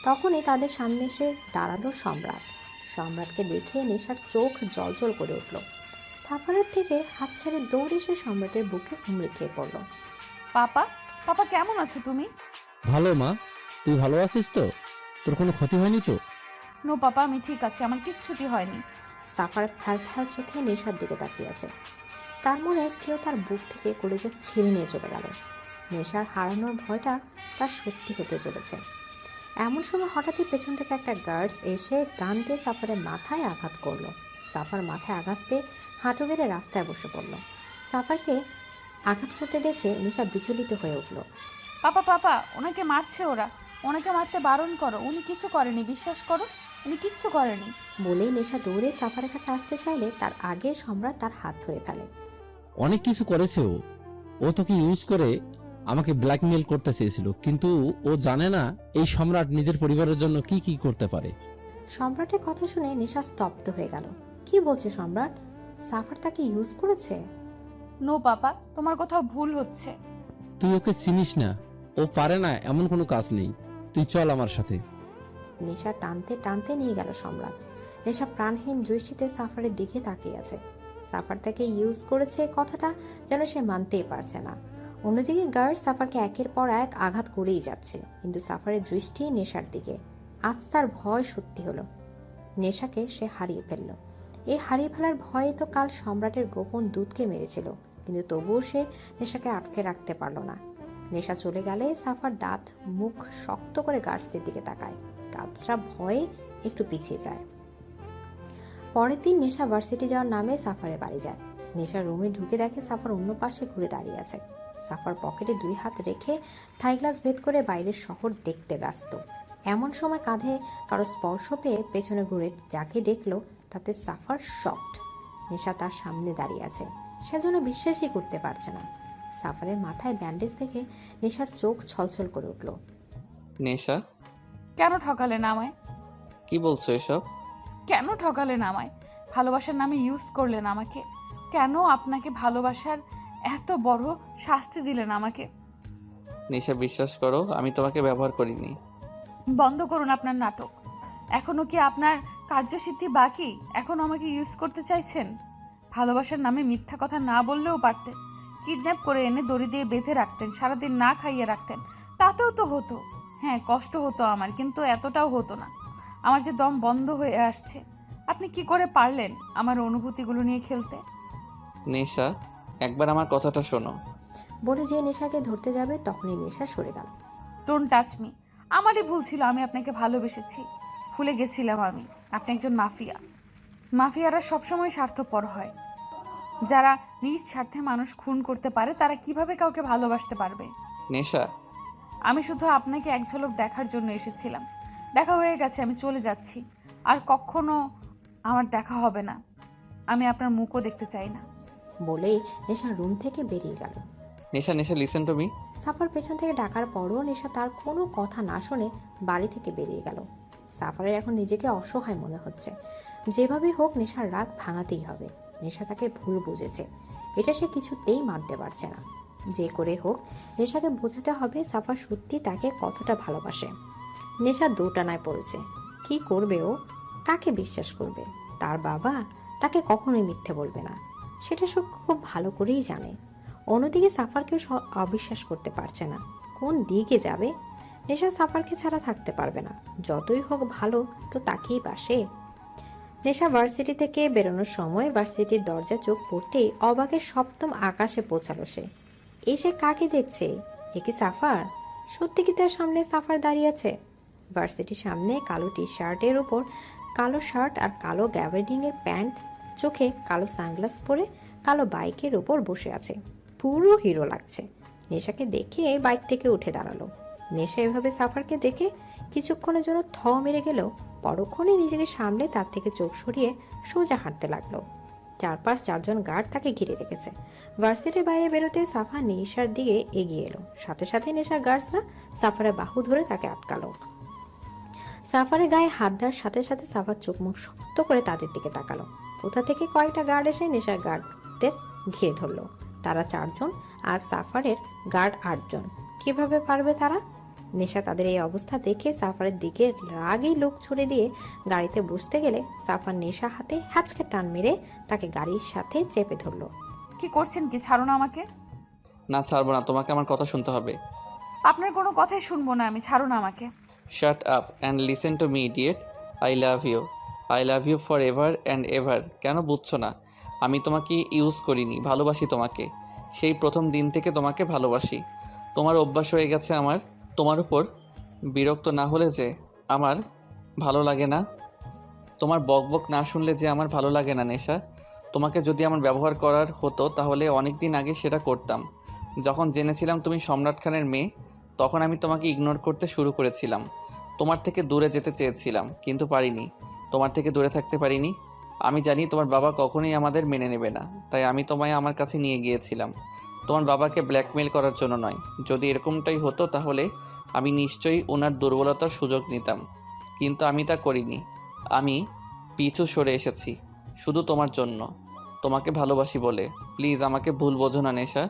তখনই তাদের সামনে এসে দাঁড়ালো সম্রাট। সম্রাটকে দেখে নেশার চোখ জ্বলজ্বল করে উঠল। সাফারের থেকে হাত ছেড়ে দৌড়ে এসে সম্রাটের বুকে হুমড়ি খেয়ে পড়ল। পাপা, পাপা কেমন আছো তুমি? ভালো মা, তুই ভালো আছিস তো? তোর কোনো ক্ষতি হয়নি তো? নো পাপা, আমি ঠিক আছি, আমার কিচ্ছুটি হয়নি। সাফার ফ্যাল ফ্যাল চোখে নেশার দিকে তাকিয়ে আছে। তার মনে কেউ তার বুক থেকে কলেজে ছিঁড়ে নিয়ে চলে গেল। নেশার হারানোর ভয়টা তার সত্যি হতে চলেছে। এমন সময় হঠাৎই পেছন থেকে একটা গার্ডস এসে গান দিয়ে সাফারের মাথায় আঘাত করলো। সাফার মাথায় আঘাত পেয়ে হাঁটু গেড়ে রাস্তায় বসে পড়ল। সাফারকে আঘাত করতে দেখে নেশা বিচলিত হয়ে উঠল। পাপা পাপা, ওনাকে মারছে ওরা, ওনাকে মারতে বারণ করো, উনি কিছু করেনি, বিশ্বাস করো, উনি কিচ্ছু করেনি। বলেই নেশা দৌড়ে সাফারের কাছে আসতে চাইলে তার আগে সম্রাট তার হাত ধরে ফেলে। অনেক কিছু করেছে ও তোকে ইউজ করে আমাকে ব্ল্যাকমেল করতে চেয়েছিল, কিন্তু ও জানে না এই সম্রাট নিজের পরিবারের জন্য কি কি করতে পারে। সম্রাটের কথা শুনে নেশা স্তব্ধ হয়ে গেল। কি বলছে সম্রাট? সাফার তাকে ইউজ করেছে? নো পাপা, তোমার কোথাও ভুল হচ্ছে। তুই ওকে চিনিস না, ও পারে না এমন কোনো কাজ নেই। তুই চল আমার সাথে। নেশা টানতে টানতে নিয়ে গেল সম্রাট। নেশা প্রাণহীন দৃষ্টিতে সাফারের দিকে তাকিয়ে আছে। সাফার তাকে ইউজ করেছে কথাটা যেন সে মানতেই পারছে না। অন্যদিকে গার্ড সাফারকে একের পর এক আঘাত করেই যাচ্ছে, কিন্তু সাফারের দৃষ্টি নেশার দিকে। আজ তার ভয় সত্যি হলো। নেশাকে সে হারিয়ে ফেলল। এই হারিয়ে ফেলার ভয়ে তো কাল সম্রাটের গোপন দূতকে মেরেছিল, কিন্তু তবুও সে নেশাকে আটকে রাখতে পারল না। নেশা চলে গেলে সাফার দাঁত মুখ শক্ত করে গার্ডসদের দিকে তাকায়। গার্ডসরা ভয়ে একটু পিছিয়ে যায়। পরের দিন নেশা ভার্সিটি যাওয়ার নামে সাফারের বাড়ি যায়। নেশা রুমে ঢুকে দেখে সাফার অন্য পাশে ঘুরে দাঁড়িয়ে আছে। সাফার পকেটে 2 হাত রেখে থাই গ্লাস ভেদ করে বাইরের শহর দেখতে ব্যস্ত। এমন সময় কাঁধে কারো স্পর্শ পেয়ে পেছনে ঘুরে যাকে দেখলো তাতে সাফার শকড। নেশা তার সামনে দাঁড়িয়ে আছে, সেজন্য বিশ্বাসই করতে পারছে না। সাফারের মাথায় ব্যান্ডেজ দেখে নেশার চোখ ছলছল করে উঠল। নেশা, কেন ঠকালেন আমায়? কি বলছো এসব? কেন ঠকালেন আমায়? ভালোবাসার নামে ইউজ করলেন আমাকে। কেন আপনাকে ভালোবাসার এত বড় শাস্তি দিলেন আমাকে? নেশা, বিশ্বাস করো আমি তোমাকে ব্যবহার করিনি। বন্ধ করুন আপনার নাটক। এখনো কি আপনার কার্যসিদ্ধি বাকি? এখনো আমাকে ইউজ করতে চাইছেন? ভালোবাসার নামে মিথ্যা কথা না বললেও পারতেন। কিডন্যাপ করে এনে দড়ি দিয়ে বেঁধে রাখতেন, সারাদিন না খাইয়ে রাখতেন, তাতেও তো হতো। হ্যাঁ, কষ্ট হতো আমার, কিন্তু এতটাও হতো না। আমার যে দম বন্ধ হয়ে আসছে। আপনি কি করে পারলেন আমার অনুভূতিগুলো নিয়ে খেলতে? নেশা, একবার আমার কথাটা শোনো। বলে যে নেশাকে ধরতে যাবে তখনই নেশা সরে গেল। Don't touch me. আমারই ভুল ছিল, আমি আপনাকে ভালোবেসেছি। ভুলে গেছিলাম আমি আপনি একজন মাফিয়া। মাফিয়ারা সবসময় স্বার্থপর হয়। যারা নিজ স্বার্থে মানুষ খুন করতে পারে তারা কিভাবে কাউকে ভালোবাসতে পারবে? নেশা, আমি শুধু আপনাকে এক ঝলক দেখার জন্য এসেছিলাম। দেখা হয়ে গেছে, আমি চলে যাচ্ছি। আর কখনো আমার দেখা হবে না। আমি আপনার মুখও দেখতে চাই না। বলেই নেশা রুম থেকে বেরিয়ে গেল। নেশা, নেশা, লিসেন টু মি। সাফার পেছন থেকে ডাকার পরও নেশা তার কোনো কথা না শুনে বাড়ি থেকে বেরিয়ে গেল। সাফারের এখন নিজেকে অসহায় মনে হচ্ছে। যেভাবেই হোক নেশার রাগ ভাঙাতেই হবে। নেশা তাকে ভুল বুঝেছে, এটা সে কিছুতেই মানতে পারছে না। যে করে হোক নেশাকে বোঝাতে হবে সাফার সত্যি তাকে কতটা ভালোবাসে। নেশা দোটানায় পড়েছে। কি করবে ও? কাকে বিশ্বাস করবে? তার বাবা তাকে কখনোই মিথ্যে বলবে না, সেটা সে খুব ভালো করেই জানে। অন্যদিকে সাফারকেও অবিশ্বাস করতে পারছে না। কোন দিকে যাবে? নেশা সাফারকে ছাড়া থাকতে পারবে না। যতই হোক ভালো তো তাকেই বাসে। নেশা ভার্সিটি থেকে বেরোনোর সময় ভার্সিটির দরজা চোখ পড়তেই অবাকে সপ্তম আকাশে পৌঁছালো সে। এসে কাকে দেখছে? এ কি সাফার? সত্যি কি তার সামনে সাফার দাঁড়িয়ে আছে? ভার্সিটির সামনে কালো টি শার্টের উপর কালো শার্ট আর কালো গ্যাবার্ডিংয়ের প্যান্ট, চোখে কালো সানগ্লাস পরে কালো বাইকের উপর বসে আছে। পুরো হিরো লাগছে। নেশাকে দেখে বাইক থেকে উঠে দাঁড়ালো। নেশা এভাবে সাফারকে দেখে কিছুক্ষণের জন্য থ মেরে গেলেও পরক্ষণে নিজেকে সামলে তার থেকে চোখ সরিয়ে সোজা হাঁটতে লাগলো। 4-5 গার্ড তাকে ঘিরে রেখেছে। ভার্সিটির বাইরে বেরোতে সাফা নেশার দিকে এগিয়ে এলো। সাথে সাথে নেশার গার্ডসরা সাফারের বাহু ধরে তাকে আটকালো। সাফারের গায়ে হাত দেওয়ার সাথে সাথে সাফার চোখ মুখ শক্ত করে তাদের দিকে তাকালো। কোথা থেকে কয়েকটা গার্ড এসে নেশার গার্ডদের ঘিরে ধরলো। তারা 4 জন আর সাফারের গার্ড 8 জন। কিভাবে পারবে তারা? নেশা তাদের এই অবস্থা দেখে সাফারের দিকে রাগেই লোক ছুড়ে দিয়ে গাড়িতে বসতে গেলে সাফার নেশা হাতে হ্যাচকে টান মেরে তাকে গাড়ির সাথে চেপে ধরলো। কি করছেন কি? ছাড়ো না আমাকে। না, ছাড়বো না, তোমাকে আমার কথা শুনতে হবে। আপনার কোনো কথাই শুনবো না আমি, ছাড়ো না আমাকে। Shut up and listen to me idiot. I love you. I love you for ever and ever. কেন বুঝছো না? আমি তোমাকে ইউজ করিনি, ভালোবাসি তোমাকে। সেই প্রথম দিন থেকে তোমাকে ভালোবাসি। তোমার অভ্যাস হয়ে গেছে আমার। তোমার উপর বিরক্ত না হলে যে আমার ভালো লাগে না, তোমার বকবক না শুনলে যে আমার ভালো লাগে না নেশা। তোমাকে যদি আমার ব্যবহার করার হতো তাহলে অনেক দিন আগে সেটা করতাম। যখন জেনেছিলাম তুমি সম্রাট খানের মেয়ে, তখন আমি তোমাকে ইগনোর করতে শুরু করেছিলাম। তোমার থেকে দূরে যেতে চেয়েছিলাম, কিন্তু পারিনি। তোমার থেকে দূরে থাকতে পারিনি। আমি জানি তোমার বাবা কখনোই আমাদের মেনে নেবে না, তাই আমি তোমায় আমার কাছে নিয়ে গিয়েছিলাম। তোমার বাবাকে ব্ল্যাকমেল করার জন্য নয়। যদি এরকমটাই হতো তাহলে আমি নিশ্চয়ই ওনার দুর্বলতার সুযোগ নিতাম, কিন্তু আমি তা করিনি। আমি পিছু সরে এসেছি শুধু তোমার জন্য, তোমাকে ভালোবাসি বলে। প্লিজ আমাকে ভুল বোঝো না নেশা,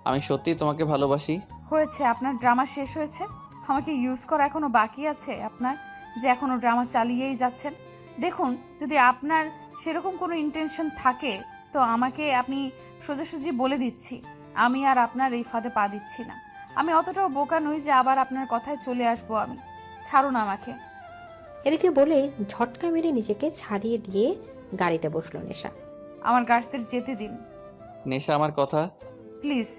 আমি সত্যিই তোমাকে ভালোবাসি। হয়েছে, আপনার ড্রামা শেষ হয়েছে। আমাকে ইউজ করা এখনো বাকি আছে আপনার, যে এখনো ড্রামা চালিয়েই যাচ্ছেন। দেখুন, যদি আপনার সেরকম কোনো ইন্টেনশন থাকে তো আমাকে আপনি সোজাসুজি বলে দিচ্ছি, আমি আর আপনার এই ফাঁদে পা দিচ্ছি না। আমি অতটাও বোকা নই যে আবার আপনার কথায় চলে আসবো আমি। ছাড়ুন আমাকে। এদিকে বলে ঝটকা মেরে নিজেকে ছাড়িয়ে দিয়ে গাড়িতে বসলো নেশা। আমার গার্ডদের যেতে দিন। নেশা, আমার কথা প্লিজ,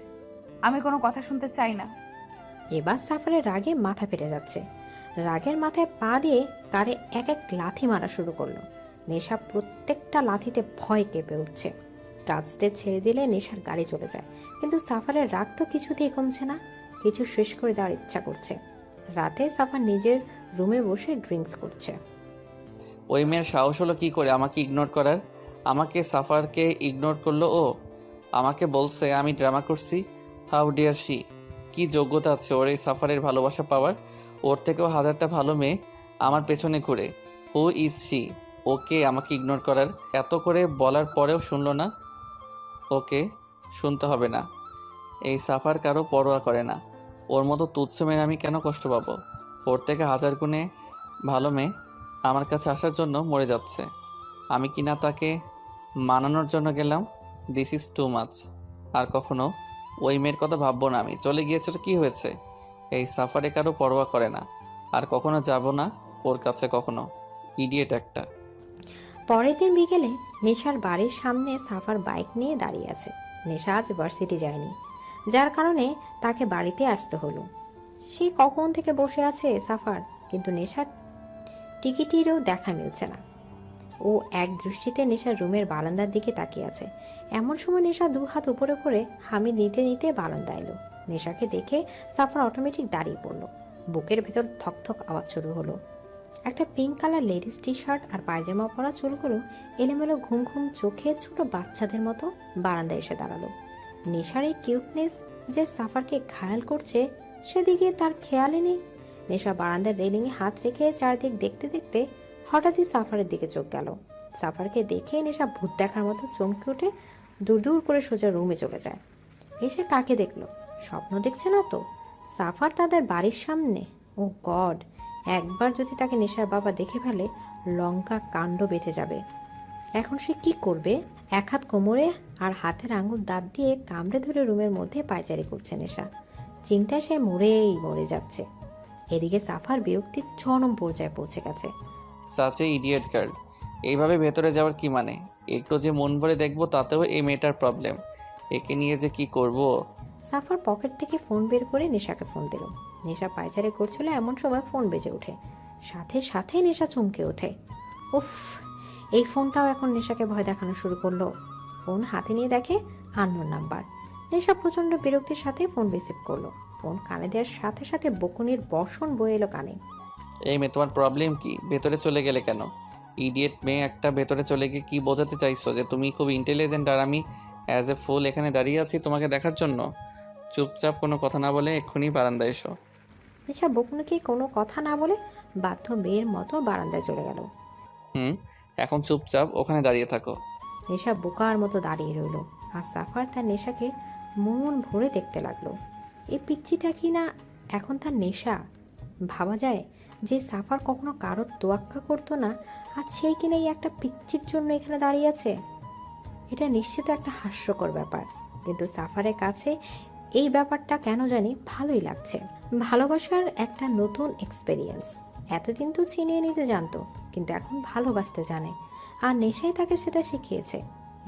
আমি কোনো কথা শুনতে চাই না। এবার সাফারের রাগে মাথা ফেটে যাচ্ছে। রাগের মাথায় পা দিয়ে কারে এক এক লাথি মারা শুরু করলো। নেশা প্রত্যেকটা লাথিতে ভয় কেঁপে উঠছে। কাজদের ছেড়ে দিলে নেশার গাড়ি চলে যায়, কিন্তু সাফারের রাগ তো কিছুতেই কমছে না। কিছু শেষ করে দেওয়ার ইচ্ছা করছে। রাতে সাফার নিজের রুমে বসে ড্রিঙ্কস করছে। ওই মেয়ের সাহস হলো কি করে আমাকে ইগনোর করার? আমাকে সাফারকে ইগনোর করলো ও? আমাকে বলছে আমি ড্রামা করছি। How dare she! কি যোগ্যতা আছে ওর এই সাফারের ভালোবাসা পাওয়ার? ওর থেকেও হাজারটা ভালো মেয়ে আমার পেছনে ঘুরে। Who is she? ওকে আমাকে ইগনোর করার? এত করে বলার পরেও শুনলো না। ওকে শুনতে হবে না। এই সাফার কারো পরোয়া করে না। ওর মতো তুচ্ছ মেয়ে আমি কেন কষ্ট পাবো? ওর থেকে হাজার গুণে ভালো মেয়ে আমার কাছে আসার জন্য মরে যাচ্ছে। আমি কিনা তাকে মানানোর জন্য গেলাম। This is too much. আর কখনো ওই মেয়ের কথা ভাববো না আমি। চলে গিয়েছে তো কী হয়েছে? এই সাফারে কারো পরোয়া করে না। আর কখনো যাব না ওর কাছে কখনো। ইডিয়েট একটা। পরের দিন বিকেলে নেশার বাড়ির সামনে সাফার বাইক নিয়ে দাঁড়িয়ে আছে। নেশা আজ ভার্সিটি যায়নি, যার কারণে তাকে বাড়িতে আসতে হলো। সে কখন থেকে বসে আছে সাফার, কিন্তু নেশার টিকিটেরও দেখা মিলছে না। ও এক দৃষ্টিতে নেশার রুমের বারান্দার দিকে তাকিয়ে আছে। এমন সময় নেশা দু হাত উপরে করে হামি নিতে নিতে বারান্দা এলো। নেশাকে দেখে সাফার অটোমেটিক দাঁড়িয়ে পড়ল। বুকের ভেতর থকথক আওয়াজ শুরু হলো। একটা pink colour ladies T shirt আর পায়জামা পরা চুলগুলো এলোমেলো ঘুম ঘুম চোখে ছোট বাচ্চাদের মতো বারান্দায় এসে দাঁড়ালো। নেশার এই কিউটনেস যে সাফারকে ঘায়াল করছে সেদিকে তার খেয়ালই নেই। নেশা বারান্দার রেলিংয়ে হাত রেখে চারদিক দেখতে দেখতে হঠাৎই সাফারের দিকে চোখ গেল। সাফারকে দেখে নেশা ভূত দেখার মতো চমকে উঠে দূর দূর করে সোজা রুমে চলে যায়। এসে কাকে দেখলো? স্বপ্ন দেখছে না তো? সাফার তাদের বাড়ির সামনে। ও গড! একবার যদি তাকে নেশার বাবা দেখে ফেলে, লঙ্কা কাণ্ড বেঁধে যাবে। এখন সে কি করবে? এক হাত কোমরে আর হাতের আঙুল দাঁত দিয়ে কামড়ে ধরে রুমের মধ্যে পায়চারি করছে নেশা। চিন্তায় সে মরে যাচ্ছে। এদিকে সাফার বিরক্তির চরম পর্যায়ে পৌঁছে গেছে। Such a idiot girl. এইভাবে ভেতরে যাওয়ার কি মানে? একটু যে মন ভরে দেখবো তাতেও এই মেয়েটার প্রবলেম। একে নিয়ে যে কি করব। সাফার পকেট থেকে ফোন বের করে নেশাকে ফোন দিল। নেশা পায়চারি করছিল, এমন সময় ফোন বেজে ওঠে। সাথে সাথে নেশা চমকে ওঠে। উফ! এই ফোনটাও এখন নেশাকে ভয় দেখানো শুরু করলো। ফোন হাতে নিয়ে দেখে আননোন নাম্বার। নেশা প্রচন্ড বিরক্তির সাথে ফোন রিসিভ করলো। ফোন কানে দেওয়ার সাথে সাথে বকুনির বর্ষণ বয়ে এলো কানে। এই মেয়ে, তোমার প্রবলেম কি? ভেতরে চলে গেলে কেন? ইডিয়েট মেয়ে একটা। ভেতরে চলে গিয়ে কি বোঝাতে চাইছো? যে তুমি খুব ইন্টেলিজেন্ট আর আমি অ্যাজ এ ফুল এখানে দাঁড়িয়ে আছি তোমাকে দেখার জন্য? চুপচাপ কোনো কথা না বলে এক্ষুনি বারান্দায় এসো। নেশা বকুনিকে কোনো কথা না বলে বাধ্য মেয়ের মতো বারান্দায় চলে গেল। এখন চুপচাপ ওখানে দাঁড়িয়ে থাকো। নেশা বোকার মতো দাঁড়িয়ে রইল। আর সাফার তার নেশাকে মন ভরে দেখতে লাগলো। এই পিচ্চিটা কি না এখন তার নেশা? ভাবা যায় যে সাফার কখনো কারোর তোয়াক্কা করতো না, আর সেই কিনা এই একটা পিচ্চির জন্য এখানে দাঁড়িয়ে আছে। এটা নিশ্চিত একটা হাস্যকর ব্যাপার, কিন্তু সাফারের কাছে এই ব্যাপারটা কেন জানি ভালোই লাগছে। ভালোবাসার একটা নতুন এক্সপেরিয়েন্স। এতদিন তো চিনিয়ে নিতে জানতো, কিন্তু এখন ভালোবাসতে জানে। আর নেশাই তাকে সেটা শিখিয়েছে।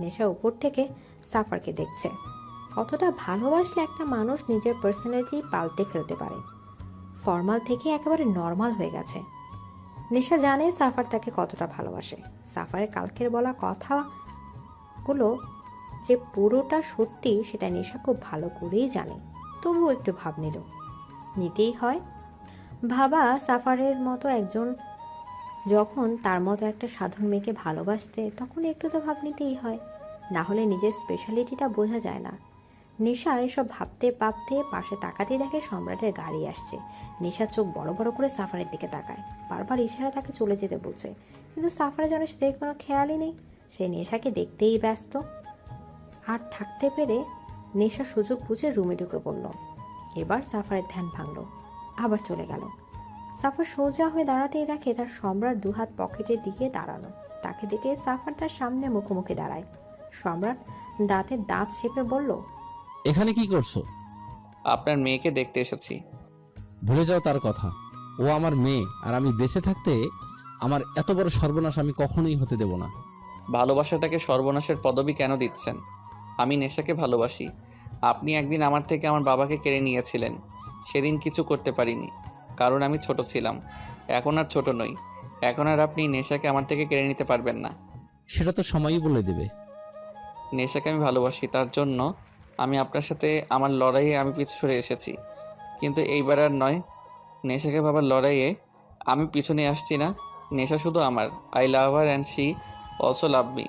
নেশা উপর থেকে সাফারকে দেখছে। কতটা ভালোবাসলে একটা মানুষ নিজের পার্সোনালিটি পাল্টে ফেলতে পারে। ফর্মাল থেকে একেবারে নর্মাল হয়ে গেছে। নেশা জানে সাফার তাকে কতটা ভালোবাসে। সাফারের কালকের বলা কথাগুলো যে পুরোটা সত্যি সেটা নেশা খুব ভালো করেই জানে। তবুও একটু ভাব নিতেই হয়। ভাবা সাফারের মতো একজন যখন তার মতো একটা সাধারণ মেয়েকে ভালোবাসতে, তখন একটু তো ভাব নিতেই হয়, না হলে নিজের স্পেশালিটিটা বোঝা যায় না। নেশা এসব ভাবতে ভাবতে পাশে তাকাতে দেখে সম্রাটের গাড়ি আসছে। নেশা চোখ বড় বড় করে সাফারের দিকে তাকায়, বারবার ইশারা তাকে চলে যেতে বলছে, কিন্তু সাফারের জন্য সেদিকে কোনো খেয়ালই নেই। সে নেশাকে দেখতেই ব্যস্ত। আর থাকতে পেরে নেশা সুযোগ বুঝে রুমে ঢুকে পড়ল। এবার সাফারের ধ্যান ভাঙল, আবার চলে গেল। সাফার সোজা হয়ে দাঁড়াতেই দেখে তার সম্রাট দুহাত পকেটের দিকে দাঁড়ানো। তাকে দেখে সাফার তার সামনে মুখোমুখি দাঁড়ায়। সম্রাট দাঁতে দাঁত চেপে বলল, এখানে কি করছো? আপনার মেয়েকে দেখতে এসেছি। ভুলে যাও তার কথা। ও আমার মেয়ে, আর আমি বেঁচে থাকতে আমার এত বড় সর্বনাশ আমি কখনোই হতে দেব না। ভালোবাসাটাকে সর্বনাশের পদবি কেন দিচ্ছেন? আমি নেশাকে ভালোবাসি। আপনি একদিন আমার থেকে আমার বাবাকে কেড়ে নিয়েছিলেন। সেদিন কিছু করতে পারিনি, কারণ আমি ছোট ছিলাম। এখন আর ছোট নই। এখন আর আপনি নেশাকে আমার থেকে কেড়ে নিতে পারবেন না। সেটা তো সময়ই বলে দেবে। নেশাকে আমি ভালোবাসি, তার জন্য আমি আপনার সাথে আমার লড়াইয়ে আমি পিছু সরে এসেছি, কিন্তু এইবার আর নয়। নেশাকে ভাবার লড়াইয়ে আমি পিছনে আসছি না। নেশা শুধু আমার। I love her and she also love me.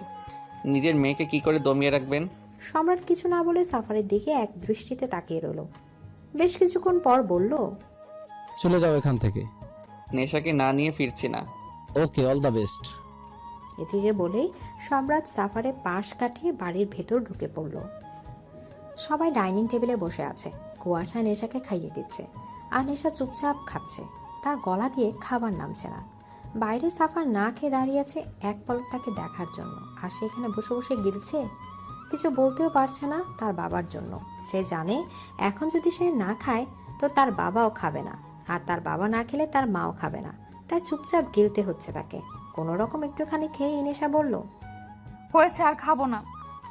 নিজের মেয়েকে কি করে দমিয়ে রাখবেন? সম্রাট কিছু না বলে সাফারের দিকে এক দৃষ্টিতে তাকিয়ে রইল। বেশ কিছুক্ষণ পর বলল, চলে যাও এখান থেকে। নেশাকে না নিয়ে ফিরছি না। ওকে, অল দ্য বেস্ট। এদিকে বলেই সম্রাট সাফারের পাশ কাটিয়ে বাড়ির ভেতর ঢুকে পড়ল। সবাই ডাইনিং টেবিলে বসে আছে। কুয়াশা নেশাকে খাইয়ে দিচ্ছে, আর নেশা চুপচাপ খাচ্ছে। তার গলা দিয়ে খাবার নামছে না। বাইরে সাফার না খেয়ে দাঁড়িয়ে আছে এক পলক তাকে দেখার জন্য, আর সে এখানে বসে বসে গিলছে। কিছু বলতেও পারছে না তার বাবার জন্য। সে জানে এখন যদি সে না খায় তো তার বাবাও খাবে না, আর তার বাবা না খেলে তার মাও খাবে না। তাই চুপচাপ গিলতে হচ্ছে তাকে। কোনো রকম একটুখানি খেয়ে নেশা বলল, হয়েছে, আর খাবো না।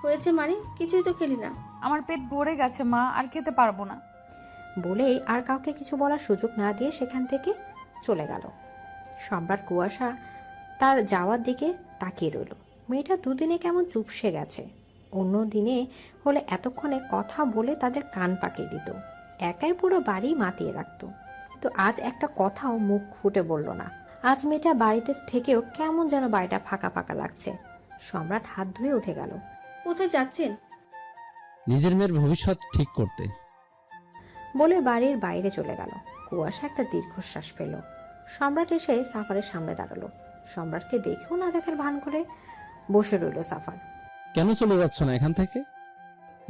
হয়েছে মানে? কিছুই তো খেলি না। আমার পেট ভরে গেছে মা, আর খেতে পারবো না। বলেই আর কাউকে কিছু বলার সুযোগ না দিয়ে সেখান থেকে চলে গেল। সম্রাট কুয়াশা তার যাওয়ার দিকে তাকিয়ে রইল। মেয়েটা দুদিনে কেমন চুপসে গেছে। অন্য দিনে হলে এতক্ষণে কথা বলে তাদের কান পাকিয়ে দিত, একাই পুরো বাড়ি মাতিয়ে রাখতো। কিন্তু আজ একটা কথাও মুখ ফুটে বলল না। আজ মেয়েটা বাড়িতে থেকেও কেমন যেন বাড়িটা ফাঁকা ফাঁকা লাগছে। সম্রাট হাত ধুয়ে উঠে গেল। কোথায় যাচ্ছেন? নিজের মেয়ের ভবিষ্যৎ ঠিক করতে। বলে বাড়ির বাইরে চলে গেল। কুয়াশা একটা দীর্ঘশ্বাস পেল। সম্রাট এসে সাফারের সামনে দাঁড়ালো। সম্রাটকে দেখেও না দেখার ভান করে বসে রইল সাফার। কেন চলে যাচ্ছ না এখান থেকে?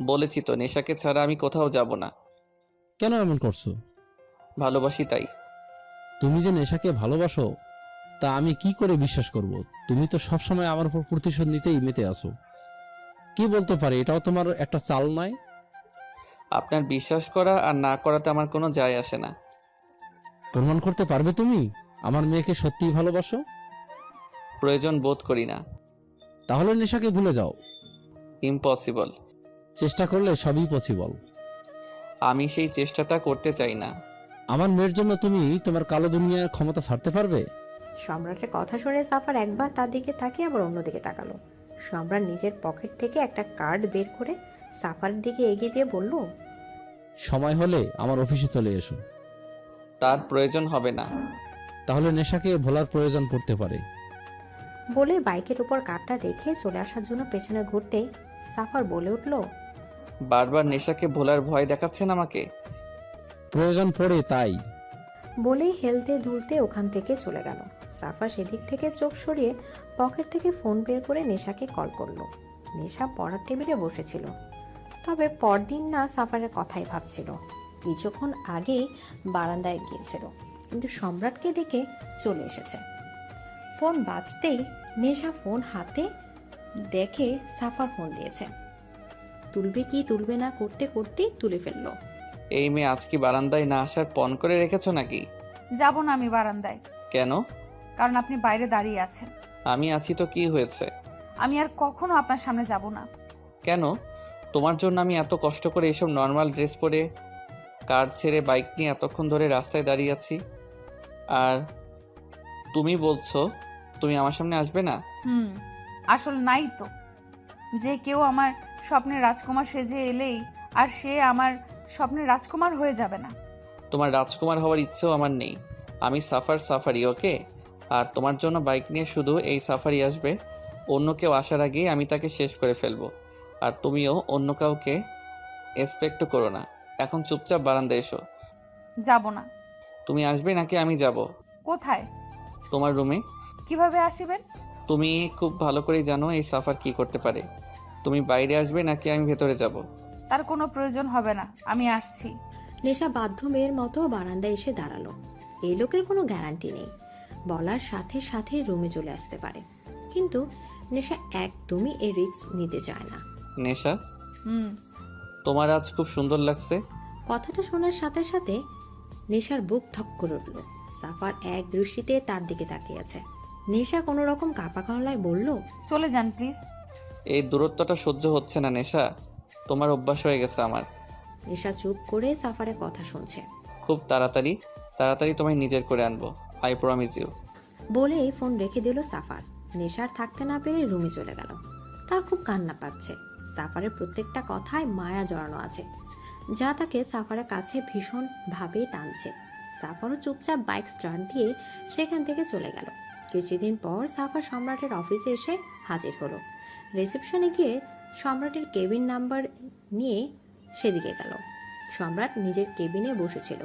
বলেছি তো, নেশাকে ছাড়া আমি কোথাও যাব না। কেন এমন করছো? ভালোবাসি তাই। তুমি যে নেশাকে ভালোবাসো তা আমি কি করে বিশ্বাস করব? তুমি তো সবসময় আমার উপর প্রতিশোধ নিতেই মেতে আছো। কি বলতে পারে, এটাও তোমার একটা চাল নয়? আপনার বিশ্বাস করা আর না করাতে আমার কোনো যায় আসে না। প্রমাণ করতে পারবে তুমি আমার মেয়েকে সত্যিই ভালোবাসো? প্রয়োজন বোধ করি না। তাহলে নেশাকে ভুলে যাও। ইম্পসিবল। চেষ্টা করলে সবই পসিবল। আমি সেই চেষ্টাটা করতে চাই না। আমার মেয়ের জন্য তুমি তোমার কালো দুনিয়ার ক্ষমতা ছাড়তে পারবে? সম্রাটের কথা শুনে সাফার একবার তার দিকে তাকিয়ে আবার অন্যদিকে তাকালো। সম্রাট নিজের পকেট থেকে একটা কার্ড বের করে সাফারের দিকে এগিয়ে দিয়ে বলল, সময় হলে আমার অফিসে চলে এসো। তার প্রয়োজন হবে না। তাহলে নেশাকে ভোলার প্রয়োজন পড়তে পারে। বলে বাইকের উপর কার্ডটা রেখে চলে আসার জন্য পেছনে ঘুরতেই সাফার বলে উঠল, বারবার নেশাকে ভোলার ভয় দেখাচ্ছেন আমাকে। প্রয়োজন পড়ে তাই। বলেই হেলতে দুলতে ওখান থেকে চলে গেল। সাফার সেদিক থেকে চোখ সরিয়ে পকেট থেকে ফোন বের করে নেশাকে কল করলো। নেশা পড়ার টেবিলে বসেছিল, তবে পরদিন না সাফারের কথাই ভাবছিল। কিছুক্ষণ আগেই বারান্দায় গিয়েছিল, কিন্তু সম্রাটকে দেখে চলে এসেছে। ফোন বাজতেই নেশা ফোন হাতে দেখে সাফার ফোন দিয়েছে। তুলবে কি তুলবে না করতে করতেই তুলে ফেললো। এই মেয়ে আজ কি বারান্দায় না আসার পণ করে রেখেছো নাকি? যাব না আমি বারান্দায়। কেন? কারণ আপনি বাইরে দাঁড়িয়ে আছেন। আমি আছি তো কি হয়েছে? আমি আর কখনো আপনার সামনে যাব না। কেন? তোমার জন্য আমি এত কষ্ট করে এসব নর্মাল ড্রেস পরে কার ছেড়ে বাইক নিয়ে এতক্ষণ ধরে রাস্তায় দাঁড়িয়ে আছি, আর তুমি বলছো তুমি আমার সামনে আসবে না? আসল নাই তো। যে কেউ আমার স্বপ্নের রাজকুমার সেজে এলেই আর সে আমার স্বপ্নের রাজকুমার হয়ে যাবে না। তোমার রাজকুমার হওয়ার ইচ্ছেও আমার নেই। আমি সাফারি, ওকে? আর তোমার জন্য বাইক নিয়ে শুধু এই সাফারি আসবে। অন্য কেউ আসার আগেই আমি তাকে শেষ করে ফেলবো। আর তুমিও অন্য কাউকে এক্সপেক্টও করো না। এখন চুপচাপ বারান্দায় এসো। যাব না। তুমি আসবে নাকি আমি যাব? কোথায়? তোমার রুমে। কিভাবে আসিবেন? তুমি খুব ভালো করেই জানো এই সাফার কি করতে পারে। তুমি বাইরে আসবে নাকি আমি ভেতরে যাব? তার কোনো প্রয়োজন হবে না, আমি আসছি। নেশা বাধ্য মেয়ের মতো বারান্দায় এসে দাঁড়ালো। এই লোকের কোনো গ্যারান্টি নেই, বলার সাথে সাথে রুমে চলে আসতে পারে। কিন্তু নেশা একদমই এই রিস্ক নিতে চায় না। নেশা, তোমার আজ খুব সুন্দর লাগছে। কথাটা শোনার সাথে সাথে নেশার বুক ধক করে উঠল। সাফার এক দৃষ্টিতে তার দিকে তাকিয়ে আছে। নেশা কোনো রকম কাঁপা গলায় বলল, চলে যান প্লিজ। এই দূরত্বটা সহ্য হচ্ছে না নেশা, তোমার অভ্যাস হয়ে গেছে আমার। নেশা চুপ করে সাফারের কথা শুনছে। খুব তাড়াতাড়ি তোমায় নিজের করে আনবো, আই প্রমিস ইউ। বলেই ফোন রেখে দিল সাফার। নেশার থাকতে না পেরে রুমে চলে গেল। তার খুব কান্না পাচ্ছে। সাফারের প্রত্যেকটা কথায় মায়া জড়ানো আছে, যা তাকে সাফারের কাছে ভীষণ ভাবে টানছে। সাফারও চুপচাপ বাইক স্টার্ট দিয়ে সেখান থেকে চলে গেল। কিছুদিন পর সাফার সম্রাটের অফিসে এসে হাজির হলো। রিসেপশনে গিয়ে সম্রাটের কেবিন নাম্বার নিয়ে সেদিকে গেল। সম্রাট নিজের কেবিনে বসেছিল।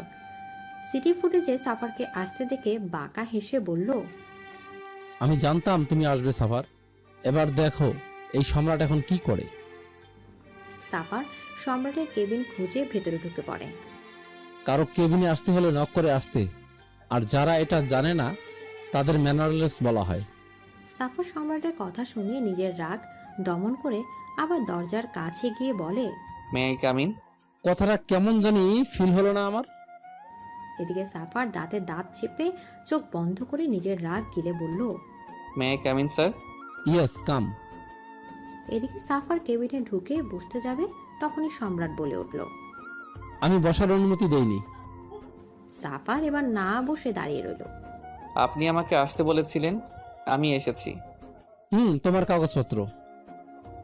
সিটি ফুটেজে সাফারকে আসতে দেখে বাঁকা হেসে বলল, আমি জানতাম তুমি আসবে সাফার। এবার দেখো এই সম্রাট এখন কি করে। সাফার সম্রাটের কেবিন খুঁজে ভেতরে ঢুকে পড়ে। কারো কেবিনে আসতে হলে নক করে আসতে, আর যারা এটা জানে না তাদের ম্যানারলেস বলা হয়। সাফার সম্রাটের কথা শুনে নিজের রাগ দমন করে আবার দরজার কাছে গিয়ে বলে, মে আই কাম ইন? কথাটা কেমন জানি ফিল হলো না আমার। এদিকে সাফার দাঁতে দাঁত চেপে চোখ বন্ধ করে নিজের রাগ গিলে বলল, may I come in sir? Yes come. এদিকে সাফার কেবিনে ঢুকে বসতে যাবে, তখনই সম্রাট বলে উঠল। আমি বসার অনুমতি দেইনি। সাফার এবার না বসে দাঁড়িয়ে রইল। আপনি আমাকে আসতে বলেছিলেন, আমি এসেছি। তোমার কাগজপত্র।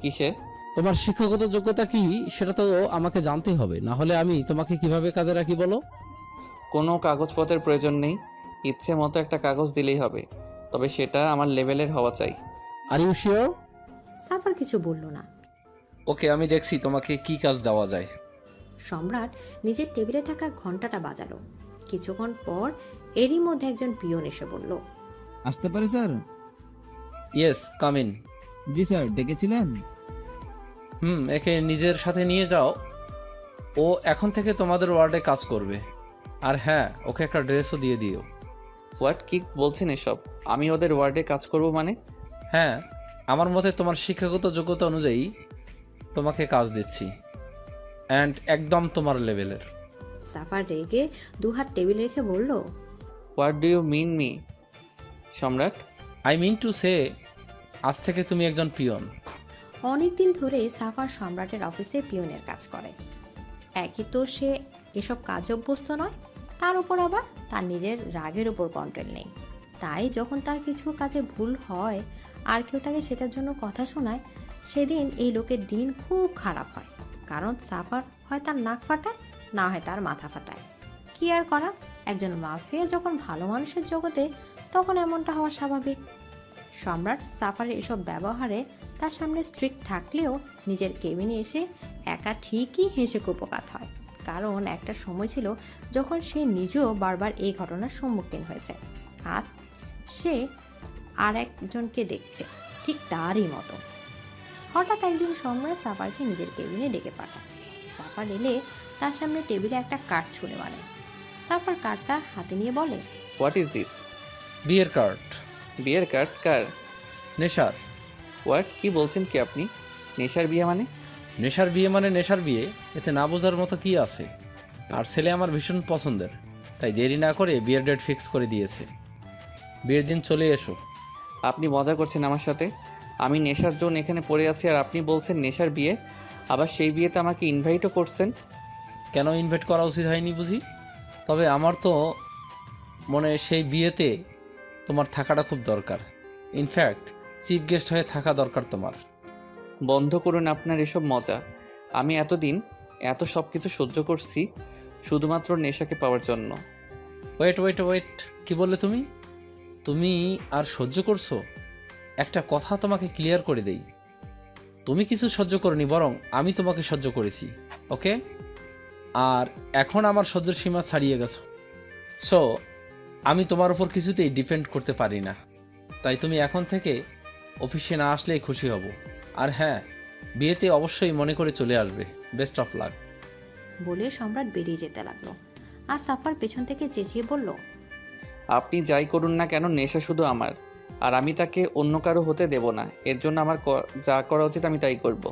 কিসের? তোমার শিক্ষাগত যোগ্যতা কি সেটা তো আমাকে জানতে হবে, না হলে আমি তোমাকে কিভাবে কাজে রাখি বলো। কোনো কাগজপত্রের প্রয়োজন নেই, ইচ্ছে মতো একটা কাগজ দিলেই হবে, তবে সেটা আমার লেভেলের হওয়া চাই। Are you sure? সাফার কিছু বলল না। ওকে, আমি দেখছি তোমাকে কি কাজ দেওয়া যায়। সম্রাট নিজের টেবিলে থাকা ঘন্টাটা বাজালো। কিছুক্ষণ পর এরই মধ্যে একজন পিয়ন এসে বলল, আসতে পারে স্যার? Yes come in. জি স্যার, ডেকেছিলেন? একে নিজের সাথে নিয়ে যাও। ও এখন থেকে তোমাদের ওয়ার্ডে কাজ করবে। আর হ্যাঁ, ওকে একটা ড্রেসও দিয়ে দিও। হোয়াট, কি বলছেন এসব? আমি ওদের ওয়ার্ডে কাজ করব মানে? হ্যাঁ, আমার মতে তোমার শিক্ষাগত যোগ্যতা অনুযায়ী তোমাকে কাজ দিচ্ছি, অ্যান্ড একদম তোমার লেভেলের। সাফার রেগে দুহাত টেবিলে রেখে বলল, what do you mean Mr Samrat? I mean to say, আজ থেকে তুমি একজন পিয়ন। অনেকদিন ধরে সাফার সম্রাটের অফিসে পিয়নের কাজ করে। একই তো সে এসব কাজ অভ্যস্ত নয়, তার উপর আবার তার নিজের রাগের উপর কন্ট্রোল নেই। তাই যখন তার কিছু কাজে ভুল হয় আর কেউ তাকে সেটার জন্য কথা শোনায়, সেদিন এই লোকের দিন খুব খারাপ হয়। কারণ সাফার হয় তার নাক ফাটায়, না হয় তার মাথা ফাটায়। কি আর করা, একজন মাফিয়া যখন ভালো মানুষের জগতে, তখন এমনটা হওয়া স্বাভাবিক। সম্রাট সাফারের এসব ব্যবহারে তার সামনে স্ট্রিক্ট থাকলেও নিজের কেবিনে এসে একা ঠিকই হেসে কুপকাত হয়। কারণ একটা সময় ছিল যখন সে নিজেও বারবার এই ঘটনার সম্মুখীন হয়েছে। আজ সে আর একজনকে দেখছে ঠিক তারই মতো। হঠাৎ একদিন সম্রাট সাফারকে নিজের কেবিনে ডেকে পাঠায়। সাফার এলে তার সামনে টেবিলে একটা কার্ড ছুঁড়ে মারে। সাফার কার্ডটা হাতে নিয়ে বলে, হোয়াট ইজ দিস? বিয়ের কার্ড। বিয়ের কার্ড? কার? নেশার। হোয়াট, কি বলছেন কি আপনি? নেশার বিয়ে মানে? নেশার বিয়ে মানে নেশার বিয়ে, এতে না বোঝার মতো কি আছে। আর ছেলে আমার ভীষণ পছন্দের, তাই দেরি না করে বিয়ের ডেট ফিক্স করে দিয়েছে। বিয়ের দিন চলে এসো। আপনি মজা করছেন আমার সাথে? আমি নেশার জন্য এখানে পড়ে আছি আর আপনি বলছেন নেশার বিয়ে, আবার সেই বিয়েতে আমাকে ইনভাইটও করছেন। কেন ইনভাইট করা উচিত হয়নি বুঝি? তবে আমার তো মনে হয় সেই বিয়েতে তোমার থাকাটা খুব দরকার। ইনফ্যাক্ট চিফ গেস্ট হয়ে থাকা দরকার তোমার। বন্ধ করুন আপনার এসব মজা। আমি এতদিন এত সব কিছু সহ্য করছি শুধুমাত্র নেশাকে পাওয়ার জন্য। ওয়েট ওয়েট ওয়েট, কি বললে তুমি? তুমি আর সহ্য করছো? একটা কথা তোমাকে ক্লিয়ার করে দেই, তুমি কিছু সহ্য করনি, বরং আমি তোমাকে সহ্য করেছি। ওকে? আর এখন আমার সহ্যের সীমা ছাড়িয়ে গেছো। সো আমি তোমার উপর কিছুতেই ডিপেন্ড করতে পারি না। তাই তুমি এখন থেকে অফিসে না আসলেই খুশি হব। আর হ্যাঁ, বিয়েতে অবশ্যই মনে করে চলে আসবে। Best of luck. বলে সম্রাট বেরিয়ে যেতে লাগলো। আর সাফার পেছন থেকে চেঁচিয়ে বলল, আপনি যাই করুন না কেন, নেশা শুধু আমার, আর আমি তাকে অন্য কারো হতে দেব না। এর জন্য আমার যা করা উচিত আমি তাই করব।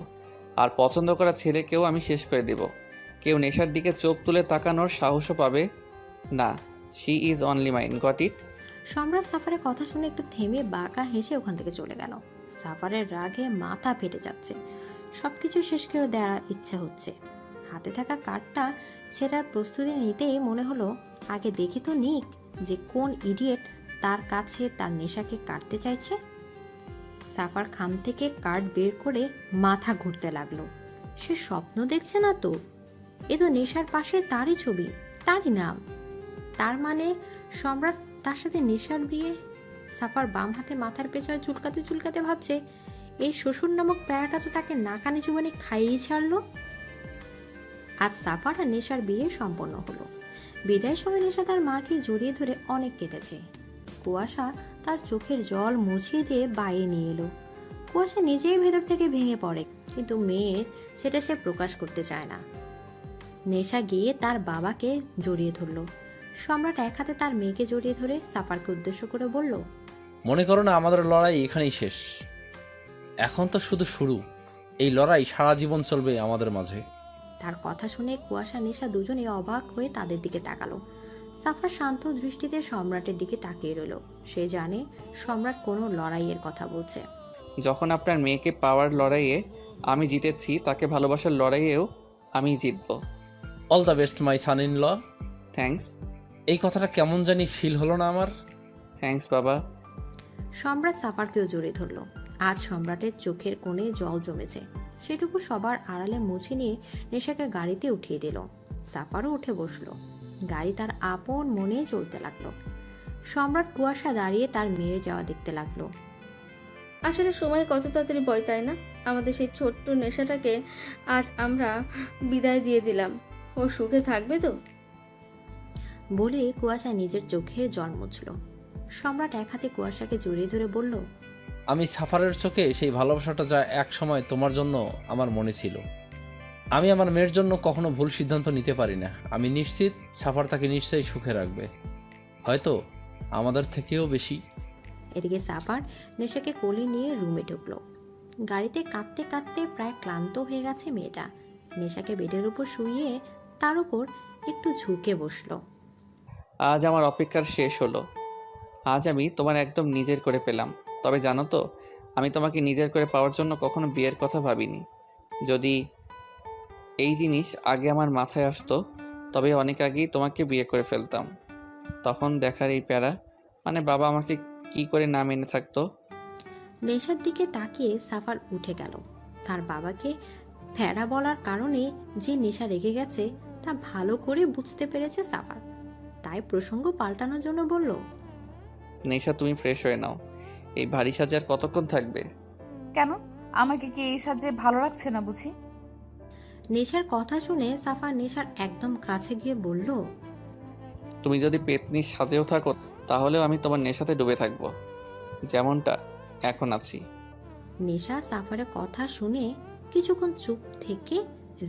আর পছন্দ করা ছেলেকেও আমি শেষ করে দেব। কেউ নেশার দিকে চোখ তুলে তাকানোর সাহসও পাবে না। She is only mine, got it? সম্রাট সাফারের কথা শুনে একটু থেমে বাঁকা হেসে ওখান থেকে চলে গেল। সাফারের রাগে মাথা ফেটে যাচ্ছে, সবকিছু শেষ করে দেওয়ার ইচ্ছা হচ্ছে। হাতে থাকা কার্ডটা ছেঁড়ার প্রস্তুতি নিতেই মনে হলো, আগে দেখি তো নিক যে কোন ইডিয়েট তার কাছে তার নেশাকে কাটতে চাইছে। সাফার খাম থেকে কার্ড বের করে মাথা ঘুরতে লাগলো। সে স্বপ্ন দেখছে না তো, এ তো নেশার পাশে তারই ছবি, তারই নাম। তার মানে সম্রাট তার সাথে নেশার বিয়ে। সাফার বাম হাতে মাথার পেছনে চুলকাতে চুলকাতে ভাবছে, এই শ্বশুর নামক প্যারাটা তো তাকে নাকানি চুবানি খাইয়েই ছাড়লো। আজ সাফার আর নেশার বিয়ে সম্পন্ন হলো। বিদায়ের সময় নেশা তার মাকে জড়িয়ে ধরে অনেক কেঁদেছে। কুয়াশা তার চোখের জল মুছিয়ে দিয়ে বাইরে নিয়ে এলো। কুয়াশা নিজেই ভেতর থেকে ভেঙে পড়ে, কিন্তু মেয়ের সেটা সে প্রকাশ করতে চায় না। নেশা গিয়ে তার বাবাকে জড়িয়ে ধরলো। সম্রাট এক হাতে তার মেয়েকে জড়িয়ে ধরে সাফারকে উদ্দেশ্য করে বলল, মনে করো না আমাদের লড়াই এখানেই শেষ, এখন তো শুধু শুরু। এই লড়াই সারা জীবন চলবে আমাদের মাঝে। তার কথা শুনে কুয়াশা নেশা দুজনে অবাক হয়ে তাদের দিকে তাকালো। সাফার শান্ত দৃষ্টিতে সম্রাটের দিকে তাকিয়ে রইল। সে জানে সম্রাট কোনো লড়াইয়ের কথা বলছে। যখন আপনার মেয়েকে পাওয়ার লড়াইয়ে আমি জিতেছি, তাকে ভালোবাসার লড়াইয়েও আমি জিতব। All the best my son in law. Thanks. এই কথাটা কেমন জানি ফিল হলো না আমার। থ্যাঙ্কস বাবা। সম্রাট সাফারকেও জড়িয়ে ধরল। আজ সম্রাটের চোখের কোণে জল জমেছে, সেটুকু সবার আড়ালে মুছে নিয়ে নেশাকে গাড়িতে উঠিয়ে দিল। সাফারও উঠে বসলো। গাড়ি তার আপন মনেই চলতে লাগলো। সম্রাট কুয়াশা দাঁড়িয়ে তার মেয়ের যাওয়া দেখতে লাগলো। আসলে সময় কত তাড়াতাড়ি বয়, তাই না? আমাদের সেই ছোট্ট নেশাটাকে আজ আমরা বিদায় দিয়ে দিলাম। ও সুখে থাকবে তো? বলে কুয়াশা নিজের চোখের জল মুছল। সম্রাট এক হাতে কুয়াশাকে জড়িয়ে ধরে বলল, আমি সাফারের চোখে সেই ভালোবাসাটা যা এক সময় তোমার জন্য আমার মনে ছিল। আমি আমার মেয়ের জন্য কখনো ভুল সিদ্ধান্ত নিতে পারি না। আমি নিশ্চিত সাফার তাকে নিশ্চয়ই সুখে রাখবে, হয়তো আমাদের থেকেও বেশি। এদিকে সাফার নেশাকে কোলে নিয়ে রুমে ঢুকলো। গাড়িতে কাঁদতে কাঁদতে প্রায় ক্লান্ত হয়ে গেছে মেয়েটা। নেশাকে বেডের উপর শুইয়ে তার উপর একটু ঝুঁকে বসলো। আজ আমার অপেক্ষার শেষ হলো। আজ আমি তোমার একদম নিজের করে পেলাম। তবে জানো তো, আমি তোমাকে নিজের করে পাওয়ার জন্য কখনো বিয়ের কথা ভাবিনি। যদি এই জিনিস আগে আমার মাথায় আসতো, তবে অনেক আগেই তোমাকে বিয়ে করে ফেলতাম। তখন দেখার এই প্যারা, মানে বাবা আমাকে কি করে না মেনে থাকতো। নেশার দিকে তাকিয়ে সাফার উঠে গেল। তার বাবাকে ফেরা বলার কারণে যে নেশা রেগে গেছে তা ভালো করে বুঝতে পেরেছে সাফার। তাই প্রসঙ্গ পাল্টানোর জন্য বলল, নেশা তুমি ফ্রেশ হয়ে নাও, এই ভারী সাজে আর কতক্ষণ থাকবে? কেন, আমাকে কি এই সাজে ভালো লাগছে না বুঝি? নেশার কথা শুনে সাফার নেশার একদম কাছে গিয়ে বলল, তুমি যদি পেতনি সাজেও থাকো, তাহলেও আমি তোমার নেশাতে ডুবে থাকবো, যেমনটা এখন আছি। নেশা সাফারের কথা শুনে কিছুক্ষণ চুপ থেকে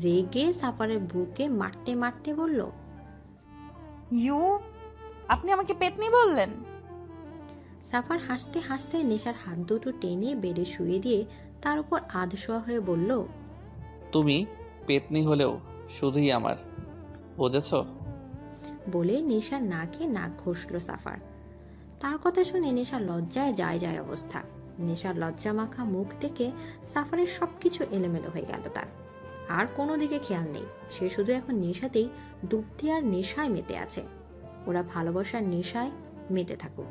রেগে সাফারের বুকে মারতে মারতে বলল, ইউ, আপনি আমাকে পেতনি বললেন? সাফার হাসতে হাসতে নেশার হাত দুটো টেনে বেডে শুয়ে দিয়ে তার উপর আধশোয়া হয়ে বলল, তুমি পেতনি হলেও শুধুই আমার, বুঝেছ? বলে নেশার নাকে নাক ঘষল সাফার। তার কথা শুনে নেশার লজ্জায় যায় যায় অবস্থা। নেশার লজ্জা মাখা মুখ থেকে সাফারের সবকিছু এলোমেলো হয়ে গেল। তার আর কোনো দিকে খেয়াল নেই। সে শুধু এখন নেশাতেই ডুবতে আর নেশায় মেতে আছে। ওরা ভালোবাসার নেশায় মেতে থাকুক।